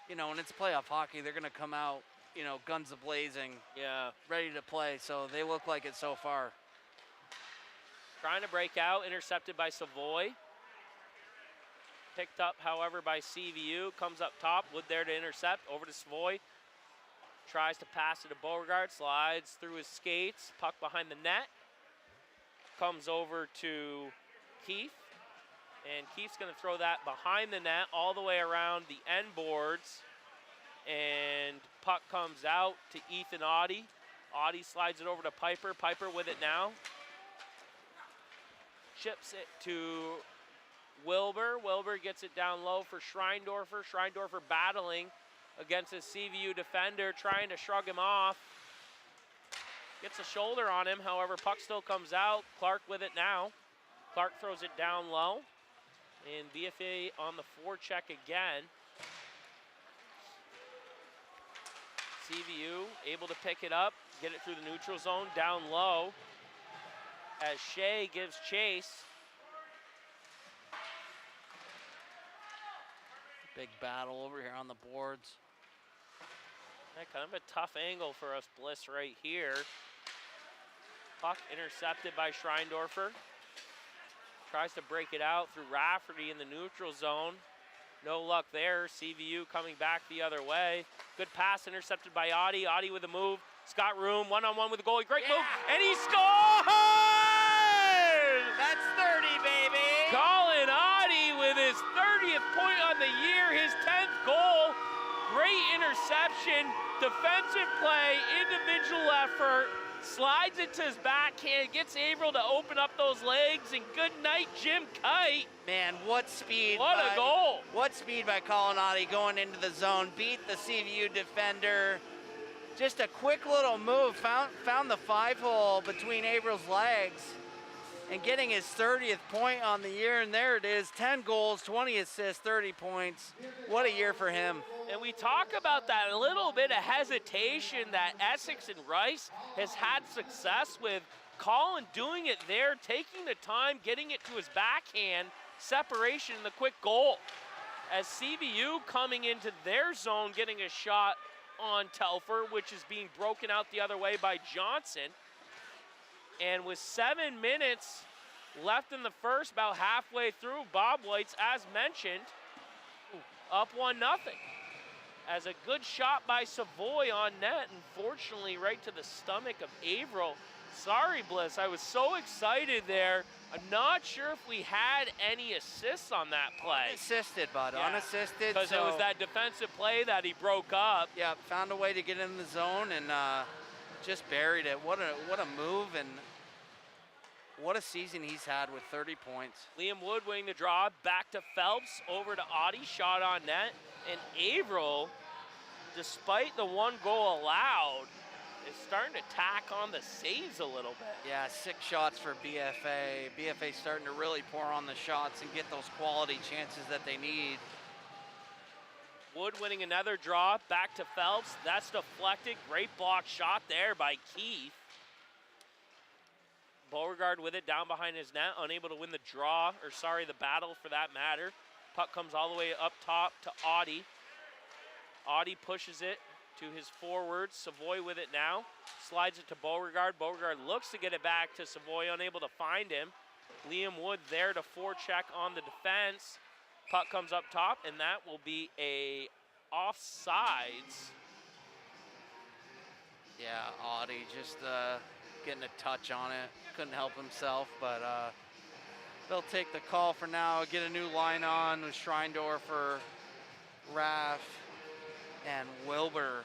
You know, when it's playoff hockey, they're going to come out, you know, guns a-blazing, ready to play, so they look like it so far. Trying to break out, intercepted by Savoy. Picked up, however, by CVU. Comes up top, Wood there to intercept, over to Savoy. Tries to pass it to Beauregard, slides through his skates, puck behind the net. Comes over to Keith, and Keith's gonna throw that behind the net all the way around the end boards. And puck comes out to Ethan Audie. Audie slides it over to Piper. Piper with it now. Chips it to Wilbur. Wilbur gets it down low for Schreindorfer. Schreindorfer battling against a CVU defender, trying to shrug him off. Gets a shoulder on him, however, puck still comes out. Clark with it now. Clark throws it down low. And BFA on the forecheck again. CVU able to pick it up, get it through the neutral zone, down low, as Shea gives chase. Big battle over here on the boards. Kind of a tough angle for us, Bliss, right here. Puck intercepted by Schreindorfer. Tries to break it out through Rafferty in the neutral zone. No luck there. CVU coming back the other way. Good pass intercepted by Audie. Audie with a move. Scott Room one-on-one with the goalie. Great move. And he scores! That's 30, baby! Colin Audie with his 30th point on the year, his 10th goal. Great interception, defensive play, individual effort. Slides it to his backhand, gets Averill to open up those legs, and good night, Jim Kite. Man, what speed. What a goal. What speed by Colin Audie going into the zone, beat the CVU defender. Just a quick little move, found the 5-hole between Averill's legs, and getting his 30th point on the year, and there it is, 10 goals, 20 assists, 30 points. What a year for him. And we talk about that, a little bit of hesitation that Essex and Rice has had success with. Colin doing it there, taking the time, getting it to his backhand, separation, and the quick goal. As CVU coming into their zone, getting a shot on Telfer, which is being broken out the other way by Johnson. And with 7 minutes left in the first, about halfway through, Bobwhites, as mentioned, up 1-0. As a good shot by Savoy on net, and fortunately right to the stomach of Averill. Sorry, Bliss, I was so excited there. I'm not sure if we had any assists on that play. Unassisted, bud, unassisted. Because it was that defensive play that he broke up. Yeah, found a way to get in the zone and just buried it. What a move, and what a season he's had with 30 points. Liam Wood winning the draw, back to Phelps, over to Audie, shot on net, and Averill despite the 1 goal allowed, is starting to tack on the saves a little bit. Yeah, 6 shots for BFA. BFA starting to really pour on the shots and get those quality chances that they need. Wood winning another draw, back to Phelps. That's deflected. Great block shot there by Keith. Beauregard with it down behind his net, unable to win the draw, or sorry, the battle for that matter. Puck comes all the way up top to Audie. Audie pushes it to his forwards. Savoy with it now. Slides it to Beauregard. Beauregard looks to get it back to Savoy, unable to find him. Liam Wood there to forecheck on the defense. Puck comes up top, and that will be a offsides. Yeah, Audie just getting a touch on it. Couldn't help himself, but they'll take the call for now. Get a new line on with Schreindorfer, Raff, and Wilbur.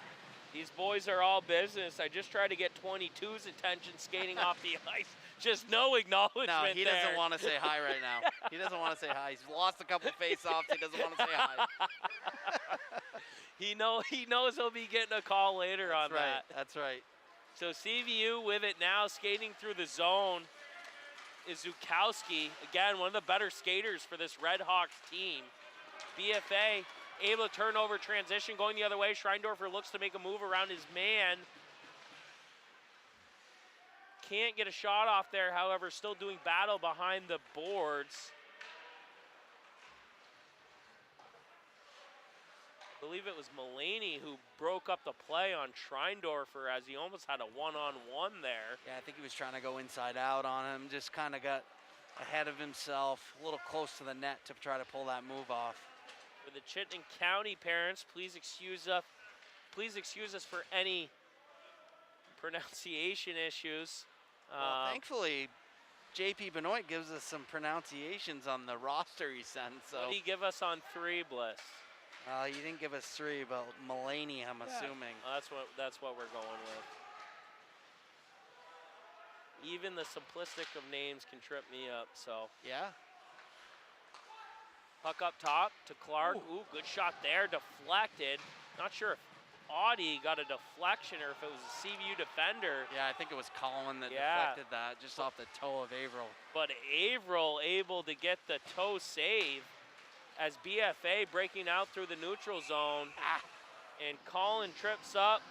These boys are all business. I just tried to get 22's attention skating off the ice. Just no acknowledgement. No, he there. doesn't want to say hi right now. He doesn't want to say hi. He's lost a couple face-offs. He doesn't want to say hi. He knows he'll be getting a call later on that. That's right. So CVU with it now, skating through the zone is Zukowski. Again, one of the better skaters for this RedHawks team. BFA able to turn over transition, going the other way. Schreindorfer looks to make a move around his man. Can't get a shot off there, however, still doing battle behind the boards. I believe it was Mulaney who broke up the play on Schreindorfer as he almost had a one-on-one there. Yeah, I think he was trying to go inside out on him, just kind of got ahead of himself, a little close to the net to try to pull that move off. For the Chittenden County parents, please excuse us for any pronunciation issues. Well, thankfully, JP Benoit gives us some pronunciations on the roster he sent. So what did he give us on 3, Bliss? He didn't give us 3, but Mulaney, I'm assuming. That's what we're going with. Even the simplistic of names can trip me up. So yeah. Puck up top to Clark. Ooh, good shot there, deflected. Not sure if Audie got a deflection or if it was a CVU defender. Yeah, I think it was Colin that deflected that just off the toe of Averill. But Averill able to get the toe save as BFA breaking out through the neutral zone. And Colin trips up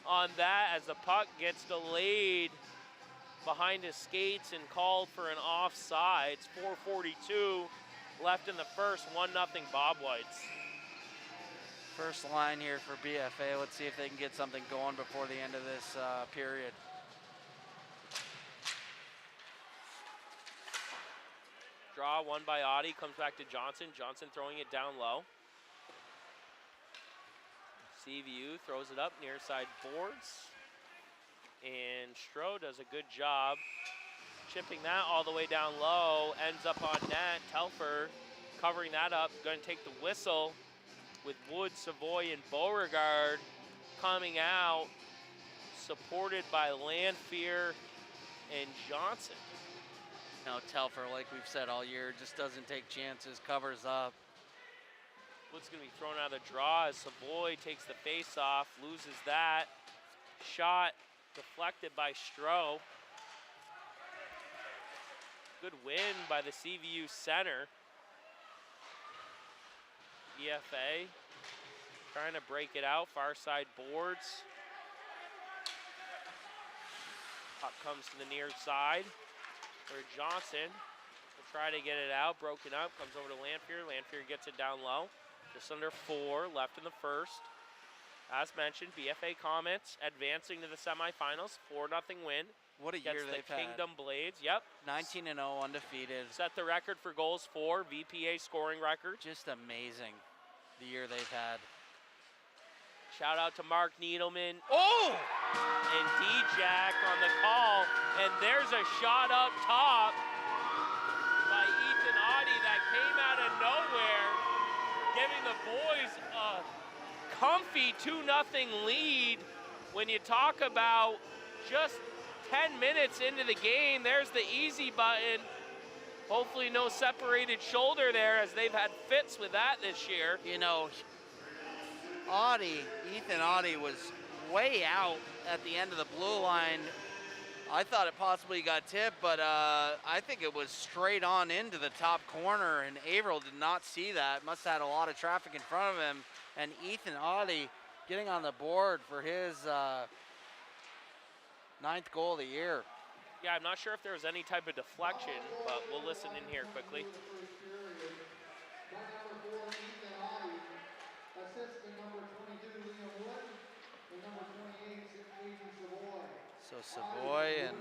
on that as the puck gets delayed behind his skates and called for an offsides. 4:42 left in the first, 1-0 Bobwhites. First line here for BFA. Let's see if they can get something going before the end of this period. Draw won by Audie, comes back to Johnson. Johnson throwing it down low. CVU throws it up near side boards. And Stroh does a good job chipping that all the way down low. Ends up on net. Telfer covering that up. Going to take the whistle with Wood, Savoy, and Beauregard coming out. Supported by Lanfear and Johnson. No, Telfer, like we've said all year, just doesn't take chances, covers up. Wood's going to be thrown out of the draw as Savoy takes the face-off, loses that. Shot deflected by Stroh. Good win by the CVU center. BFA trying to break it out, far side boards. Puck comes to the near side where Johnson will try to get it out, broken up, comes over to Lanfear. Lanfear gets it down low. Just under 4 left in the first. As mentioned, BFA Comets advancing to the semifinals, 4-0 win. What a year they've had. Kingdom Blades, yep. 19-0 undefeated. Set the record for goals for, VPA scoring record. Just amazing, the year they've had. Shout out to Mark Needleman. Oh! And D-Jack on the call. And there's a shot up top by Ethan Audie that came out of nowhere, giving the boys a comfy 2-0 lead. When you talk about just 10 minutes into the game, there's the easy button. Hopefully no separated shoulder there, as they've had fits with that this year. You know, Ethan Audie was way out at the end of the blue line. I thought it possibly got tipped, but I think it was straight on into the top corner, and Averill did not see that. Must have had a lot of traffic in front of him, and Ethan Audie getting on the board for his 9th goal of the year. Yeah, I'm not sure if there was any type of deflection, but we'll listen in here quickly. So Savoy and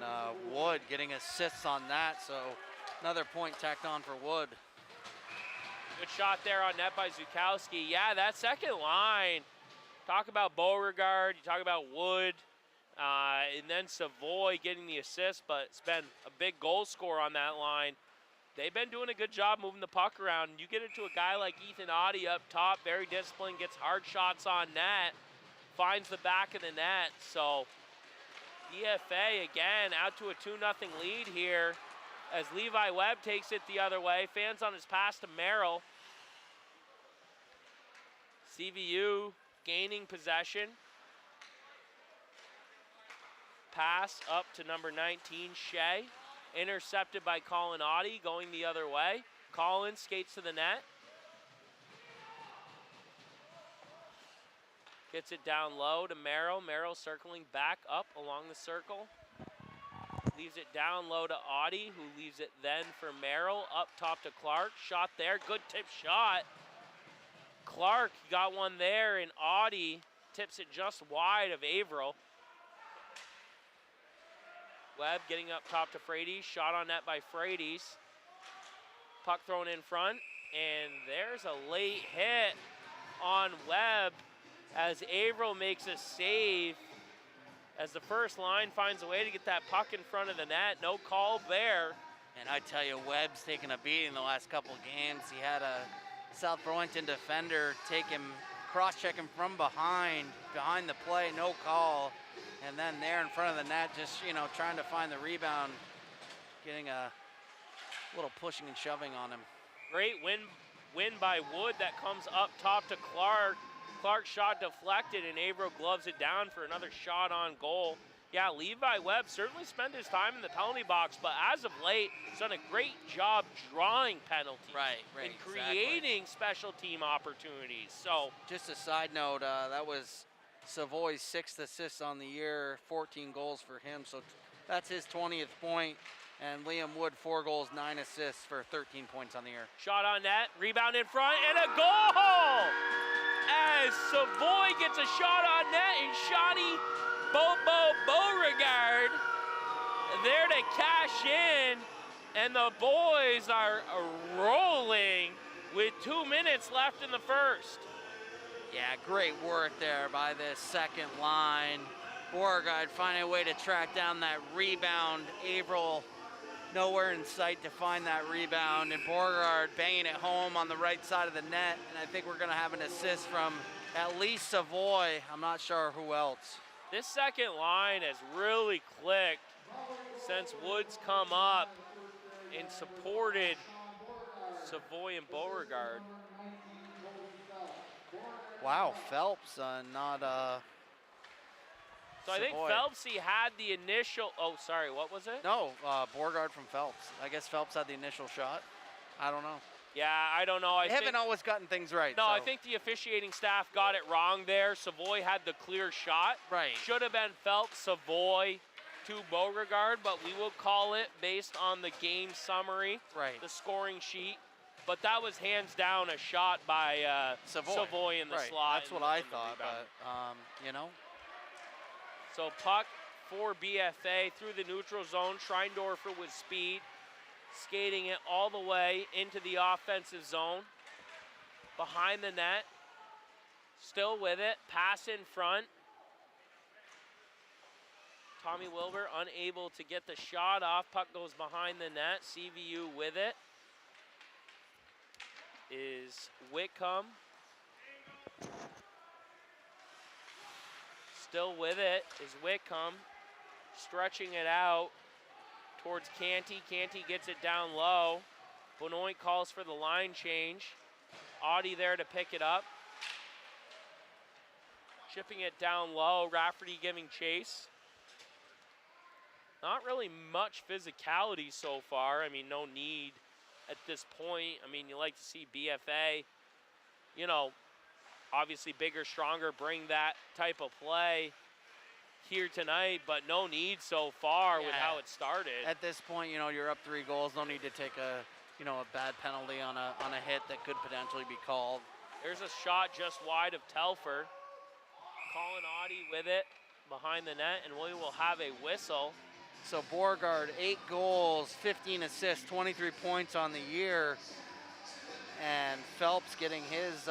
Wood getting assists on that, so another point tacked on for Wood. Good shot there on net by Zukowski. Yeah, that second line, talk about Beauregard, you talk about Wood, and then Savoy getting the assist, but it's been a big goal scorer on that line. They've been doing a good job moving the puck around. You get it to a guy like Ethan Audie up top, very disciplined, gets hard shots on net, finds the back of the net. So BFA again out to a 2-0 lead here as Levi Webb takes it the other way. Fans on his pass to Merrill. CVU gaining possession. Pass up to number 19, Shea. Intercepted by Colin Audie, going the other way. Collins skates to the net. Gets it down low to Merrill. Merrill circling back up along the circle. Leaves it down low to Audie, who leaves it then for Merrill. Up top to Clark. Shot there. Good tip shot. Clark got one there, and Audie tips it just wide of Averill. Webb getting up top to Frades. Shot on net by Frades. Puck thrown in front. And there's a late hit on Webb as Averill makes a save. As the first line finds a way to get that puck in front of the net. No call there. And I tell you, Webb's taken a beating the last couple of games. He had a South Burlington defender take him, cross-check him from behind the play, no call. And then there in front of the net, just, you know, trying to find the rebound, getting a little pushing and shoving on him. Great win by Wood that comes up top to Clark. Clark's shot deflected, and Averill gloves it down for another shot on goal. Yeah, Levi Webb certainly spent his time in the penalty box, but as of late, he's done a great job drawing penalties. Right, and creating special team opportunities. So, just a side note, that was Savoy's 6th assist on the year, 14 goals for him. So that's his 20th point. And Liam Wood, 4 goals, 9 assists for 13 points on the year. Shot on net, rebound in front, and a goal! As Savoy gets a shot on net, and Shotty Beauregard there to cash in, and the boys are rolling with 2 minutes left in the first. Yeah, great work there by this second line. Beauregard finding a way to track down that rebound. Averill nowhere in sight to find that rebound, and Beauregard banging it home on the right side of the net. And I think we're going to have an assist from at least Savoy. I'm not sure who else. This second line has really clicked since Woods come up and supported Savoy and Beauregard. Wow, Phelps not So I think Phelps, he had the initial, oh, sorry, what was it? No, Beauregard from Phelps. I guess Phelps had the initial shot. I don't know. Yeah, I don't know. They haven't always gotten things right. No, so. I think the officiating staff got it wrong there. Savoy had the clear shot. Right. Should have been Phelps, Savoy to Beauregard, but we will call it based on the game summary, right, the scoring sheet. But that was hands down a shot by Savoy in the slot. That's what I thought, but, you know. So puck for BFA through the neutral zone. Schreindorfer with speed, skating it all the way into the offensive zone. Behind the net, still with it, pass in front. Tommy Wilbur unable to get the shot off. Puck goes behind the net. CVU with it is Whitcomb. Still with it is Whitcomb, stretching it out towards Canty. Canty gets it down low. Benoit calls for the line change. Audie there to pick it up. Chipping it down low, Rafferty giving chase. Not really much physicality so far. I mean, no need at this point. I mean, you like to see BFA, you know, obviously bigger, stronger, bring that type of play here tonight, but no need so far with how it started. At this point, you know, you're up 3 goals. No need to take a, you know, a bad penalty on a hit that could potentially be called. There's a shot just wide of Telfer. Colin Audie with it behind the net, and we will have a whistle. So Beauregard, 8 goals, 15 assists, 23 points on the year. And Phelps getting his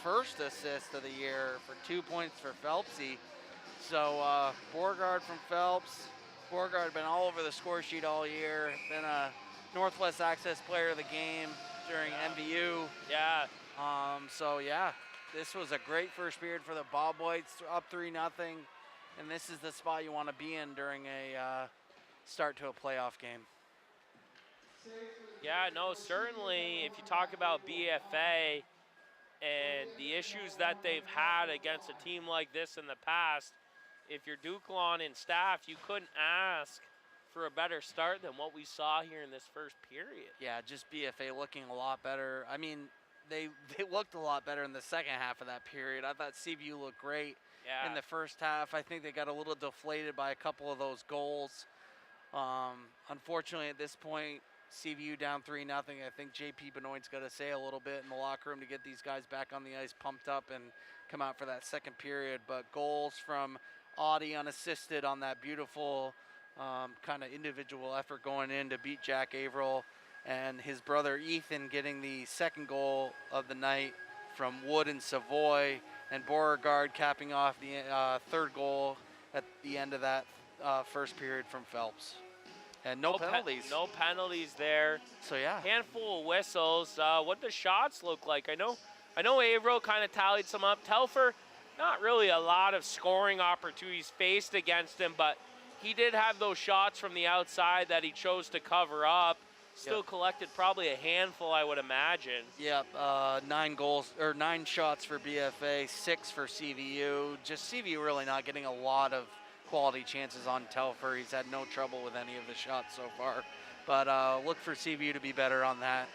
first assist of the year for 2 points for Phelpsy. So Beauregard from Phelps. Beauregard been all over the score sheet all year. Been a Northwest Access Player of the Game during MVU. Yeah. So yeah, this was a great first period for the Bobwhites, up 3-0. And this is the spot you want to be in during a start to a playoff game. Yeah, no, certainly if you talk about BFA and the issues that they've had against a team like this in the past, if you're Duclaw and staff, you couldn't ask for a better start than what we saw here in this first period. Yeah, just BFA looking a lot better. I mean, they looked a lot better in the second half of that period. I thought CVU looked great in the first half. I think they got a little deflated by a couple of those goals. Unfortunately, at this point, CVU down 3-0. I think JP Benoit's got to say a little bit in the locker room to get these guys back on the ice, pumped up, and come out for that second period. But goals from Audie unassisted on that beautiful kind of individual effort going in to beat Jack Averill, and his brother Ethan getting the second goal of the night from Wood and Savoy, and Beauregard capping off the third goal at the end of that first period from Phelps. And no penalties. No penalties there. So yeah. Handful of whistles. What the shots look like? I know Averill kind of tallied some up. Telfer, not really a lot of scoring opportunities faced against him, but he did have those shots from the outside that he chose to cover up. Still collected probably a handful, I would imagine. Yep, 9 shots for BFA, 6 for CVU. Just CVU really not getting a lot of quality chances on Telfer. He's had no trouble with any of the shots so far. But look for CVU to be better on that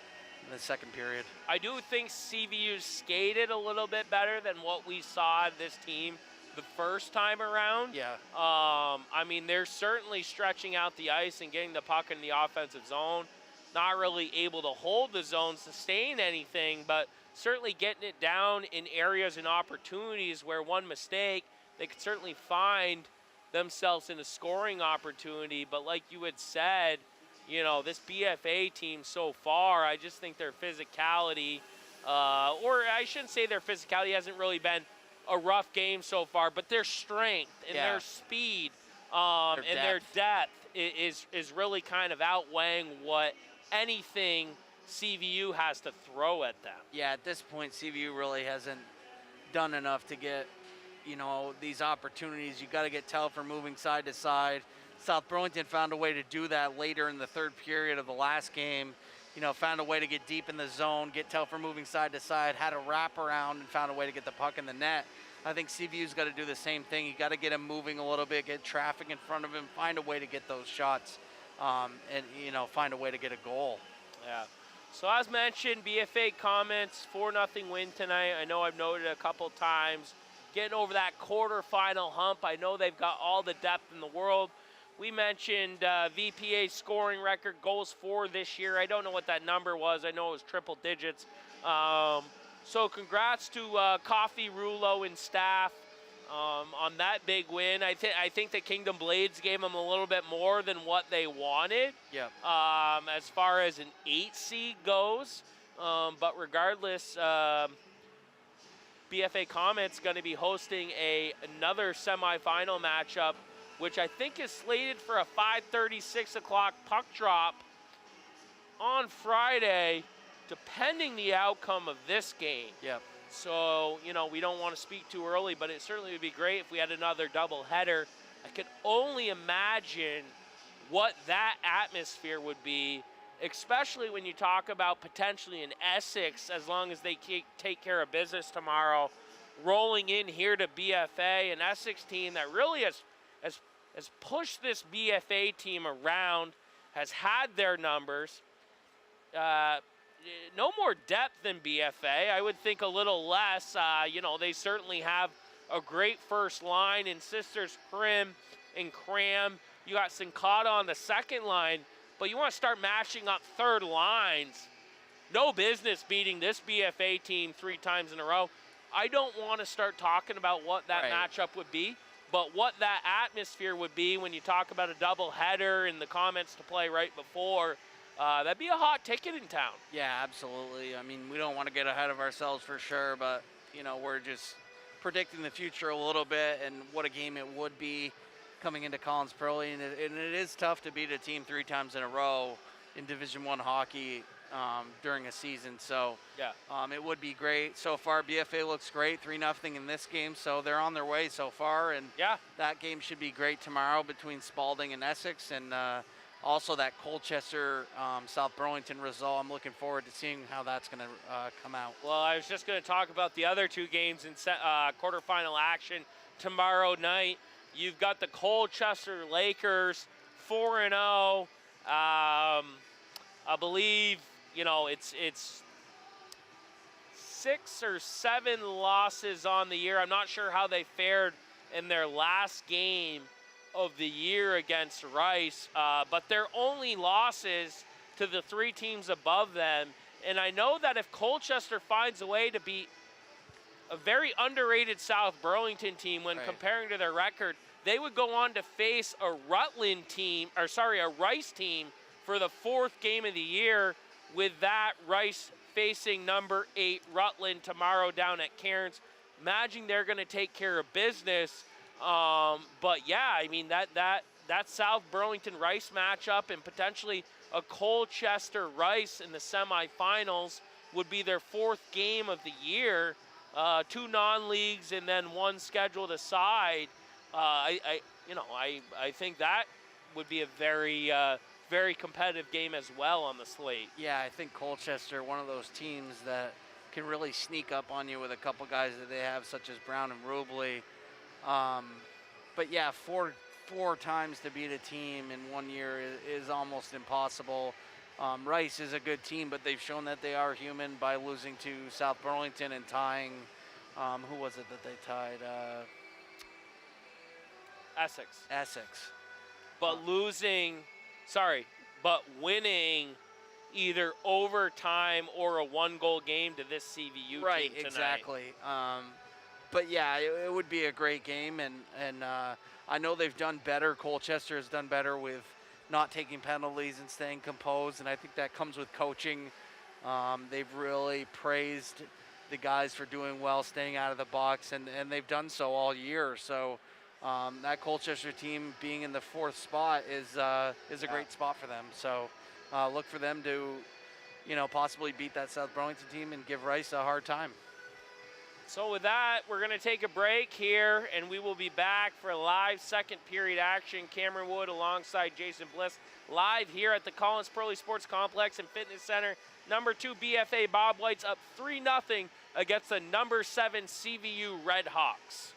in the second period. I do think CVU skated a little bit better than what we saw this team the first time around. Yeah. I mean, they're certainly stretching out the ice and getting the puck in the offensive zone. Not really able to hold the zone, sustain anything, but certainly getting it down in areas and opportunities where one mistake, they could certainly find themselves in a scoring opportunity. But like you had said, you know, this BFA team so far, I just think their physicality, or I shouldn't say their physicality hasn't really been a rough game so far, but their strength and their speed and their depth is really kind of outweighing what anything CVU has to throw at them. Yeah, at this point, CVU really hasn't done enough to get, you know, these opportunities. You got to get Telfer moving side to side. South Burlington found a way to do that later in the third period of the last game. You know, found a way to get deep in the zone, get Telfer moving side to side, had a wrap around and found a way to get the puck in the net. I think CVU's got to do the same thing. You got to get him moving a little bit, get traffic in front of him, find a way to get those shots, and, you know, find a way to get a goal. Yeah. So as mentioned, BFA Comets, 4-0 win tonight. I know I've noted a couple times. Getting over that quarterfinal hump. I know they've got all the depth in the world. We mentioned VPA scoring record, goals for this year. I don't know what that number was. I know it was triple digits. So congrats to Coffee, Rulo, and staff on that big win. I think the Kingdom Blades gave them a little bit more than what they wanted. Yep. As far as an 8 seed goes. But regardless, BFA Comets going to be hosting another semifinal matchup, which I think is slated for a 5:30, 6 o'clock puck drop on Friday, depending the outcome of this game. Yep. So, you know, we don't want to speak too early, but it certainly would be great if we had another doubleheader. I could only imagine what that atmosphere would be, especially when you talk about potentially an Essex, as long as they take care of business tomorrow. rolling in here to BFA, an Essex team that really has pushed this BFA team around, has had their numbers. No more depth than BFA. I would think a little less. You know, they certainly have a great first line in Sisters Prim and Cram. You got Sincata on the second line, but you want to start matching up third lines. No business beating this BFA team 3 times in a row. I don't want to start talking about what that matchup would be, but what that atmosphere would be when you talk about a double header and the Comets to play right before. That'd be a hot ticket in town. Yeah, absolutely. I mean, we don't want to get ahead of ourselves for sure, but, you know, we're just predicting the future a little bit and what a game it would be coming into Collins Pearly. And it is tough to beat a team 3 times in a row in Division I hockey during a season. So yeah, it would be great. So far, BFA looks great, 3-0 in this game. So they're on their way so far. And yeah, that game should be great tomorrow between Spalding and Essex. And also that Colchester South Burlington result. I'm looking forward to seeing how that's going to come out. Well, I was just going to talk about the other 2 games in quarterfinal action tomorrow night. You've got the Colchester Lakers 4-0. I believe, you know, it's 6 or 7 losses on the year. I'm not sure how they fared in their last game of the year against Rice, but their only losses to the 3 teams above them. And I know that if Colchester finds a way to beat a very underrated South Burlington team when comparing to their record, they would go on to face a Rutland team, or sorry, a Rice team for the 4th game of the year, with that Rice facing number 8 Rutland tomorrow down at Cairns. Imagine they're going to take care of business. But yeah, I mean, that South Burlington Rice matchup and potentially a Colchester Rice in the semifinals would be their 4th game of the year. 2 non-leagues and then 1 scheduled aside. I think that would be a very competitive game as well on the slate. Yeah, I think Colchester, one of those teams that can really sneak up on you with a couple guys that they have, such as Brown and Rubley. But yeah, four times to beat a team in 1 year is almost impossible. Rice is a good team, but they've shown that they are human by losing to South Burlington and tying, who was it that they tied? Essex. But winning either overtime or a 1-goal game to this CVU team tonight. Right, exactly. But yeah, it would be a great game, and I know they've done better. Colchester has done better with not taking penalties and staying composed, and I think that comes with coaching. They've really praised the guys for doing well, staying out of the box, and they've done so all year. So that Colchester team being in the 4th spot is a great spot for them. So look for them to, you know, possibly beat that South Burlington team and give Rice a hard time. So with that, we're going to take a break here, and we will be back for live second period action. Cameron Wood alongside Jason Bliss live here at the Collins Pearly Sports Complex and Fitness Center. Number 2 BFA Bobwhites up 3-0 against the number 7 CVU RedHawks.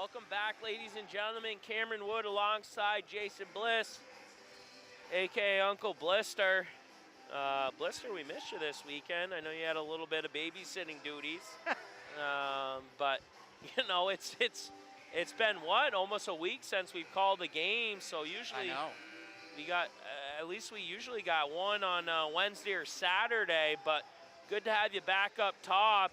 Welcome back, ladies and gentlemen. Cameron Wood alongside Jason Bliss, a.k.a. Uncle Blister. Blister, we missed you this weekend. I know you had a little bit of babysitting duties. But, you know, it's been, what, almost a week since we've called a game. So usually we got, at least we usually got one on Wednesday or Saturday. But good to have you back up top.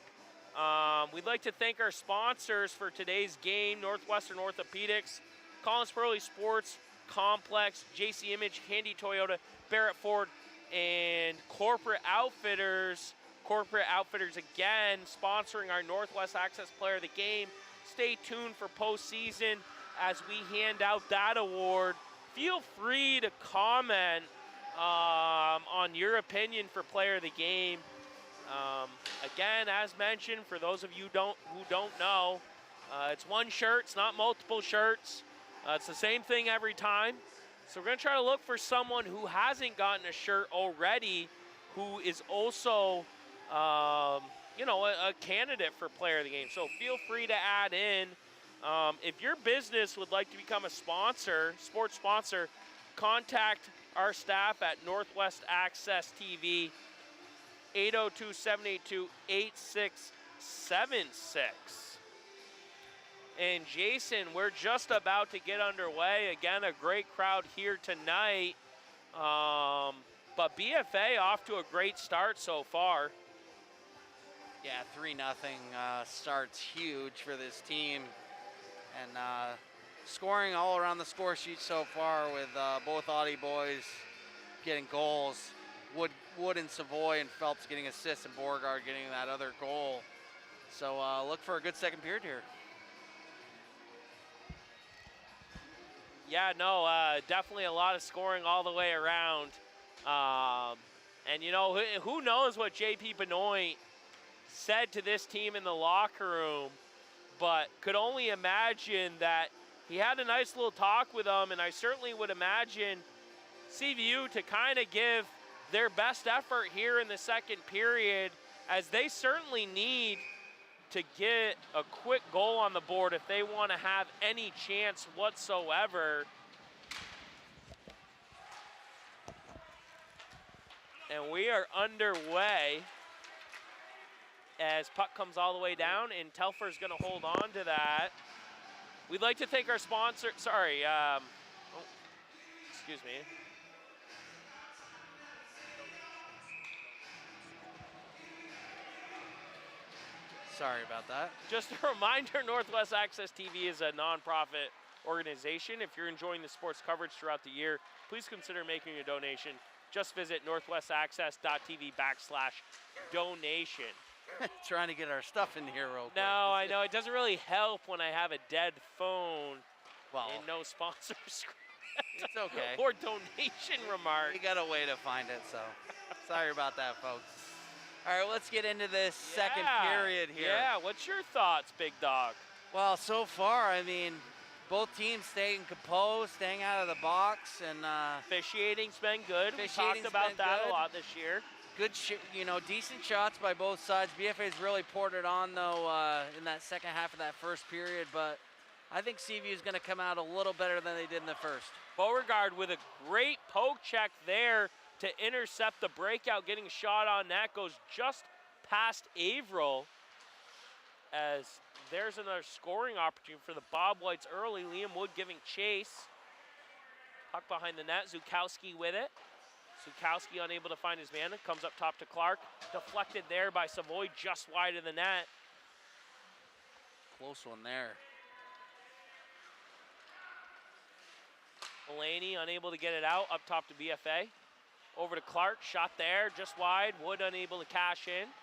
We'd like to thank our sponsors for today's game: Northwestern Orthopedics, Collins Pearly Sports Complex, JC Image, Handy Toyota, Barrett Ford, and Corporate Outfitters. Corporate Outfitters again sponsoring our Northwest Access Player of the Game. Stay tuned for postseason as we hand out that award. Feel free to comment on your opinion for Player of the Game. Again, as mentioned, for those of you who don't know, it's one shirt. It's not multiple shirts. It's the same thing every time. So we're going to try to look for someone who hasn't gotten a shirt already, who is also, you know, a candidate for Player of the Game. So feel free to add in. If your business would like to become a sponsor, sports sponsor, contact our staff at Northwest Access TV, 802-782-8676. And Jason, we're just about to get underway. Again, a great crowd here tonight. But BFA off to a great start so far. Yeah, 3-0 start's huge for this team. And scoring all around the score sheet so far with both Audie boys getting goals. Wood and Savoy and Phelps getting assists and Beauregard getting that other goal. So look for a good second period here. Yeah, no, definitely a lot of scoring all the way around. And, you know, who knows what J.P. Benoit said to this team in the locker room, but could only imagine that he had a nice little talk with them, and I certainly would imagine CVU to kind of give their best effort here in the second period, as they certainly need to get a quick goal on the board if they want to have any chance whatsoever. And we are underway as puck comes all the way down, and Telfer's going to hold on to that. We'd like to thank our sponsor, excuse me. Sorry about that. Just a reminder, Northwest Access TV is a nonprofit organization. If you're enjoying the sports coverage throughout the year, please consider making a donation. Just visit northwestaccess.tv/donation. Trying to get our stuff in here real quick. No, I know. It doesn't really help when I have a dead phone and no sponsor script. It's okay. Or donation remark. We got a way to find it, so sorry about that, folks. All right, let's get into this second period here. Yeah, what's your thoughts, Big Dog? Well, so far, I mean, both teams staying composed, staying out of the box, and officiating's been good. We talked about that a lot this year. Good, decent shots by both sides. BFA's really poured it on, though, in that second half of that first period, but I think CVU is going to come out a little better than they did in the first. Beauregard with a great poke check there to intercept the breakout, getting a shot on that, goes just past Averill, as there's another scoring opportunity for the Bobwhites early. Liam Wood giving chase. Puck behind the net, Zukowski with it. Zukowski unable to find his man, comes up top to Clark. Deflected there by Savoy, just wide of the net. Close one there. Mulaney unable to get it out, up top to BFA. Over to Clark, shot there, just wide. Wood unable to cash in.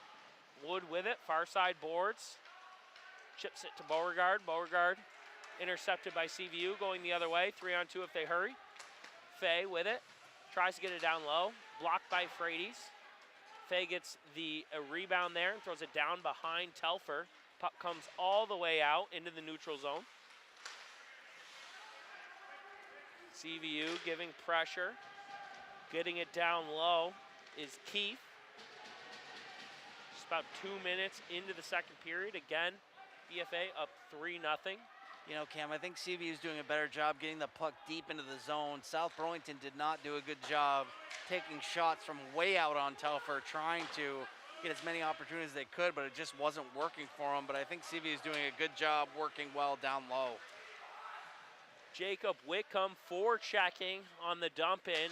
Wood with it, far side boards. Chips it to Beauregard. Beauregard intercepted by CVU, going the other way. 3-on-2 if they hurry. Fay with it, tries to get it down low. Blocked by Frates. Fay gets the rebound there and throws it down behind Telfer. Puck comes all the way out into the neutral zone. CVU giving pressure. Getting it down low is Keith. Just about 2 minutes into the second period. Again, BFA up 3-0. You know, Cam, I think CVU is doing a better job getting the puck deep into the zone. South Burlington did not do a good job taking shots from way out on Telfer, trying to get as many opportunities as they could, but it just wasn't working for them. But I think CVU is doing a good job working well down low. Jacob Whitcomb forechecking on the dump in.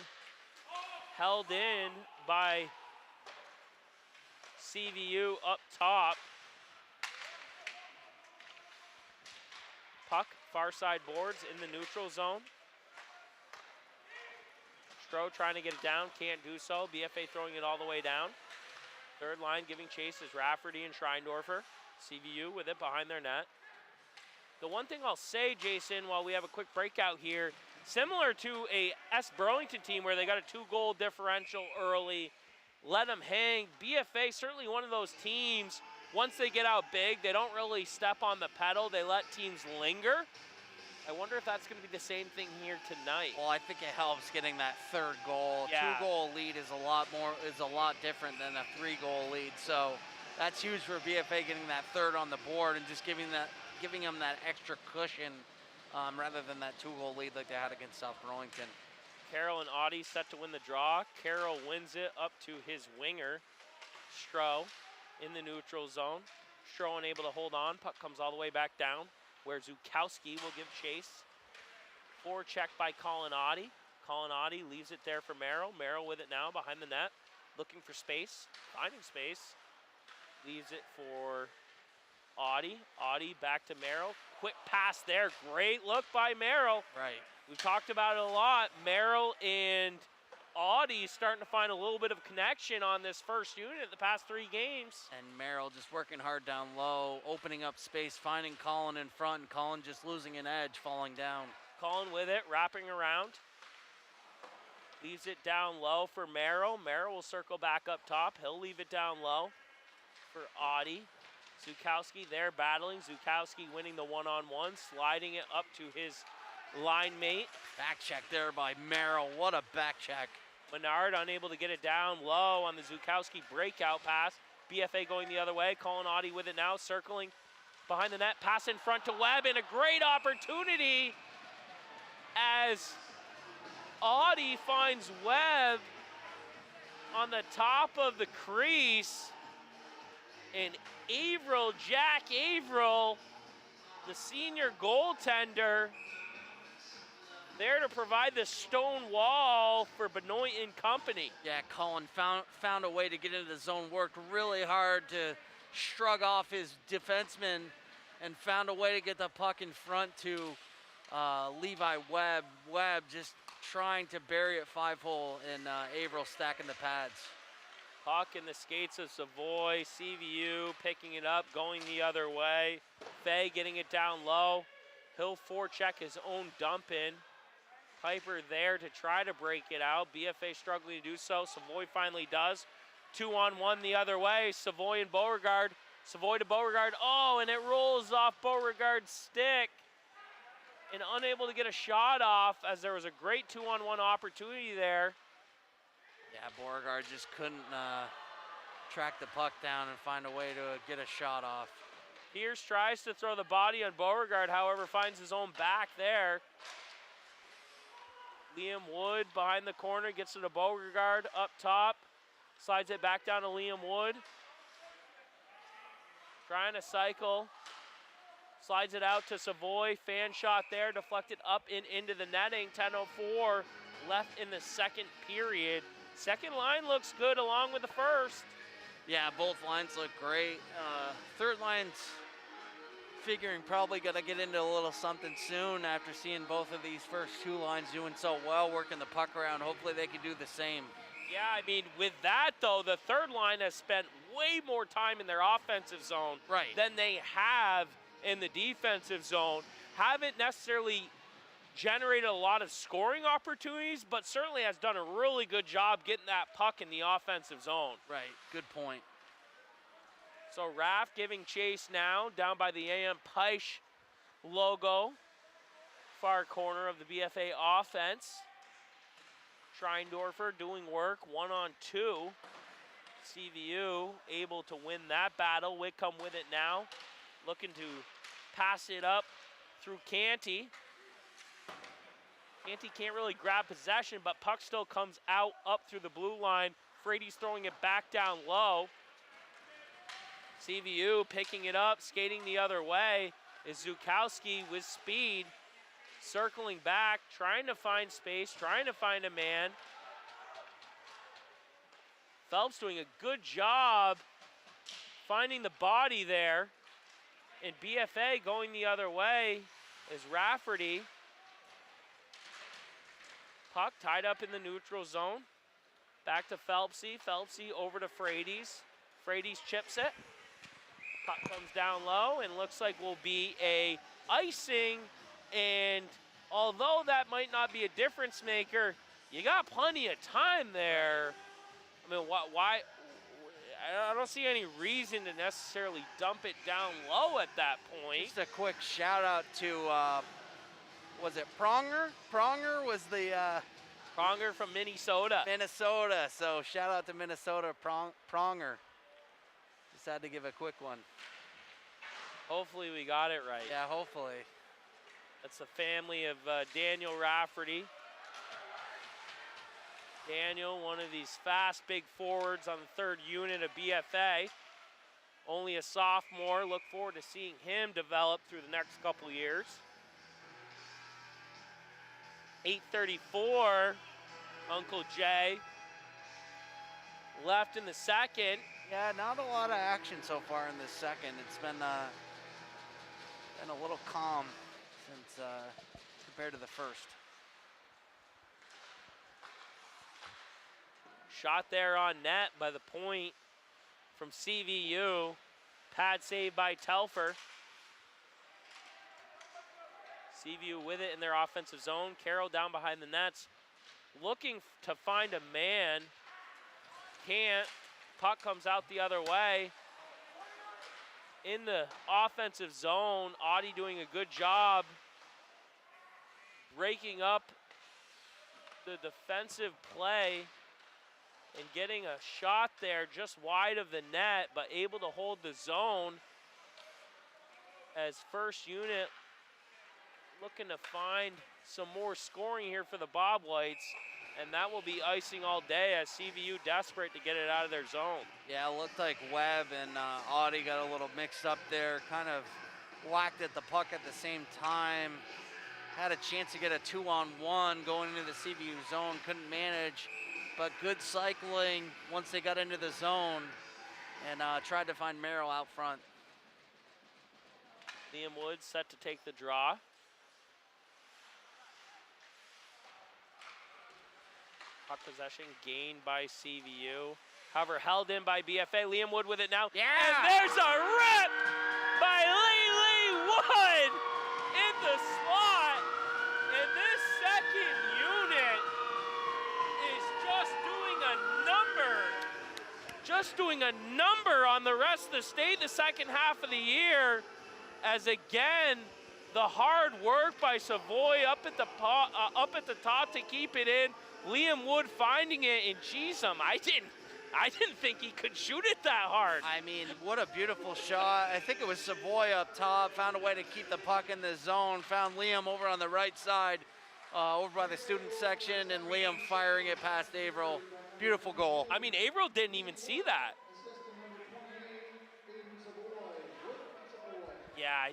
Held in by CVU up top. Puck, far side boards in the neutral zone. Stroh trying to get it down, can't do so. BFA throwing it all the way down. Third line giving chase is Rafferty and Schreindorfer. CVU with it behind their net. The one thing I'll say, Jason, while we have a quick breakout here, similar to a S. Burlington team where they got a 2-goal differential early, let them hang. BFA, certainly one of those teams, once they get out big, they don't really step on the pedal. They let teams linger. I wonder if that's going to be the same thing here tonight. Well, I think it helps getting that third goal. Yeah. 2-goal lead is a lot different than a 3-goal lead. So that's huge for BFA getting that third on the board and just giving them that extra cushion rather than that 2-goal lead like they had against South Burlington. Carroll and Audie set to win the draw. Carroll wins it up to his winger, Stroh, in the neutral zone. Stroh unable to hold on. Puck comes all the way back down, where Zukowski will give chase. Forecheck by Colin Audie. Colin Audie leaves it there for Merrill. Merrill with it now behind the net, looking for space, finding space. Leaves it for Audie. Audie back to Merrill. Quick pass there. Great look by Merrill. Right. We've talked about it a lot. Merrill and Audie starting to find a little bit of connection on this first unit the past 3 games. And Merrill just working hard down low, opening up space, finding Colin in front, and Colin just losing an edge, falling down. Colin with it, wrapping around. Leaves it down low for Merrill. Merrill will circle back up top. He'll leave it down low for Audie. Zukowski there battling. Zukowski winning the one-on-one, sliding it up to his line mate. Back check there by Merrill. What a back check. Menard unable to get it down low on the Zukowski breakout pass. BFA going the other way. Colin Audie with it now, circling behind the net. Pass in front to Webb, and a great opportunity as Audie finds Webb on the top of the crease. And Averill, Jack Averill, the senior goaltender, there to provide the stone wall for Benoit and company. Yeah, Colin found a way to get into the zone, worked really hard to shrug off his defenseman, and found a way to get the puck in front to Levi Webb. Webb just trying to bury it 5-hole, and Averill stacking the pads. Puck in the skates of Savoy. CVU picking it up, going the other way. Fay getting it down low. He'll forecheck his own dump in. Piper there to try to break it out. BFA struggling to do so. Savoy finally does. 2-on-1 the other way. Savoy and Beauregard. Savoy to Beauregard. Oh, and it rolls off Beauregard's stick. And unable to get a shot off as there was a great 2-on-1 opportunity there. Yeah, Beauregard just couldn't track the puck down and find a way to get a shot off. Pierce tries to throw the body on Beauregard, however, finds his own back there. Liam Wood behind the corner, gets it to Beauregard up top. Slides it back down to Liam Wood. Trying to cycle. Slides it out to Savoy. Fan shot there, deflected up and into the netting. 10:04 left in the second period. Second line looks good along with the first. Yeah, both lines look great. Third line's figuring probably got to get into a little something soon after seeing both of these first 2 lines doing so well, working the puck around. Hopefully they can do the same. Yeah, I mean, with that, though, the third line has spent way more time in their offensive zone than they have in the defensive zone. Haven't necessarily generated a lot of scoring opportunities, but certainly has done a really good job getting that puck in the offensive zone. Right, good point. So Raff giving chase now down by the AM Peisch logo. Far corner of the BFA offense. Schreindorfer doing work, 1-on-2. CVU able to win that battle. Whitcomb with it now. Looking to pass it up through Canty. Canty can't really grab possession, but puck still comes out up through the blue line. Frady's throwing it back down low. CVU picking it up, skating the other way is Zukowski with speed, circling back, trying to find space, trying to find a man. Phelps doing a good job finding the body there. And BFA going the other way is Rafferty. Puck tied up in the neutral zone. Back to Phelpsy. Phelpsy over to Frady's. Frady's chips it. Puck comes down low and looks like will be a icing. And although that might not be a difference maker, you got plenty of time there. I mean, why? I don't see any reason to necessarily dump it down low at that point. Just a quick shout out to, was it Pronger? Pronger was the Pronger from Minnesota. Minnesota. So shout out to Minnesota, Pronger. Just had to give a quick one. Hopefully we got it right. Yeah, hopefully. That's the family of Daniel Rafferty. Daniel, one of these fast big forwards on the third unit of BFA. Only a sophomore. Look forward to seeing him develop through the next couple years. 8:34, Uncle Jay. Left in the second. Yeah, not a lot of action so far in this second. It's been a little calm since compared to the first. Shot there on net by the point from CVU. Pad save by Telfer. CVU with it in their offensive zone. Carroll down behind the nets. Looking to find a man. Can't. Puck comes out the other way. In the offensive zone, Audie doing a good job breaking up the defensive play and getting a shot there just wide of the net, but able to hold the zone as first unit looking to find some more scoring here for the Bobwhites, and that will be icing all day as CVU desperate to get it out of their zone. Yeah, it looked like Webb and Audie got a little mixed up there, kind of whacked at the puck at the same time. Had a chance to get a 2-on-1 going into the CVU zone, couldn't manage, but good cycling once they got into the zone and tried to find Merrill out front. Liam Woods set to take the draw. Puck possession gained by CVU. However, held in by BFA. Liam Wood with it now. Yeah! And there's a rip by Lee Wood in the slot. And this second unit is just doing a number on the rest of the state the second half of the year, as again, the hard work by Savoy up at the top to keep it in. Liam Wood finding it, and geez, I didn't think he could shoot it that hard. I mean, what a beautiful shot. I think it was Savoy up top, found a way to keep the puck in the zone, found Liam over on the right side, over by the student section, and Liam firing it past Averill. Beautiful goal. I mean, Averill didn't even see that. Yeah,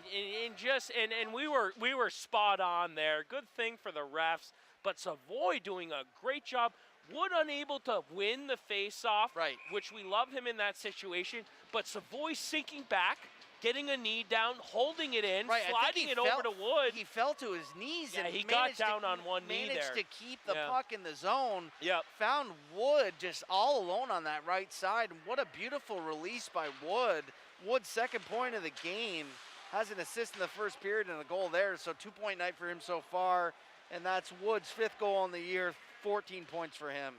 and we were spot on there. Good thing for the refs, but Savoy doing a great job. Wood unable to win the face-off, right, which we love him in that situation, but Savoy sinking back, getting a knee down, holding it in, right, sliding it over to Wood. He fell to his knees, yeah, and he got down on one knee there. Managed to keep the puck in the zone. Yep. Found Wood just all alone on that right side. And what a beautiful release by Wood. Wood's second point of the game. Has an assist in the first period and a goal there, so 2-point night for him so far. And that's Wood's 5th goal in the year, 14 points for him.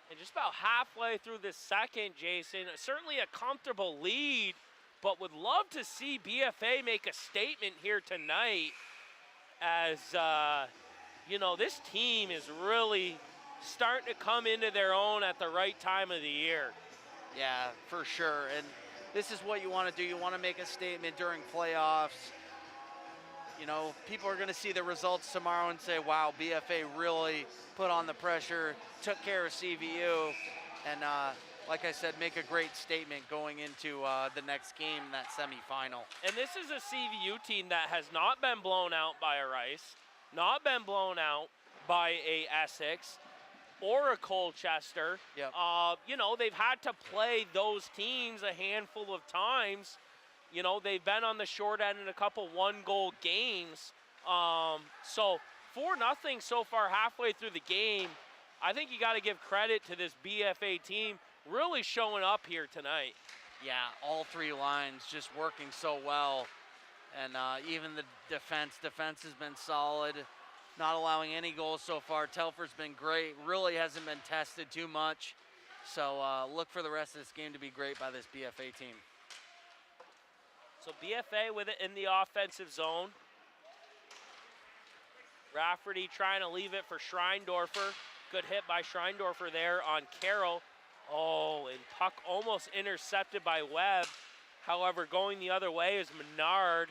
And just about halfway through this second, Jason, certainly a comfortable lead, but would love to see BFA make a statement here tonight as, this team is really starting to come into their own at the right time of the year. Yeah, for sure. And this is what you want to do. You want to make a statement during playoffs. You know, people are going to see the results tomorrow and say, wow, BFA really put on the pressure, took care of CVU, and like I said, make a great statement going into the next game, that semifinal. And this is a CVU team that has not been blown out by a Rice, not been blown out by a Essex or a Colchester. Yep. You know, they've had to play those teams a handful of times. You know, they've been on the short end in a couple one-goal games. So 4-0 so far halfway through the game. I think you got to give credit to this BFA team really showing up here tonight. Yeah, all three lines just working so well. And even the defense has been solid, not allowing any goals so far. Telfer's been great, really hasn't been tested too much. So look for the rest of this game to be great by this BFA team. So BFA with it in the offensive zone. Rafferty trying to leave it for Schreindorfer. Good hit by Schreindorfer there on Carroll. Oh, and puck almost intercepted by Webb. However, going the other way is Menard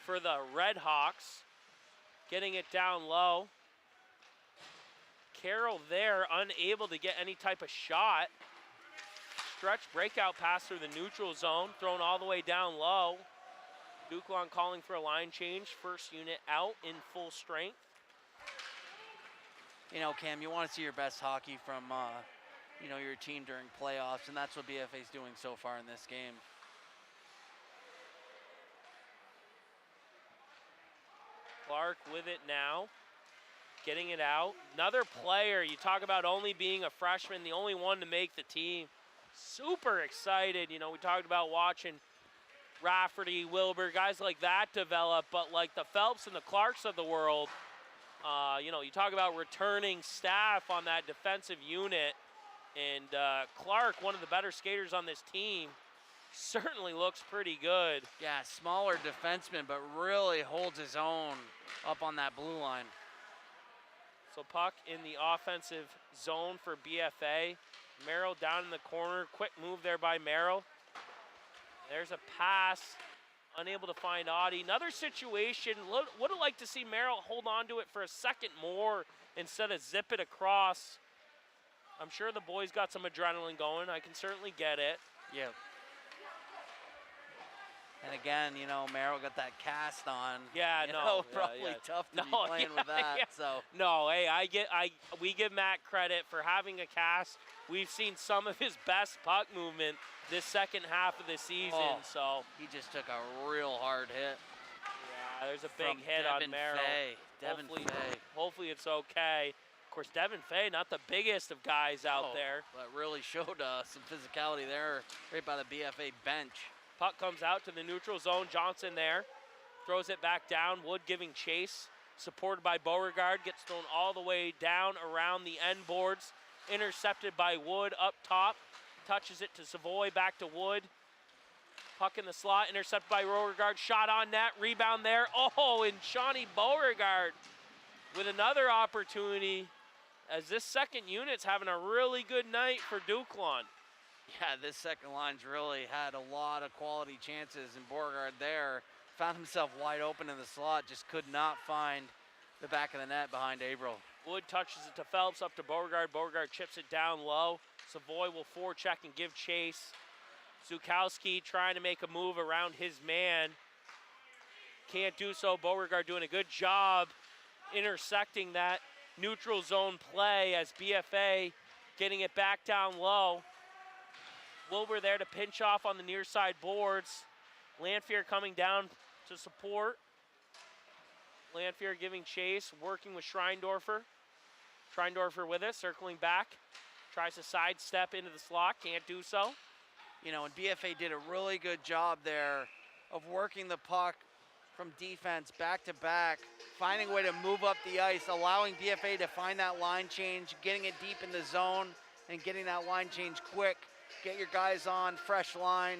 for the RedHawks. Getting it down low. Carroll there, unable to get any type of shot. Stretch breakout pass through the neutral zone, thrown all the way down low. Duclon calling for a line change. First unit out in full strength. You know, Cam, you want to see your best hockey from, you know, your team during playoffs, and that's what BFA is doing so far in this game. Clark with it now, getting it out. Another player, you talk about only being a freshman, the only one to make the team. Super excited. You know, we talked about watching Rafferty, Wilbur, guys like that develop, but like the Phelps and the Clarks of the world, you know, you talk about returning staff on that defensive unit, and Clark, one of the better skaters on this team, certainly looks pretty good. Yeah, smaller defenseman, but really holds his own up on that blue line. So puck in the offensive zone for BFA. Merrill down in the corner. Quick move there by Merrill. There's a pass. Unable to find Audie. Another situation. Would have liked to see Merrill hold on to it for a second more instead of zip it across. I'm sure the boys got some adrenaline going. I can certainly get it. Yeah. And again, you know, Merrill got that cast on. Yeah, you no, know, yeah, probably yeah. tough to be playing with that. Yeah. So no, hey, we give Matt credit for having a cast. We've seen some of his best puck movement this second half of the season. So he just took a real hard hit. Yeah, there's a big hit on Merrill. Devin Fay. Hopefully it's okay. Of course, Devin Fay, not the biggest of guys out there. But really showed some physicality there, right by the BFA bench. Puck comes out to the neutral zone. Johnson there. Throws it back down. Wood giving chase. Supported by Beauregard. Gets thrown all the way down around the end boards. Intercepted by Wood up top. Touches it to Savoy. Back to Wood. Puck in the slot. Intercepted by Beauregard. Shot on net. Rebound there. Oh, and Shawnee Beauregard with another opportunity, as this second unit's having a really good night for Duclon. Yeah, this second line's really had a lot of quality chances, and Beauregard there found himself wide open in the slot, just could not find the back of the net behind Averill. Wood touches it to Phelps, up to Beauregard. Beauregard chips it down low. Savoy will forecheck and give chase. Zukowski trying to make a move around his man. Can't do so. Beauregard doing a good job intersecting that neutral zone play as BFA getting it back down low. Wilbur there to pinch off on the near side boards. Lanphier coming down to support. Lanphier giving chase, working with Schreindorfer. Schreindorfer with it, circling back. Tries to sidestep into the slot, can't do so. You know, and BFA did a really good job there of working the puck from defense back to back, finding a way to move up the ice, allowing BFA to find that line change, getting it deep in the zone, and getting that line change quick. Get your guys on, fresh line.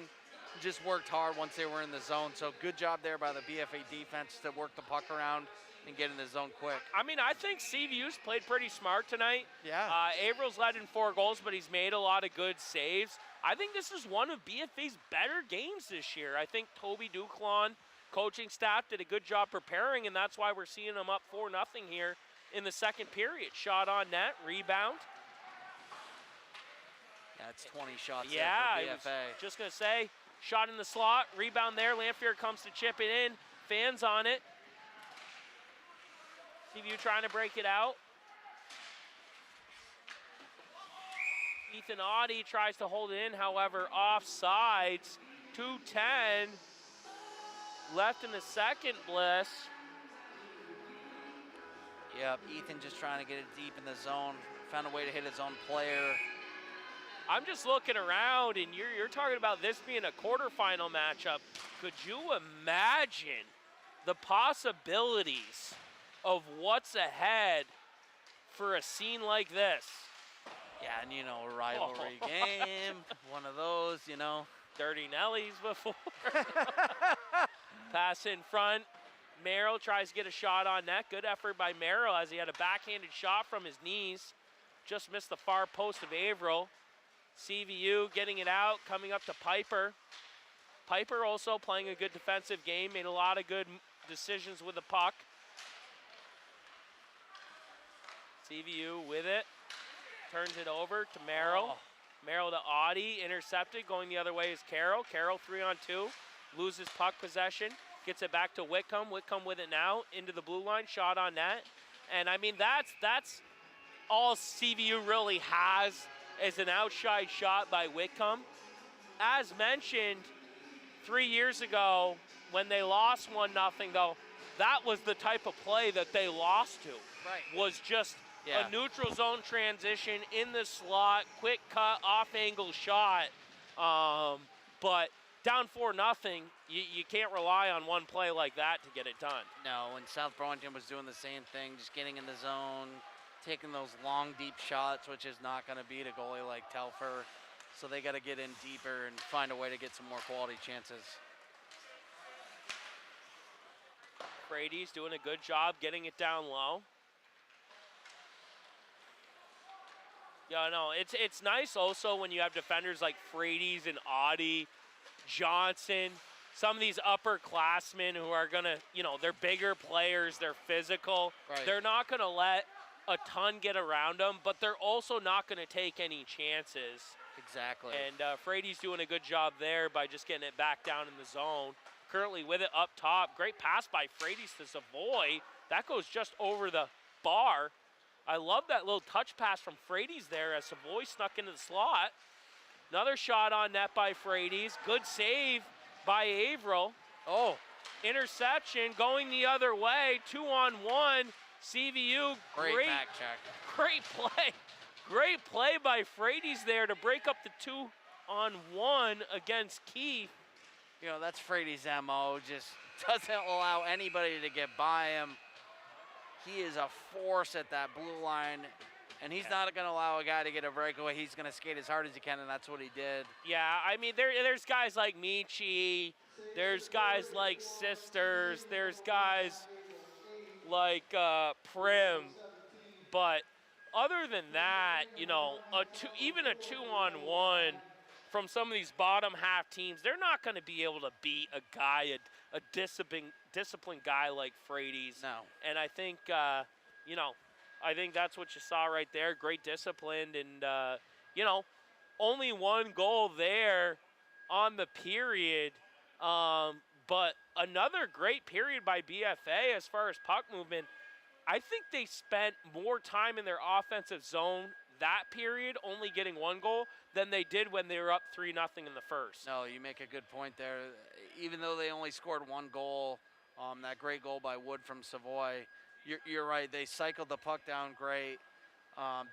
Just worked hard once they were in the zone. So good job there by the BFA defense to work the puck around and get in the zone quick. I mean, I think CVU's played pretty smart tonight. Yeah. Averill's led in 4 goals, but he's made a lot of good saves. I think this is one of BFA's better games this year. I think Toby Duclon coaching staff did a good job preparing, and that's why we're seeing them up 4-0 here in the second period. Shot on net, rebound. That's 20 shots Yeah, there I for was BFA. just going to say, shot in the slot, rebound there. Lanfear comes to chip it in. Fans on it. CVU trying to break it out. Ethan Audie tries to hold it in, however, offsides. 2:10 left in the second, Bliss. Yep, Ethan just trying to get it deep in the zone. Found a way to hit his own player. I'm just looking around, and you're talking about this being a quarterfinal matchup. Could you imagine the possibilities of what's ahead for a scene like this? Yeah, and you know, a rivalry game, one of those, you know. Dirty Nellies before. Pass in front. Merrill tries to get a shot on net. Good effort by Merrill as he had a backhanded shot from his knees. Just missed the far post of Averill. CVU getting it out, coming up to Piper. Piper also playing a good defensive game, made a lot of good decisions with the puck. CVU with it, turns it over to Merrill. Oh. Merrill to Audie, intercepted, going the other way is Carroll. Carroll 3-on-2, loses puck possession, gets it back to Whitcomb. Whitcomb with it now, into the blue line, shot on net. And I mean, that's all CVU really has is an outside shot by Whitcomb. As mentioned, 3 years ago, when they lost 1-0 though, that was the type of play that they lost to. Right. Was just Yeah. a neutral zone transition in the slot, quick cut, off-angle shot. But down 4-0, you can't rely on one play like that to get it done. No, and South Burlington was doing the same thing, just getting in the zone, taking those long, deep shots, which is not going to beat a goalie like Telfer. So they got to get in deeper and find a way to get some more quality chances. Brady's doing a good job getting it down low. Yeah, no, it's nice also when you have defenders like Frady's and Audie, Johnson, some of these upperclassmen who are gonna, you know, they're bigger players, they're physical. Right. They're not gonna let a ton get around them, but they're also not gonna take any chances. Exactly. And Frady's doing a good job there by just getting it back down in the zone. Currently with it up top. Great pass by Frady's to Savoy. That goes just over the bar. I love that little touch pass from Frady's there as Savoy snuck into the slot. Another shot on net by Frady's. Good save by Averill. Oh, Interception going the other way. 2-on-1. CVU. great back check. Great play. Great play by Frady's there to break up the 2-on-1 against Keith. You know, that's Frady's MO, just doesn't allow anybody to get by him. He is a force at that blue line, and he's not going to allow a guy to get a breakaway. He's going to skate as hard as he can, and that's what he did. Yeah, I mean, there's guys like Michi, there's guys like Sisters, there's guys like Prim, but other than that, you know, even a 2-on-1 from some of these bottom half teams, they're not going to be able to beat a guy, a disciplined guy like Frady's. No. And I think, you know, I think that's what you saw right there. Great discipline, and you know, only one goal there on the period. But another great period by BFA as far as puck movement. I think they spent more time in their offensive zone that period, only getting one goal, than they did when they were up 3-0 in the first. No, you make a good point there. Even though they only scored one goal, that great goal by Wood from Savoy, you're right. They cycled the puck down great,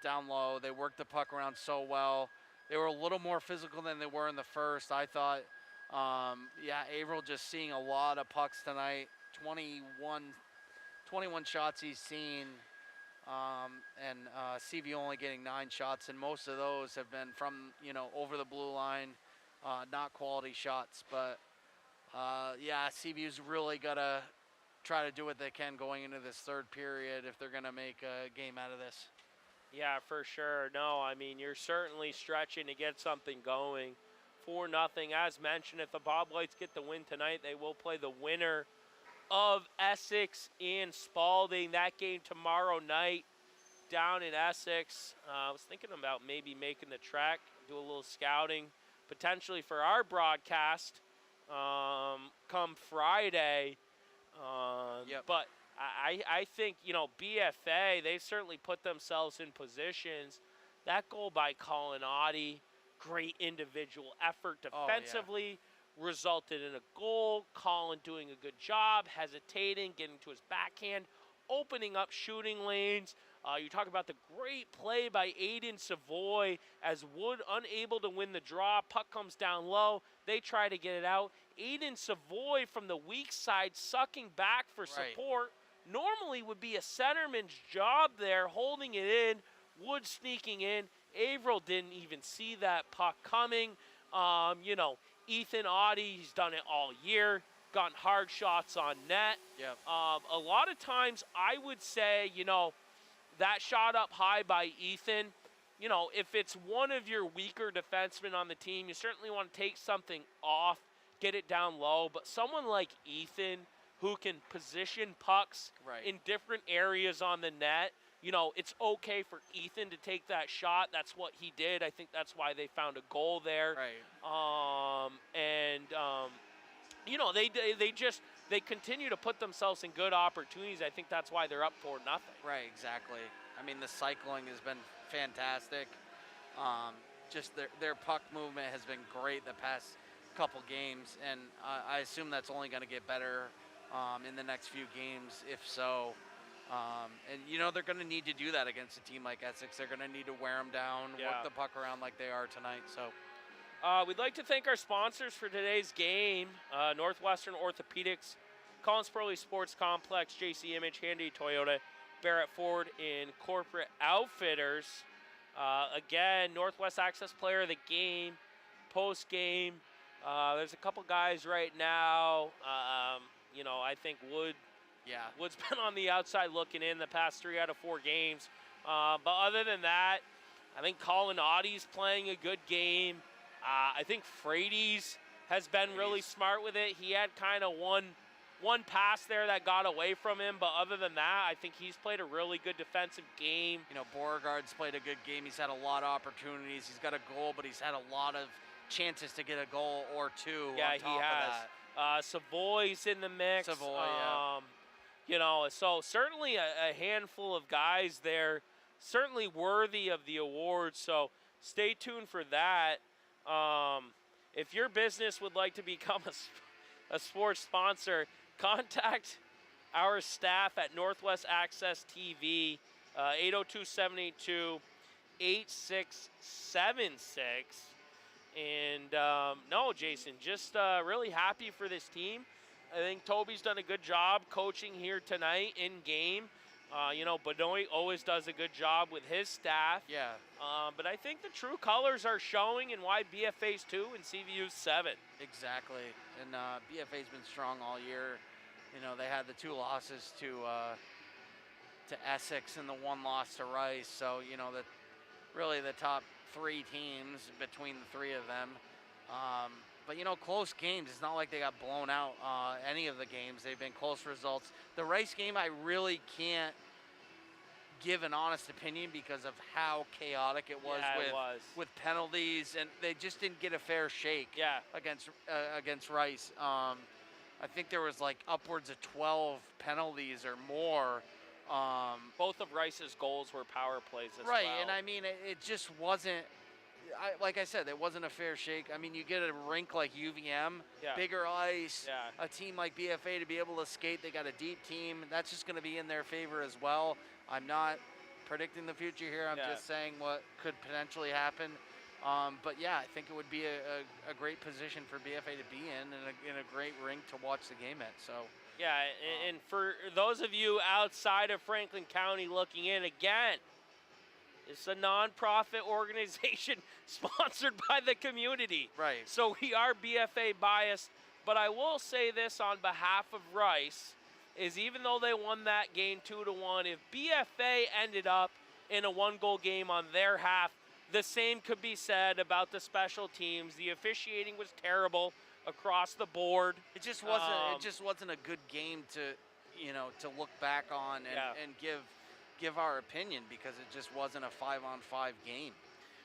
down low. They worked the puck around so well. They were a little more physical than they were in the first. I thought, Averill just seeing a lot of pucks tonight. 21 shots he's seen. And CVU only getting 9 shots, and most of those have been from, you know, over the blue line, not quality shots. But, CVU's really got to try to do what they can going into this third period if they're going to make a game out of this. Yeah, for sure. No, I mean, you're certainly stretching to get something going 4-0. As mentioned, if the Bobwhites get the win tonight, they will play the winner of Essex and Spalding. That game tomorrow night down in Essex. I was thinking about maybe making the trek, do a little scouting, potentially for our broadcast come Friday. But I think, BFA, they've certainly put themselves in positions. That goal by Colin Oddie, great individual effort defensively, resulted in a goal. Colin doing a good job, hesitating, getting to his backhand, opening up shooting lanes. You talk about the great play by Aiden Savoy as Wood unable to win the draw. Puck comes down low. They try to get it out. Aiden Savoy from the weak side sucking back for support. Normally would be a centerman's job there, holding it in. Wood sneaking in. Averill didn't even see that puck coming. Ethan Oddie, he's done it all year. Gotten hard shots on net. Yep. A lot of times I would say, that shot up high by Ethan, if it's one of your weaker defensemen on the team, you certainly want to take something off, get it down low. But someone like Ethan who can position pucks in different areas on the net, it's okay for Ethan to take that shot. That's what he did. I think that's why they found a goal there. They continue to put themselves in good opportunities. I think that's why they're up 4-0. Right, exactly. I mean, the cycling has been fantastic. Just their puck movement has been great the past couple games, and I assume that's only going to get better in the next few games, if so. They're going to need to do that against a team like Essex. They're going to need to wear them down, work the puck around like they are tonight. So. We'd like to thank our sponsors for today's game, Northwestern Orthopedics, Collins Pearly Sports Complex, JC Image, Handy Toyota, Barrett Ford, and Corporate Outfitters. Again, Northwest Access Player of the Game, post-game. There's a couple guys right now. I think Wood's been on the outside looking in the past 3 out of 4 games. But other than that, I think Colin Oddie's playing a good game. I think Frady's has been really smart with it. He had kind of one pass there that got away from him, but other than that, I think he's played a really good defensive game. Beauregard's played a good game. He's had a lot of opportunities. He's got a goal, but he's had a lot of chances to get a goal or two on top he has. Savoy's in the mix. So certainly a handful of guys there, certainly worthy of the award. So stay tuned for that. If your business would like to become a sports sponsor, contact our staff at Northwest Access TV, 802-782-8676. And no, Jason, just really happy for this team. I think Toby's done a good job coaching here tonight in game. Benoit always does a good job with his staff. But I think the true colors are showing in why BFA's 2 and CVU's 7. Exactly. And BFA's been strong all year. They had the 2 losses to Essex and the 1 loss to Rice. So, really the top 3 teams between the 3 of them. But, close games. It's not like they got blown out any of the games. They've been close results. The Rice game, I really can't give an honest opinion because of how chaotic it was with penalties, and they just didn't get a fair shake against Rice. I think there was upwards of 12 penalties or more. Both of Rice's goals were power plays as well. Right, and I mean, it just wasn't. Like I said, it wasn't a fair shake. I mean, you get a rink like UVM, bigger ice, a team like BFA to be able to skate. They got a deep team. That's just going to be in their favor as well. I'm not predicting the future here. I'm just saying what could potentially happen. But yeah, I think it would be a great position for BFA to be in and a great rink to watch the game at. So. Yeah, and for those of you outside of Franklin County looking in, again, it's a non-profit organization sponsored by the community. Right. So we are BFA biased, but I will say this on behalf of Rice, is even though they won that game 2-1, if BFA ended up in a 1-goal game on their half, the same could be said about the special teams. The officiating was terrible across the board. It just wasn't. It just wasn't a good game to, to look back on and give our opinion, because it just wasn't a 5-on-5 game.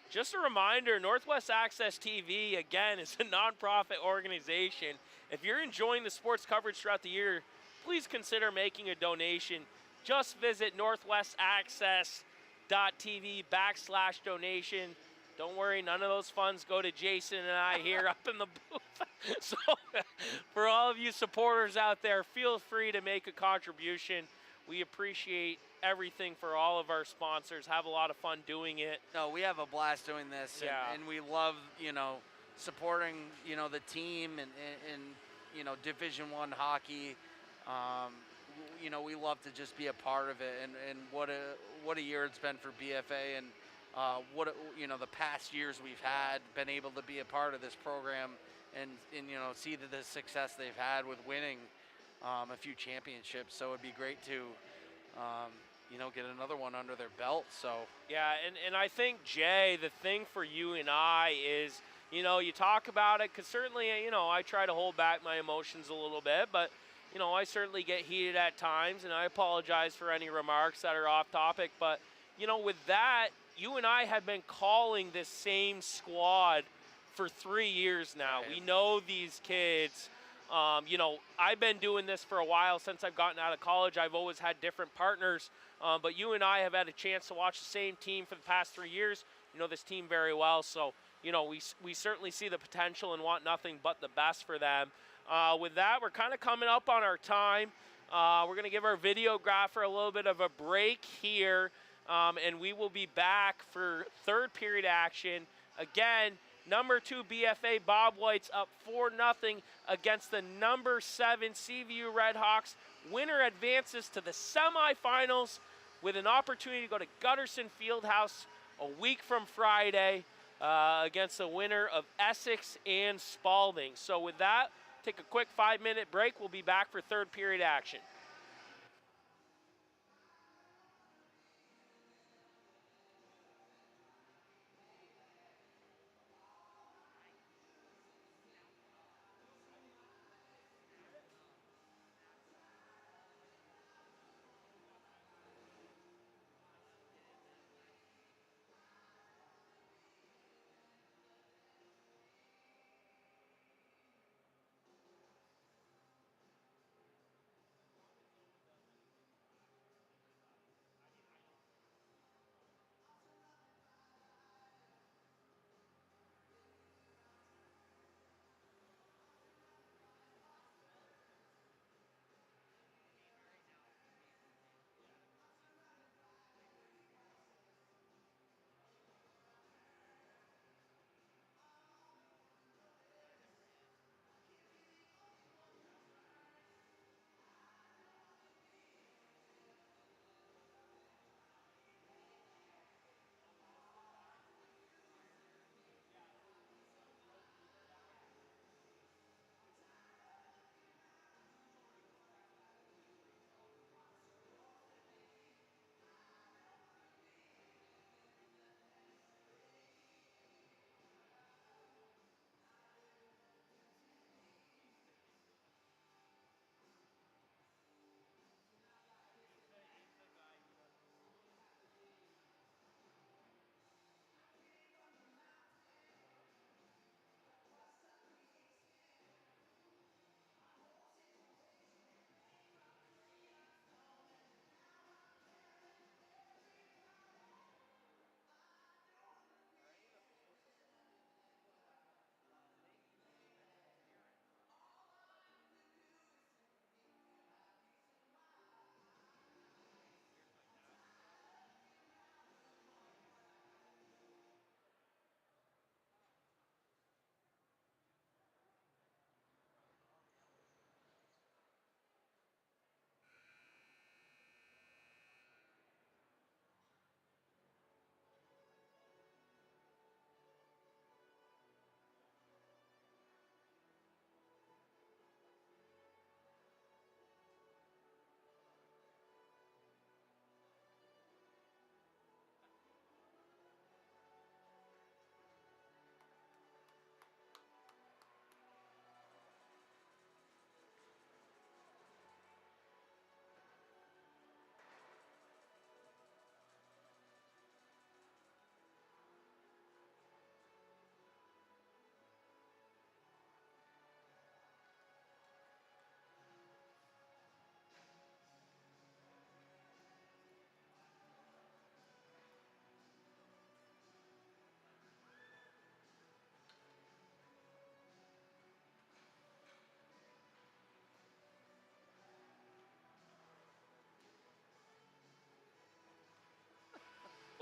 Just a reminder, Northwest Access TV, again, is a nonprofit organization. If you're enjoying the sports coverage throughout the year, please consider making a donation. Just visit northwestaccess.tv/donation. Don't worry, none of those funds go to Jason and I here up in the booth. So for all of you supporters out there, feel free to make a contribution. We appreciate everything for all of our sponsors. Have a lot of fun doing it. No, we have a blast doing this, and we love, supporting, the team and Division I hockey. We love to just be a part of it, and what a year it's been for BFA, and the past years we've had, been able to be a part of this program, and see the success they've had with winning a few championships. So it'd be great to get another one under their belt. So yeah, and I think, Jay, the thing for you and I is, you talk about it, because certainly, I try to hold back my emotions a little bit, but I certainly get heated at times, and I apologize for any remarks that are off topic. But with that, you and I have been calling this same squad for 3 years now. Right. We know these kids. I've been doing this for a while. Since I've gotten out of college, I've always had different partners. But you and I have had a chance to watch the same team for the past 3 years. You know this team very well. So, we certainly see the potential and want nothing but the best for them. With that, we're kind of coming up on our time. We're going to give our videographer a little bit of a break here. And we will be back for third period action. Again, number 2 BFA Bobwhites up 4-0 against the number 7 CVU RedHawks. Winner advances to the semifinals with an opportunity to go to Gutterson Fieldhouse a week from Friday against the winner of Essex and Spalding. So with that, take a quick 5-minute break. We'll be back for third period action.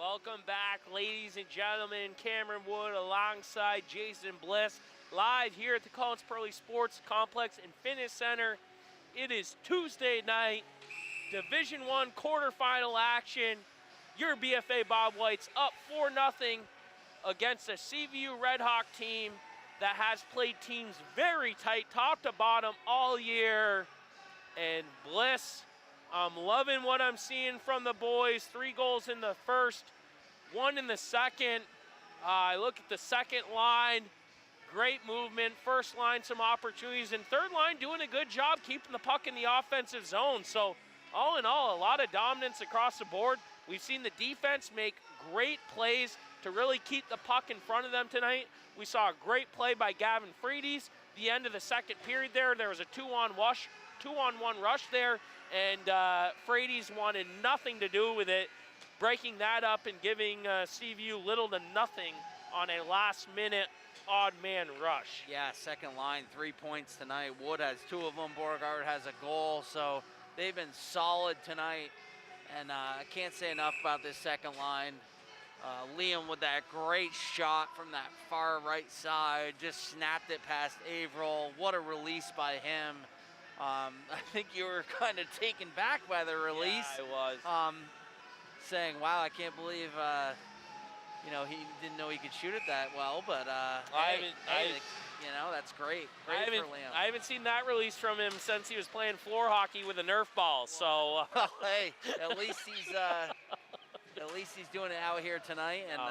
Welcome back, ladies and gentlemen. Cameron Wood alongside Jason Bliss, live here at the Collins Pearly Sports Complex and Fitness Center. It is Tuesday night, Division I quarterfinal action. Your BFA Bobwhites up 4-0 against a CVU RedHawk team that has played teams very tight, top to bottom, all year. And Bliss, I'm loving what I'm seeing from the boys. 3 goals in the first, 1 in the second. I look at the second line, great movement. First line, some opportunities. And third line doing a good job keeping the puck in the offensive zone. So all in all, a lot of dominance across the board. We've seen the defense make great plays to really keep the puck in front of them tonight. We saw a great play by Gavin Freedes. The end of the second period there was a 2-on-1 rush there, and Freedes wanted nothing to do with it, breaking that up and giving CVU little to nothing on a last-minute odd-man rush. Yeah, second line, 3 points tonight. Wood has 2 of them. Beauregard has a goal, so they've been solid tonight. And I can't say enough about this second line. Liam with that great shot from that far right side, just snapped it past Averill. What a release by him. I think you were kind of taken back by the release. Yeah, I was. Saying, wow, I can't believe, he didn't know he could shoot it that well, but that's great. Great for Liam. I haven't seen that release from him since he was playing floor hockey with a Nerf ball. So hey, at least he's doing it out here tonight, and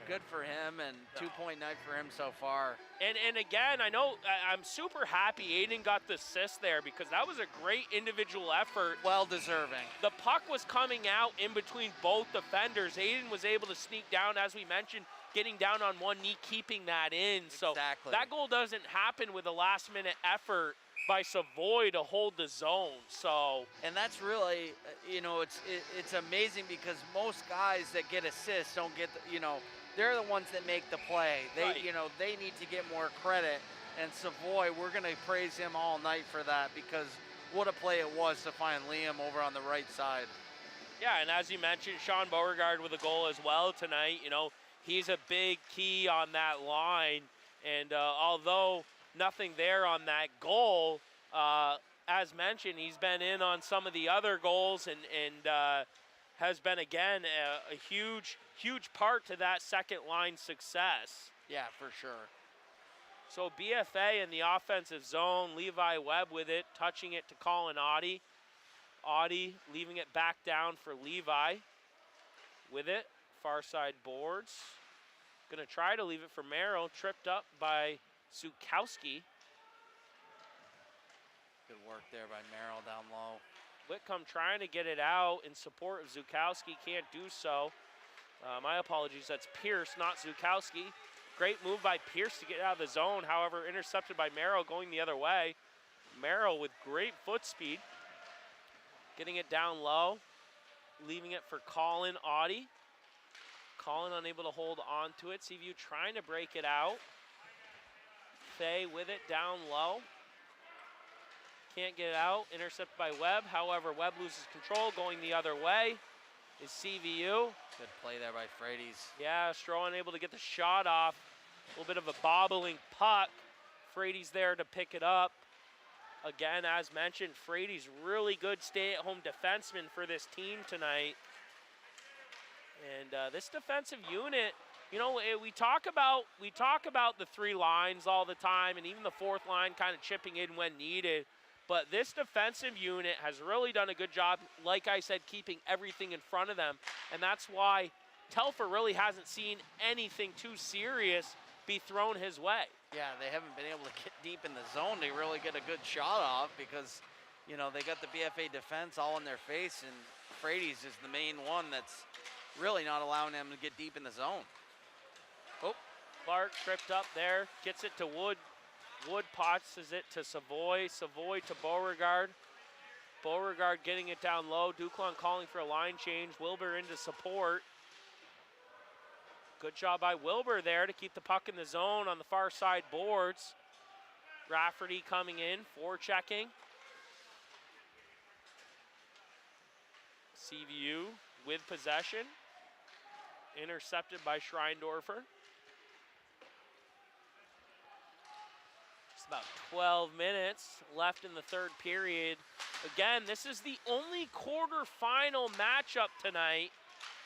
good for him, and 2-point night for him so far. And again, I know I'm super happy Aiden got the assist there, because that was a great individual effort. Well deserving. The puck was coming out in between both defenders. Aiden was able to sneak down, as we mentioned, getting down on one knee, keeping that in. So exactly. That goal doesn't happen with a last-minute effort by Savoy to hold the zone. So, and that's really, it's amazing, because most guys that get assists don't get, they're the ones that make the play. They, right. They need to get more credit. And Savoy, we're going to praise him all night for that, because what a play it was to find Liam over on the right side. Yeah, and as you mentioned, Sean Beauregard with a goal as well tonight. He's a big key on that line. And although nothing there on that goal, as mentioned, he's been in on some of the other goals and has been, again, a huge part to that second line success. Yeah, for sure. So BFA in the offensive zone, Levi Webb with it, touching it to Colin Audie. Audie leaving it back down for Levi with it, far side boards. Gonna try to leave it for Merrill, tripped up by Zukowski. Good work there by Merrill down low. Whitcomb trying to get it out in support of Zukowski, can't do so. My apologies, that's Pierce, not Zukowski. Great move by Pierce to get out of the zone, however, intercepted by Merrill going the other way. Merrill with great foot speed, getting it down low, leaving it for Colin Audie. Colin unable to hold on to it. CVU trying to break it out. Fay with it down low. Can't get it out. Intercepted by Webb. However, Webb loses control. Going the other way is CVU. Good play there by Freedes. Yeah, Stroh unable to get the shot off. A little bit of a bobbling puck. Freedes there to pick it up. Again, as mentioned, Freedes really good stay-at-home defenseman for this team tonight. And this defensive unit, we talk about the 3 lines all the time, and even the 4th line kind of chipping in when needed. But this defensive unit has really done a good job, like I said, keeping everything in front of them. And that's why Telfer really hasn't seen anything too serious be thrown his way. Yeah, they haven't been able to get deep in the zone to really get a good shot off, because, they got the BFA defense all in their face, and Freedes is the main one that's really not allowing them to get deep in the zone. Oh, Clark tripped up there, gets it to Wood. Wood passes it to Savoy. Savoy to Beauregard. Beauregard getting it down low. Duclon calling for a line change. Wilbur into support. Good job by Wilbur there to keep the puck in the zone on the far side boards. Rafferty coming in, forechecking. CVU with possession. intercepted by Schreindorfer. Just about 12 minutes left in the third period. Again, this is the only quarterfinal matchup tonight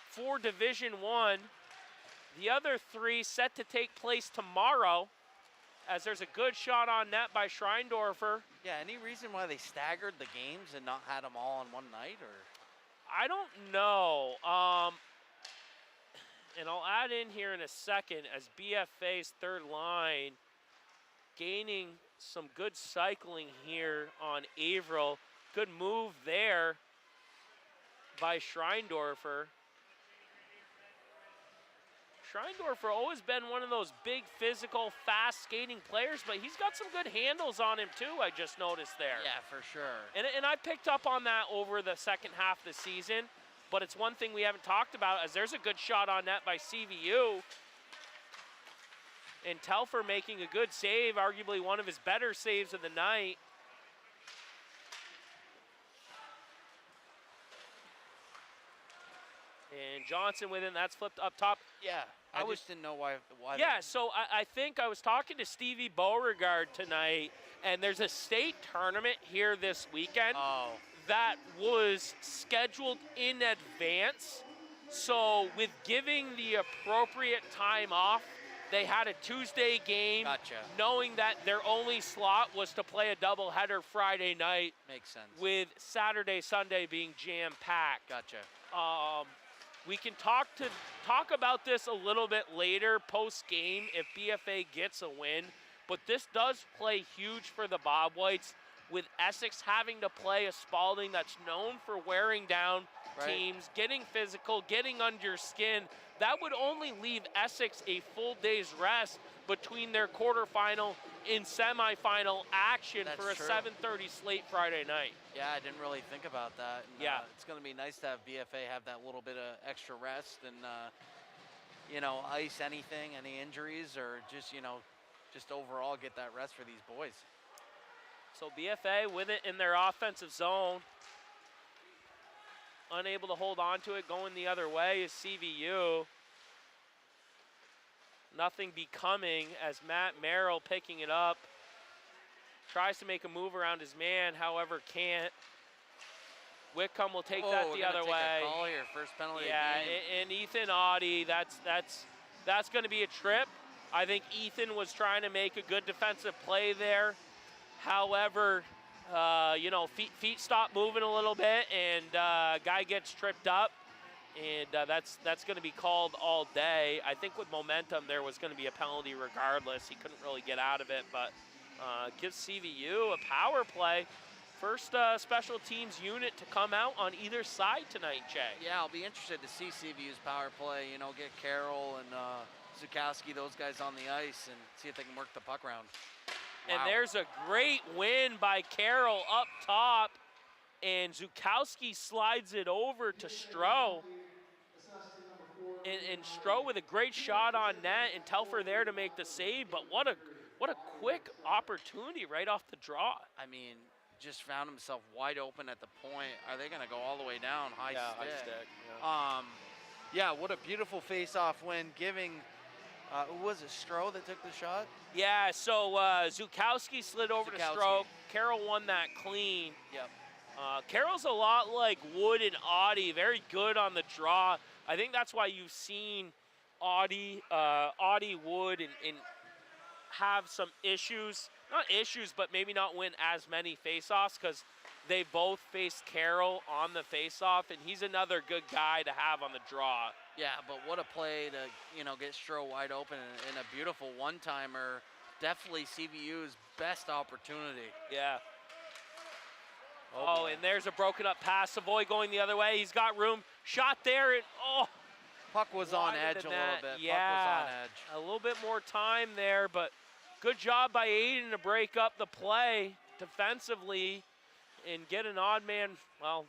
for Division I. The other three set to take place tomorrow, as there's a good shot on net by Schreindorfer. Yeah, any reason why they staggered the games and not had them all on one night, or? I don't know. And I'll add in here in a second as BFA's third line gaining some good cycling here on Averill. Good move there by Schreindorfer. Schreindorfer always been one of those big, physical, fast skating players, but he's got some good handles on him too, I just noticed there. Yeah, for sure. And I picked up on that over the second half of the season, but it's one thing we haven't talked about, as there's a good shot on net by CVU. And Telfer making a good save, arguably one of his better saves of the night. And Johnson with it, that's flipped up top. Yeah, I just didn't know why. Yeah, so I think I was talking to Stevie Beauregard tonight, and there's a state tournament here this weekend that was scheduled in advance. So with giving the appropriate time off, they had a Tuesday game, knowing that their only slot was to play a doubleheader Friday night. Makes sense. With Saturday, Sunday being jam-packed. Gotcha. We can talk about this a little bit later, post-game, if BFA gets a win. But this does play huge for the Bobwhites, with Essex having to play a Spalding that's known for wearing down teams, getting physical, getting under your skin. That would only leave Essex a full day's rest between their quarterfinal and semifinal action for a 7:30 slate Friday night. Yeah, I didn't really think about that. And, yeah. It's going to be nice to have BFA have that little bit of extra rest and, you know, ice anything, any injuries, or just, you know, just overall get that rest for these boys. So BFA with it in their offensive zone. Unable to hold on to it, going the other way is CVU. Nothing becoming as Matt Merrill picking it up. Tries to make a move around his man, however can't. Whitcomb will take that the other way. A call here, first penalty. Yeah, and Ethan Audie, that's going to be a trip. I think Ethan was trying to make a good defensive play there. However, you know, feet stop moving a little bit, and guy gets tripped up, and that's going to be called all day. I think with momentum, there was going to be a penalty regardless. He couldn't really get out of it, but gives CVU a power play. First special teams unit to come out on either side tonight, Jay. Yeah, I'll be interested to see CVU's power play. You know, get Carroll and Zukowski, those guys on the ice, and see if they can work the puck around. And there's a great win by Carroll up top, and Zukowski slides it over to Stroh. And Stroh with a great shot on net, and Telfer there to make the save. But what a quick opportunity right off the draw. I mean, just found himself wide open at the point. Are they going to go all the way down? High stick. Yeah, what a beautiful face-off win, giving. Was it Stroh that took the shot? Yeah, so Zukowski slid over to Stroh. Carroll won that clean. Yep. Carroll's a lot like Wood and Audie, very good on the draw. I think that's why you've seen Audie Wood and have some issues. Not issues, but maybe not win as many face-offs, because they both faced Carroll on the face-off, and he's another good guy to have on the draw. Yeah, but what a play to, you know, get Stroh wide open and a beautiful one-timer. Definitely CVU's best opportunity. Yeah. Oh, and there's a broken up pass. Savoy going the other way. He's got room. Shot there, and puck was on edge a little bit. Yeah, puck was on edge. A little bit more time there, but good job by Aiden to break up the play defensively and get an odd man, well,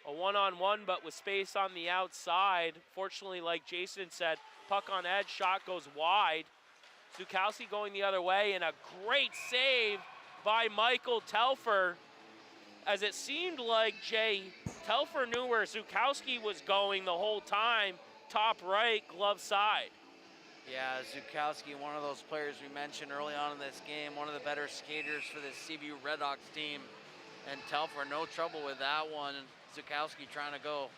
a one-on-one, but with space on the outside. Fortunately, like Jason said, puck on edge, shot goes wide. Zukowski going the other way, and a great save by Michael Telfer. As it seemed like, Jay, Telfer knew where Zukowski was going the whole time, top right, glove side. Yeah, Zukowski, one of those players we mentioned early on in this game, one of the better skaters for this CVU RedHawks team. And Telfer, no trouble with that one. Zukowski trying to go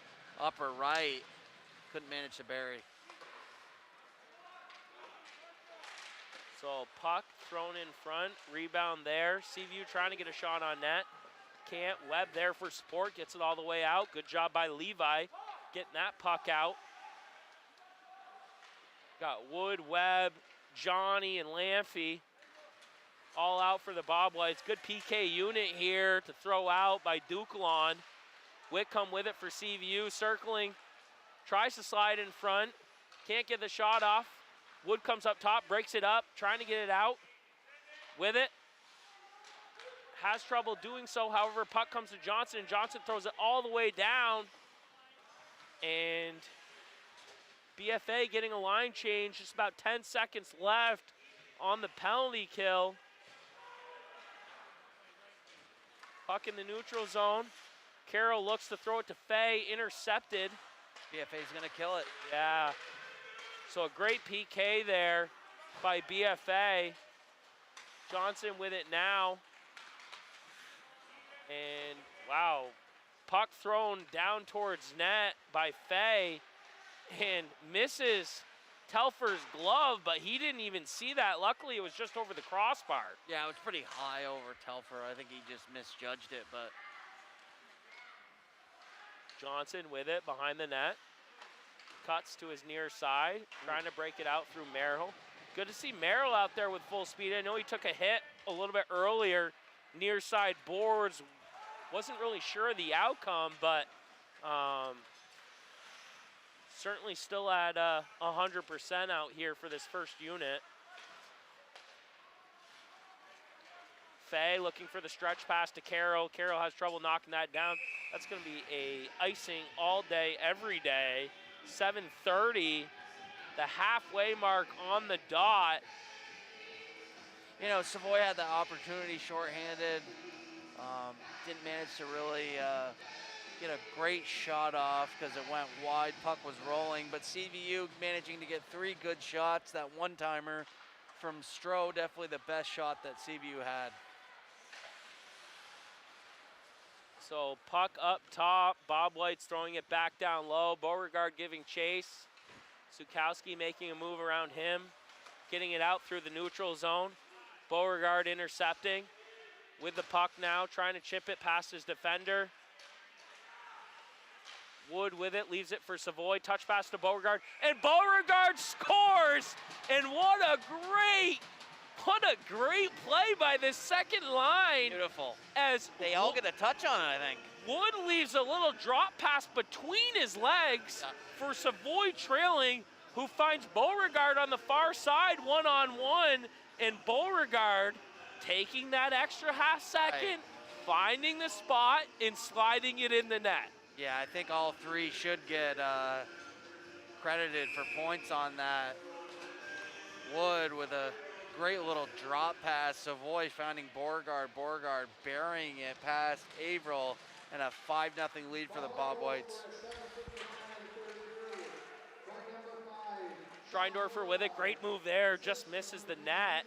upper right, couldn't manage to bury. So puck thrown in front, rebound there. CVU trying to get a shot on net. Can't. Webb there for support, gets it all the way out. Good job by Levi getting that puck out. Got Wood, Webb, Johnny, and Lamphy all out for the Bobwhites. Good PK unit here to throw out by Ducalon. Whitcomb with it for CVU, circling. Tries to slide in front. Can't get the shot off. Wood comes up top, breaks it up, trying to get it out. With it. Has trouble doing so, however, puck comes to Johnson, and Johnson throws it all the way down. And BFA getting a line change, just about 10 seconds left on the penalty kill. Puck in the neutral zone. Carroll looks to throw it to Fay, intercepted. BFA's gonna kill it. Yeah, so a great PK there by BFA. Johnson with it now. And wow, puck thrown down towards net by Fay and misses Telfer's glove, but he didn't even see that. Luckily, it was just over the crossbar. Yeah, it was pretty high over Telfer. I think he just misjudged it, but. Johnson with it behind the net. Cuts to his near side, trying to break it out through Merrill. Good to see Merrill out there with full speed. I know he took a hit a little bit earlier, near side boards. Wasn't really sure of the outcome, but certainly still at 100% out here for this first unit. Fay looking for the stretch pass to Carroll. Carroll has trouble knocking that down. That's going to be a icing all day, every day. 7:30, the halfway mark on the dot. You know, Savoy had the opportunity shorthanded. Didn't manage to really get a great shot off because it went wide, puck was rolling, but CVU managing to get 3 good shots. That one-timer from Stroh, definitely the best shot that CVU had. So puck up top, Bobwhites throwing it back down low, Beauregard giving chase. Zukowski making a move around him, getting it out through the neutral zone. Beauregard intercepting with the puck now, trying to chip it past his defender. Wood with it, leaves it for Savoy, touch pass to Beauregard, and Beauregard scores! And what a great play by this second line. Beautiful. As they all get a touch on it, I think. Wood leaves a little drop pass between his legs for Savoy trailing, who finds Beauregard on the far side one-on-one, and Beauregard taking that extra half second, finding the spot, and sliding it in the net. Yeah, I think all 3 should get credited for points on that. Wood with a great little drop pass. Savoy finding Beauregard burying it past Averill, and a 5-0 lead for the Bobwhites. Streindorfer with it, great move there, just misses the net.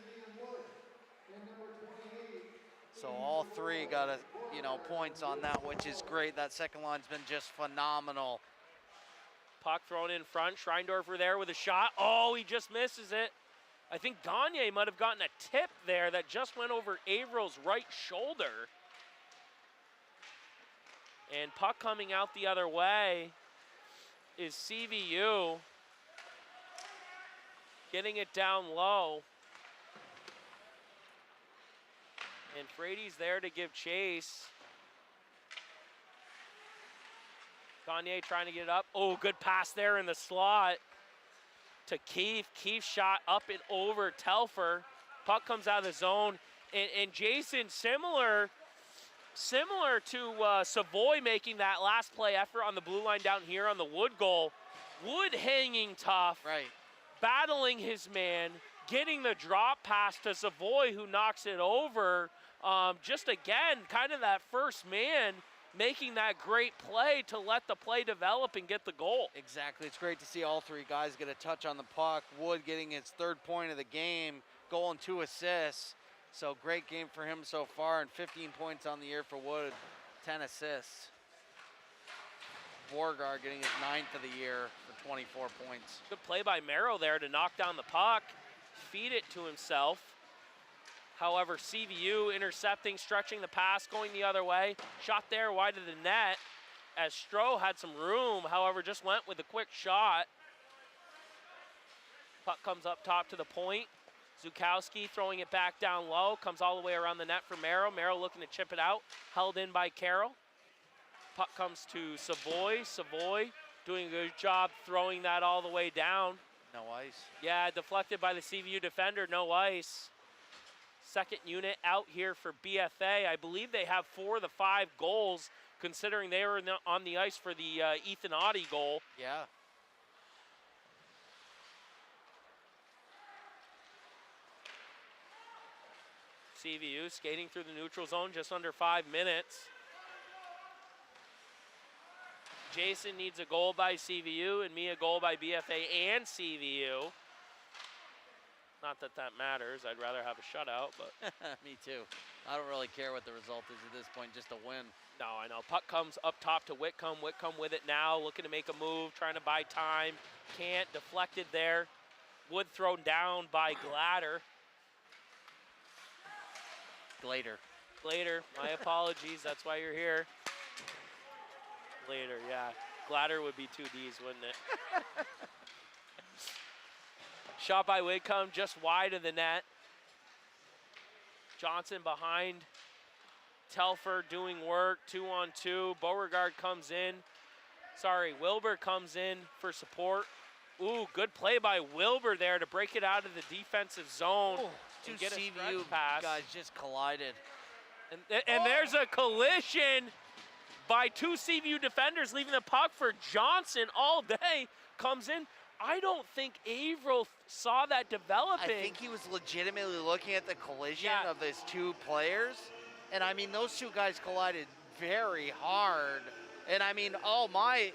So all 3 got points on that, which is great. That second line's been just phenomenal. Puck thrown in front, Streindorfer there with a shot. Oh, he just misses it. I think Gagne might have gotten a tip there that just went over Averill's right shoulder. And puck coming out the other way is CVU. Getting it down low. And Frady's there to give chase. Gagne trying to get it up. Oh, good pass there in the slot to Keefe. Keefe shot up and over Telfer. Puck comes out of the zone. And Jason, similar to Savoy making that last play effort on the blue line down here on the Wood goal. Wood hanging tough. Right. Battling his man. Getting the drop pass to Savoy, who knocks it over. Just again, kind of that first man making that great play to let the play develop and get the goal. Exactly. It's great to see all three guys get a touch on the puck. Wood getting his 3rd point of the game, goal and 2 assists. So great game for him so far, and 15 points on the year for Wood, 10 assists. Borgard getting his 9th of the year for 24 points. Good play by Merrill there to knock down the puck, feed it to himself. However, CVU intercepting, stretching the pass, going the other way. Shot there wide of the net as Stroh had some room, however, just went with a quick shot. Puck comes up top to the point. Zukowski throwing it back down low, comes all the way around the net for Merrill. Merrill looking to chip it out, held in by Carroll. Puck comes to Savoy. Savoy doing a good job throwing that all the way down. No ice. Yeah, deflected by the CVU defender, no ice. Second unit out here for BFA. I believe they have 4 of the 5 goals, considering they were on the ice for the Ethan Audie goal. Yeah. CVU skating through the neutral zone just under 5 minutes. Jason needs a goal by CVU and me a goal by BFA and CVU. Not that that matters. I'd rather have a shutout, but. Me too. I don't really care what the result is at this point, just a win. No, I know. Puck comes up top to Whitcomb. Whitcomb with it now, looking to make a move, trying to buy time. Can't. Deflected there. Wood thrown down by Glader. Glader, my apologies. That's why you're here. Glader, yeah. Glader would be 2 Ds, wouldn't it? Shot by Whitcomb, just wide of the net. Johnson behind. Telfer doing work, 2-on-2. Beauregard comes in. Wilbur comes in for support. Ooh, good play by Wilbur there to break it out of the defensive zone. Ooh, and 2 get a CVU stretch pass. guys just collided. And there's a collision by 2 CVU defenders, leaving the puck for Johnson all day. Comes in. I don't think Averill saw that developing. I think he was legitimately looking at the collision of these 2 players. And I mean, those 2 guys collided very hard. And I mean, all my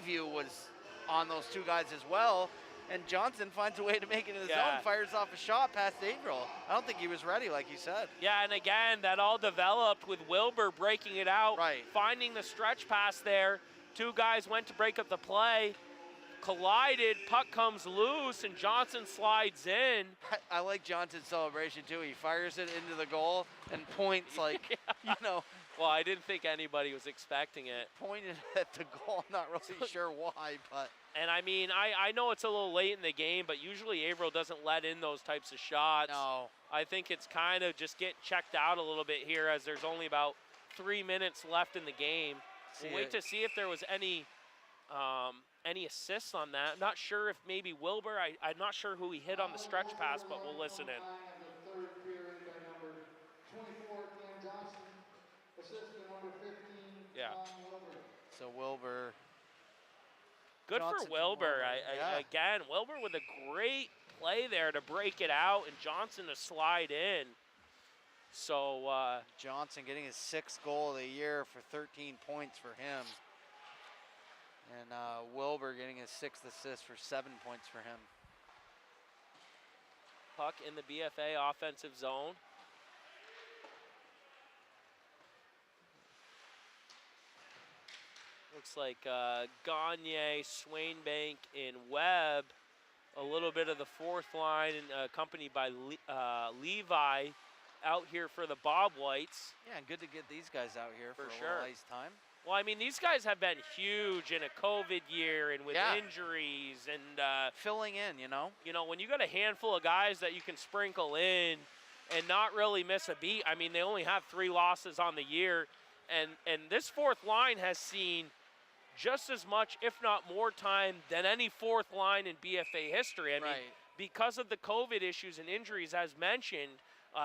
view was on those 2 guys as well. And Johnson finds a way to make it in the zone, fires off a shot past Averill. I don't think he was ready, like you said. Yeah, and again, that all developed with Wilbur breaking it out, finding the stretch pass there. 2 guys went to break up the play, collided, puck comes loose, and Johnson slides in. I like Johnson's celebration, too. He fires it into the goal and points like, you know. Well, I didn't think anybody was expecting it. Pointed at the goal. I'm not really sure why, but. And I mean, I know it's a little late in the game, but usually Averill doesn't let in those types of shots. No. I think it's kind of just getting checked out a little bit here as there's only about 3 minutes left in the game. We'll wait to see if there was any assists on that. I'm not sure if maybe Wilbur, I'm not sure who he hit on the stretch pass, but we'll listen in. Yeah. So Wilbur. Good Johnson for Wilbur. Again, Wilbur with a great play there to break it out and Johnson to slide in. So Johnson getting his 6th goal of the year for 13 points for him. And Wilbur getting his 6th assist for 7 points for him. Puck in the BFA offensive zone. Looks like Gagne, Swainbank, and Webb. A little bit of the 4th line, accompanied by Levi, out here for the Bobwhites. Yeah, and good to get these guys out here for sure. A little ice time. Well, I mean, these guys have been huge in a COVID year and with injuries and filling in, you know. You know, when you got a handful of guys that you can sprinkle in and not really miss a beat. I mean, they only have 3 losses on the year, and this 4th line has seen just as much, if not more time than any 4th line in BFA history. I mean, because of the COVID issues and injuries, as mentioned,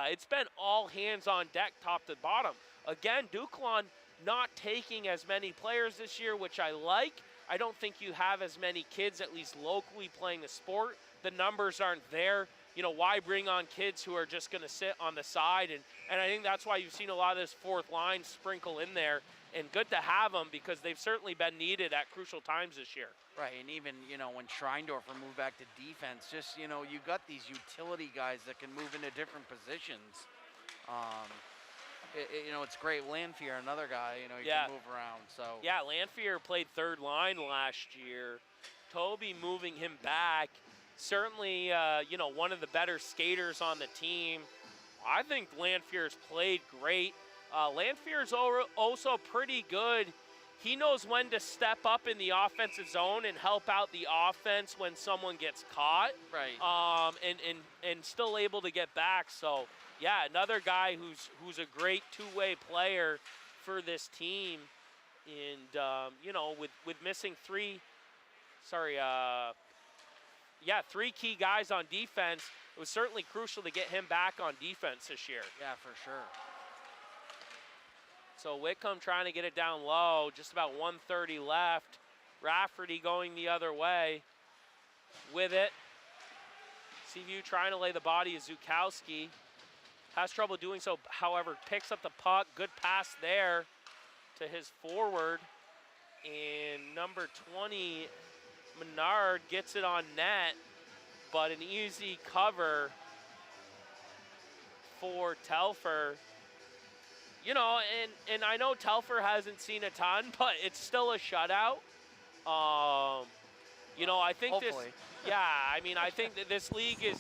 it's been all hands on deck, top to bottom. Again, Duclawn not taking as many players this year, which I like. I don't think you have as many kids, at least locally, playing the sport. The numbers aren't there. You know, why bring on kids who are just going to sit on the side? And I think that's why you've seen a lot of this 4th line sprinkle in there. and good to have them because they've certainly been needed at crucial times this year. Right, and even, when Schreindorfer moved back to defense, just, you got these utility guys that can move into different positions. It's great. Lanfear, another guy, he can move around. So yeah, Lanfear played third line last year. Toby moving him back, certainly, one of the better skaters on the team. I think Lanfear's played great. Lanfear's also pretty good. He knows when to step up in the offensive zone and help out the offense when someone gets caught. Right. And still able to get back. So yeah, another guy who's a great two-way player for this team. And with missing three key guys on defense, it was certainly crucial to get him back on defense this year. Yeah, for sure. So Whitcomb trying to get it down low, just about 1:30 left. Rafferty going the other way with it. CVU trying to lay the body of Zukowski. Has trouble doing so, however, picks up the puck. Good pass there to his forward. And number 20, Menard, gets it on net, but an easy cover for Telfer. And I know Telfer hasn't seen a ton, but it's still a shutout. I think Hopefully. I think that this league is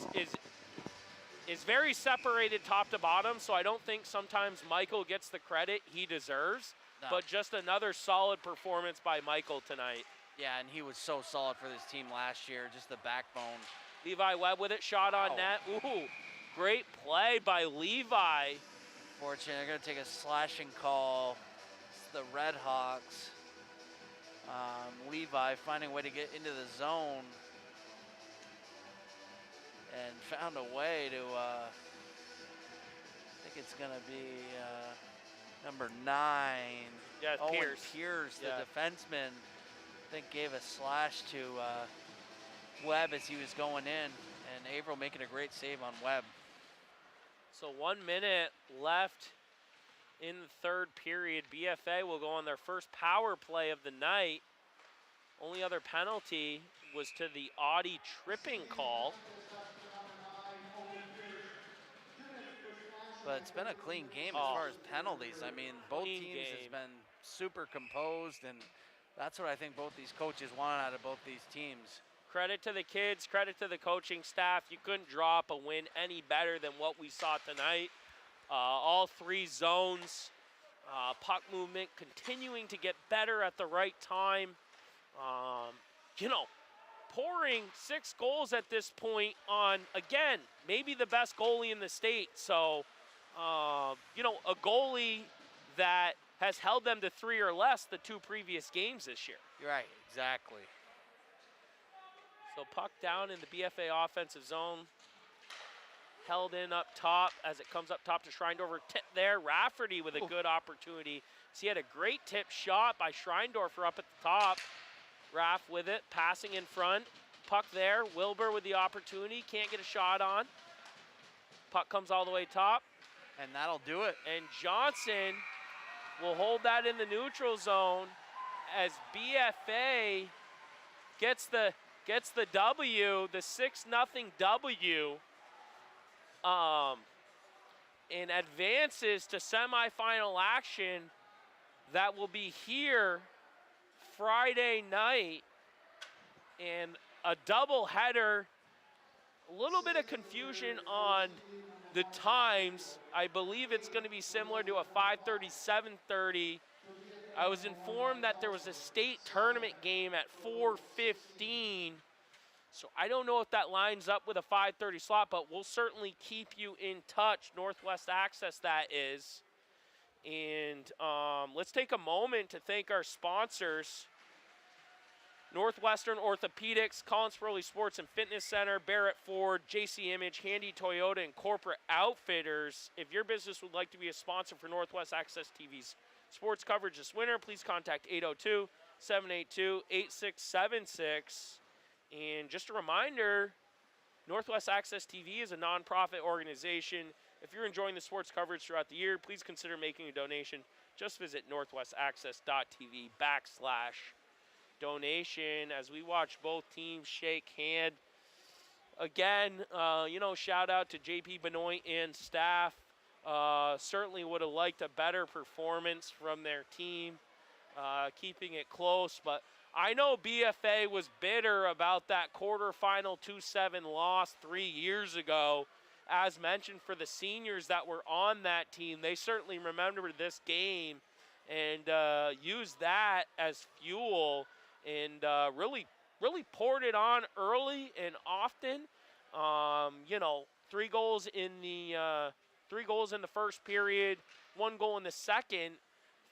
very separated top to bottom, so I don't think sometimes Michael gets the credit he deserves, but just another solid performance by Michael tonight. Yeah, and he was so solid for this team last year, just the backbone. Levi Webb with it, shot on net. Ooh, great play by Levi. Fortunately, they're going to take a slashing call. It's the RedHawks. Levi finding a way to get into the zone and found a way to, I think it's going to be number 9. Yeah, Owen Pierce. Pierce, the defenseman, I think gave a slash to Webb as he was going in, and Averill making a great save on Webb. So 1 minute left in the third period. BFA will go on their first power play of the night. Only other penalty was to the Audi tripping call. But it's been a clean game as far as penalties. I mean, both teams has been super composed, and that's what I think both these coaches want out of both these teams. Credit to the kids, credit to the coaching staff. You couldn't draw up a win any better than what we saw tonight. All three zones, puck movement continuing to get better at the right time. Pouring 6 goals at this point on, again, maybe the best goalie in the state. So, a goalie that has held them to 3 or less the 2 previous games this year. You're right, exactly. So puck down in the BFA offensive zone. Held in up top as it comes up top to Schreindorfer. Tip there, Rafferty with a good opportunity. So he had a great tip shot by Schreindorfer up at the top. Raff with it, passing in front. Puck there, Wilbur with the opportunity. Can't get a shot on. Puck comes all the way top. And that'll do it. And Johnson will hold that in the neutral zone as BFA gets the W, the 6-0 W, and advances to semifinal action that will be here Friday night. And a doubleheader, a little bit of confusion on the times. I believe it's going to be similar to a 5:30, 7:30. I was informed that there was a state tournament game at 4:15. So I don't know if that lines up with a 5:30 slot, but we'll certainly keep you in touch. Northwest Access, that is. And let's take a moment to thank our sponsors. Northwestern Orthopedics, Collins Furley Sports and Fitness Center, Barrett Ford, JC Image, Handy Toyota, and Corporate Outfitters. If your business would like to be a sponsor for Northwest Access TV's sports coverage this winter, please contact 802-782-8676. And just a reminder, Northwest Access TV is a nonprofit organization. If you're enjoying the sports coverage throughout the year, please consider making a donation just visit northwestaccess.tv/donation as we watch both teams shake hand. Again, shout out to JP Benoit and staff. Certainly would have liked a better performance from their team, keeping it close. But I know BFA was bitter about that quarterfinal 2-7 loss 3 years ago. As mentioned, for the seniors that were on that team, they certainly remember this game and used that as fuel and really poured it on early and often. 3 goals in the first period, 1 goal in the second,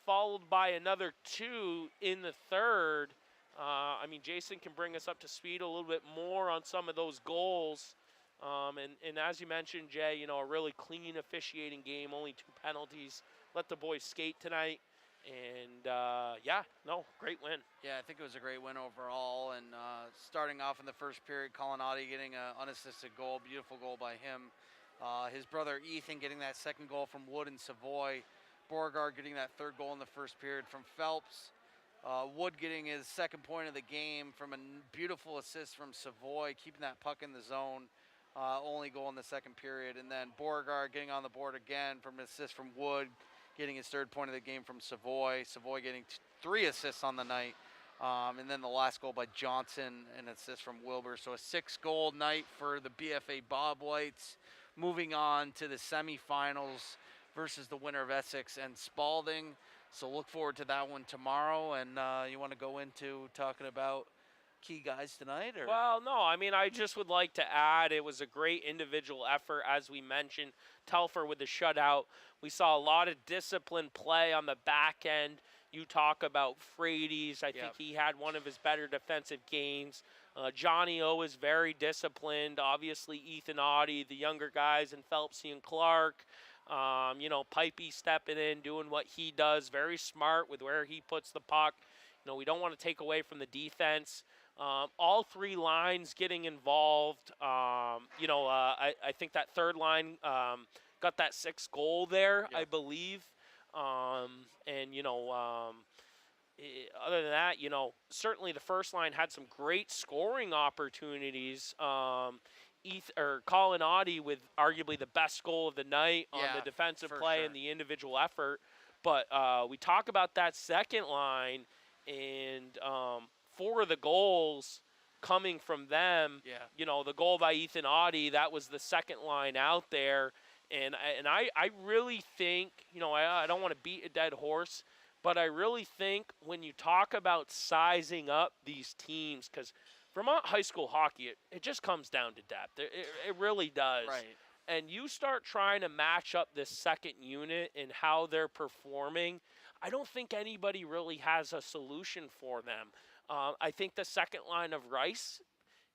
followed by another 2 in the third. Jason can bring us up to speed a little bit more on some of those goals. And as you mentioned, Jay, a really clean officiating game, only 2 penalties. Let the boys skate tonight. And, great win. Yeah, I think it was a great win overall. And starting off in the first period, Collinati getting an unassisted goal, beautiful goal by him. His brother Ethan getting that second goal from Wood and Savoy. Beauregard getting that 3rd goal in the first period from Phelps. Wood getting his 2nd point of the game from a beautiful assist from Savoy, keeping that puck in the zone. Only goal in the 2nd period. And then Beauregard getting on the board again from an assist from Wood, getting his 3rd point of the game from Savoy. Savoy getting 3 assists on the night. And then the last goal by Johnson, an assist from Wilbur. So a 6-goal night for the BFA Bobwhites. Moving on to the semifinals versus the winner of Essex and Spalding. So look forward to that one tomorrow. And you want to go into talking about key guys tonight? Or? Well, no, I just would like to add it was a great individual effort, as we mentioned. Telfer with the shutout. We saw a lot of disciplined play on the back end. You talk about Frady's. I think he had one of his better defensive games. Johnny O is very disciplined. Obviously, Ethan Audie, the younger guys, and Phelpsy and Clark. Pipey stepping in, doing what he does. Very smart with where he puts the puck. We don't want to take away from the defense. All 3 lines getting involved. I think that 3rd line got that 6th goal there, I believe. Other than that, certainly the first line had some great scoring opportunities. Colin Audie with arguably the best goal of the night on the defensive play and the individual effort. But we talk about that second line, and 4 of the goals coming from them. The goal by Ethan Audie, that was the second line out there. And I really think, I don't want to beat a dead horse, but I really think when you talk about sizing up these teams, because Vermont high school hockey, it just comes down to depth. It really does. Right. And you start trying to match up this second unit and how they're performing, I don't think anybody really has a solution for them. I think the second line of Rice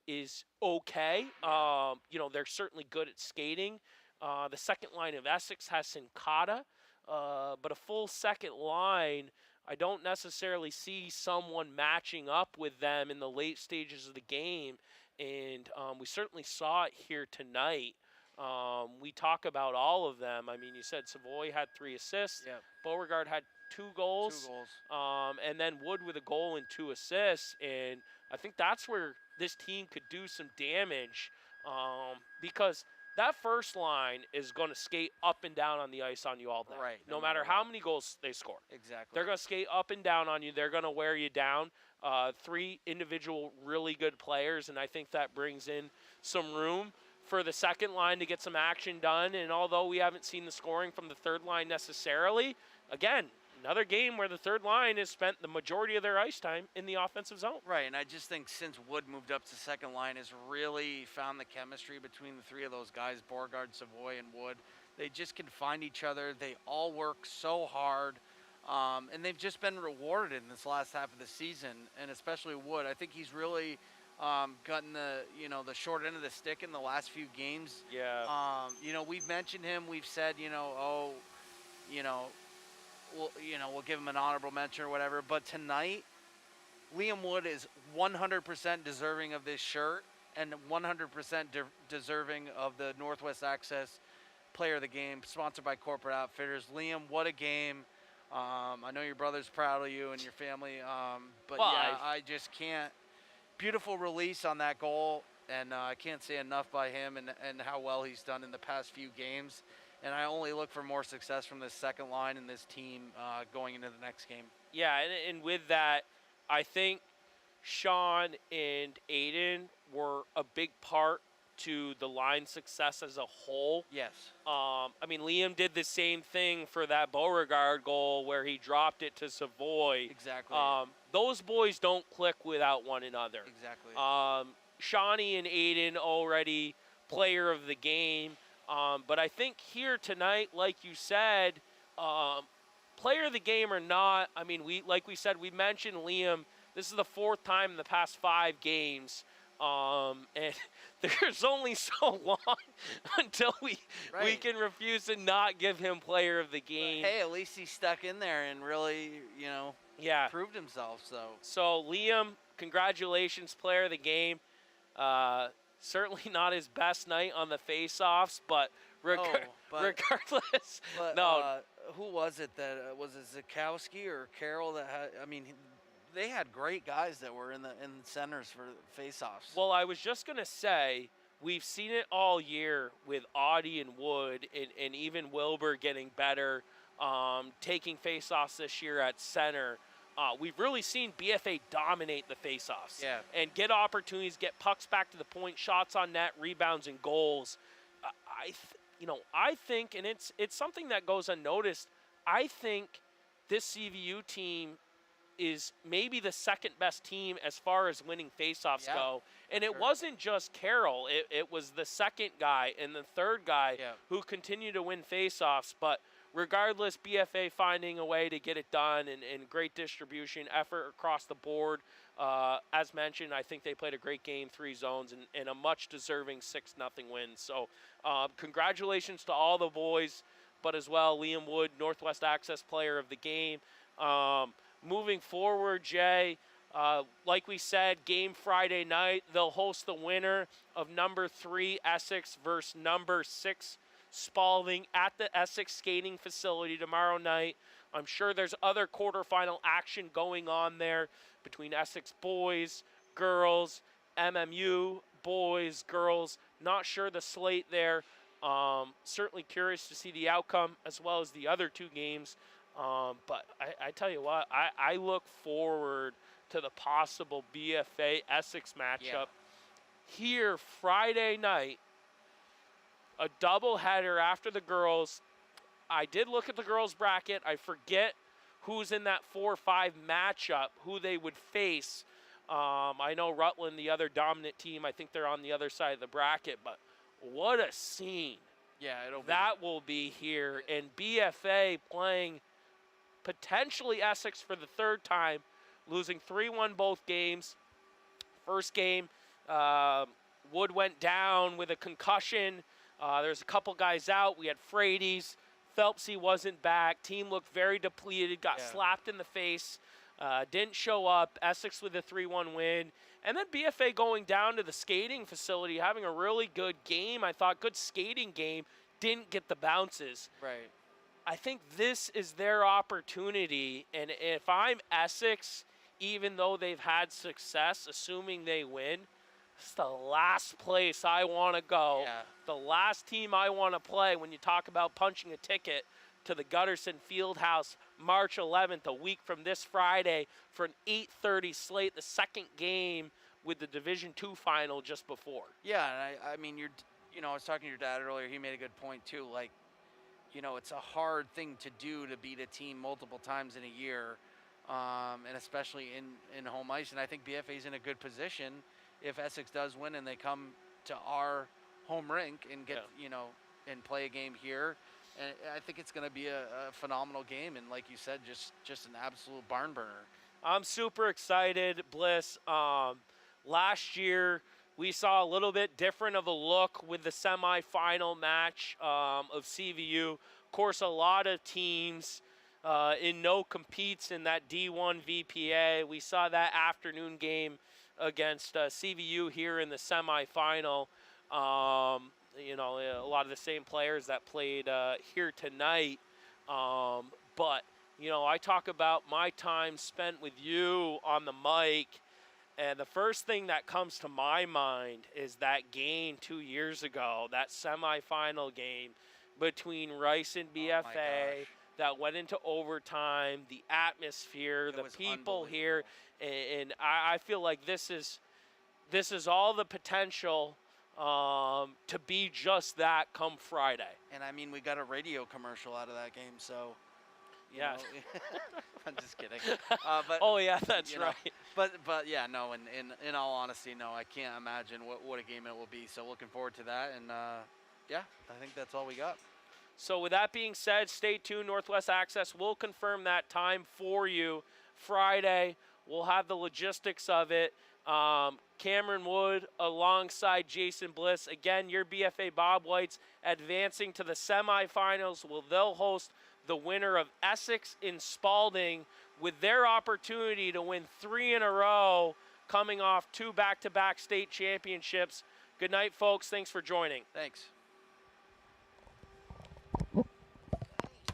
is okay. They're certainly good at skating. The second line of Essex has Sincata, but a full second line, I don't necessarily see someone matching up with them in the late stages of the game, and we certainly saw it here tonight. We talk about all of them. You said Savoy had 3 assists. Yep. Beauregard had 2 goals. 2 goals. And then Wood with a goal and 2 assists, and I think that's where this team could do some damage, because that first line is going to skate up and down on the ice on you all day. Right. No matter how many goals they score. Exactly. They're going to skate up and down on you. They're going to wear you down. 3 individual really good players, and I think that brings in some room for the second line to get some action done. And although we haven't seen the scoring from the third line necessarily, again, another game where the third line has spent the majority of their ice time in the offensive zone. Right, and I just think since Wood moved up to second line, has really found the chemistry between the 3 of those guys, Beauregard, Savoy, and Wood. They just can find each other. They all work so hard, and they've just been rewarded in this last half of the season, and especially Wood. I think he's really gotten the short end of the stick in the last few games. Yeah. We've mentioned him. We've said, we'll give him an honorable mention or whatever. But tonight, Liam Wood is 100% deserving of this shirt and 100% deserving of the Northwest Access Player of the Game, sponsored by Corporate Outfitters. Liam, what a game. I know your brother's proud of you and your family, but Well, yeah, I just can't. Beautiful release on that goal, and I can't say enough by him and how well he's done in the past few games. And I only look for more success from this second line and this team going into the next game. Yeah, and with that, I think Sean and Aiden were a big part to the line's success as a whole. Yes. I mean, Liam did the same thing for that Beauregard goal where he dropped it to Savoy. Exactly. Those boys don't click without one another. Exactly. Shawnee and Aiden already player of the game. But I think here tonight, like you said, player of the game or not, I mean, we mentioned Liam. This is the 4th time in the past 5 games. And there's only so long until we can refuse to not give him player of the game. But hey, at least he stuck in there and really, proved himself. So Liam, congratulations, player of the game. Certainly not his best night on the face-offs, but regardless, no. Who was it that was it Zukowski or Carroll that had? I mean, they had great guys that were in the centers for face-offs. Well, I was just gonna say we've seen it all year with Audie and Wood, and even Wilbur getting better, taking face-offs this year at center. We've really seen BFA dominate the face-offs and get opportunities, get pucks back to the point, shots on net, rebounds, and goals. I think, and it's something that goes unnoticed, I think this CVU team is maybe the second best team as far as winning face-offs go. And it wasn't just Carroll. It was the second guy and the third guy who continue to win face-offs. But regardless, BFA finding a way to get it done and great distribution, effort across the board. As mentioned, I think they played a great game, 3 zones, and a much-deserving 6-0 win. So congratulations to all the boys, but as well, Liam Wood, Northwest Access Player of the Game. Moving forward, Jay, like we said, game Friday night, they'll host the winner of number 3 Essex versus number 6 Spalding at the Essex skating facility tomorrow night. I'm sure there's other quarterfinal action going on there between Essex boys, girls, MMU boys, girls. Not sure the slate there. Certainly curious to see the outcome as well as the other 2 games. But I tell you what, I look forward to the possible BFA Essex matchup here Friday night. A doubleheader after the girls. I did look at the girls bracket. I forget who's in that 4-5 matchup, who they would face. I know Rutland, the other dominant team, I think they're on the other side of the bracket, but what a scene. Yeah, that will be here. And BFA playing potentially Essex for the 3rd time, losing 3-1 both games. First game, Wood went down with a concussion. There's a couple guys out. We had Frady's. Phelpsy wasn't back. Team looked very depleted, got slapped in the face, didn't show up. Essex with a 3-1 win. And then BFA going down to the skating facility, having a really good game. I thought good skating game, didn't get the bounces. Right. I think this is their opportunity. And if I'm Essex, even though they've had success, assuming they win, it's the last place I want to go. Yeah. The last team I want to play when you talk about punching a ticket to the Gutterson Fieldhouse March 11th, a week from this Friday, for an 8:30 slate, the second game with the Division II final just before. Yeah, and I mean, I was talking to your dad earlier. He made a good point too. Like, it's a hard thing to do to beat a team multiple times in a year, and especially in home ice. And I think BFA's in a good position if Essex does win and they come to our home rink and get, and play a game here. And I think it's going to be a phenomenal game. And like you said, just an absolute barn burner. I'm super excited, Bliss. Last year, we saw a little bit different of a look with the semifinal match of CVU. Of course, a lot of teams in no competes in that D1 VPA. We saw that afternoon game against CVU here in the semifinal. A lot of the same players that played here tonight. But you know, I talk about my time spent with you on the mic, and the first thing that comes to my mind is that game 2 years ago, that semifinal game between Rice and BFA that went into overtime, the atmosphere, the people here, and I feel like this is all the potential to be just that come Friday. And I mean, we got a radio commercial out of that game, so. You know, I'm just kidding. But oh yeah, that's right. But yeah, no. In all honesty, no, I can't imagine what a game it will be. So looking forward to that, and yeah, I think that's all we got. So with that being said, stay tuned. Northwest Access will confirm that time for you Friday. We'll have the logistics of it. Cameron Wood alongside Jason Bliss. Again, your BFA Bobwhites advancing to the semifinals. They'll host the winner of Essex and Spalding with their opportunity to win 3 in a row, coming off 2 back-to-back state championships. Good night, folks. Thanks for joining. Thanks.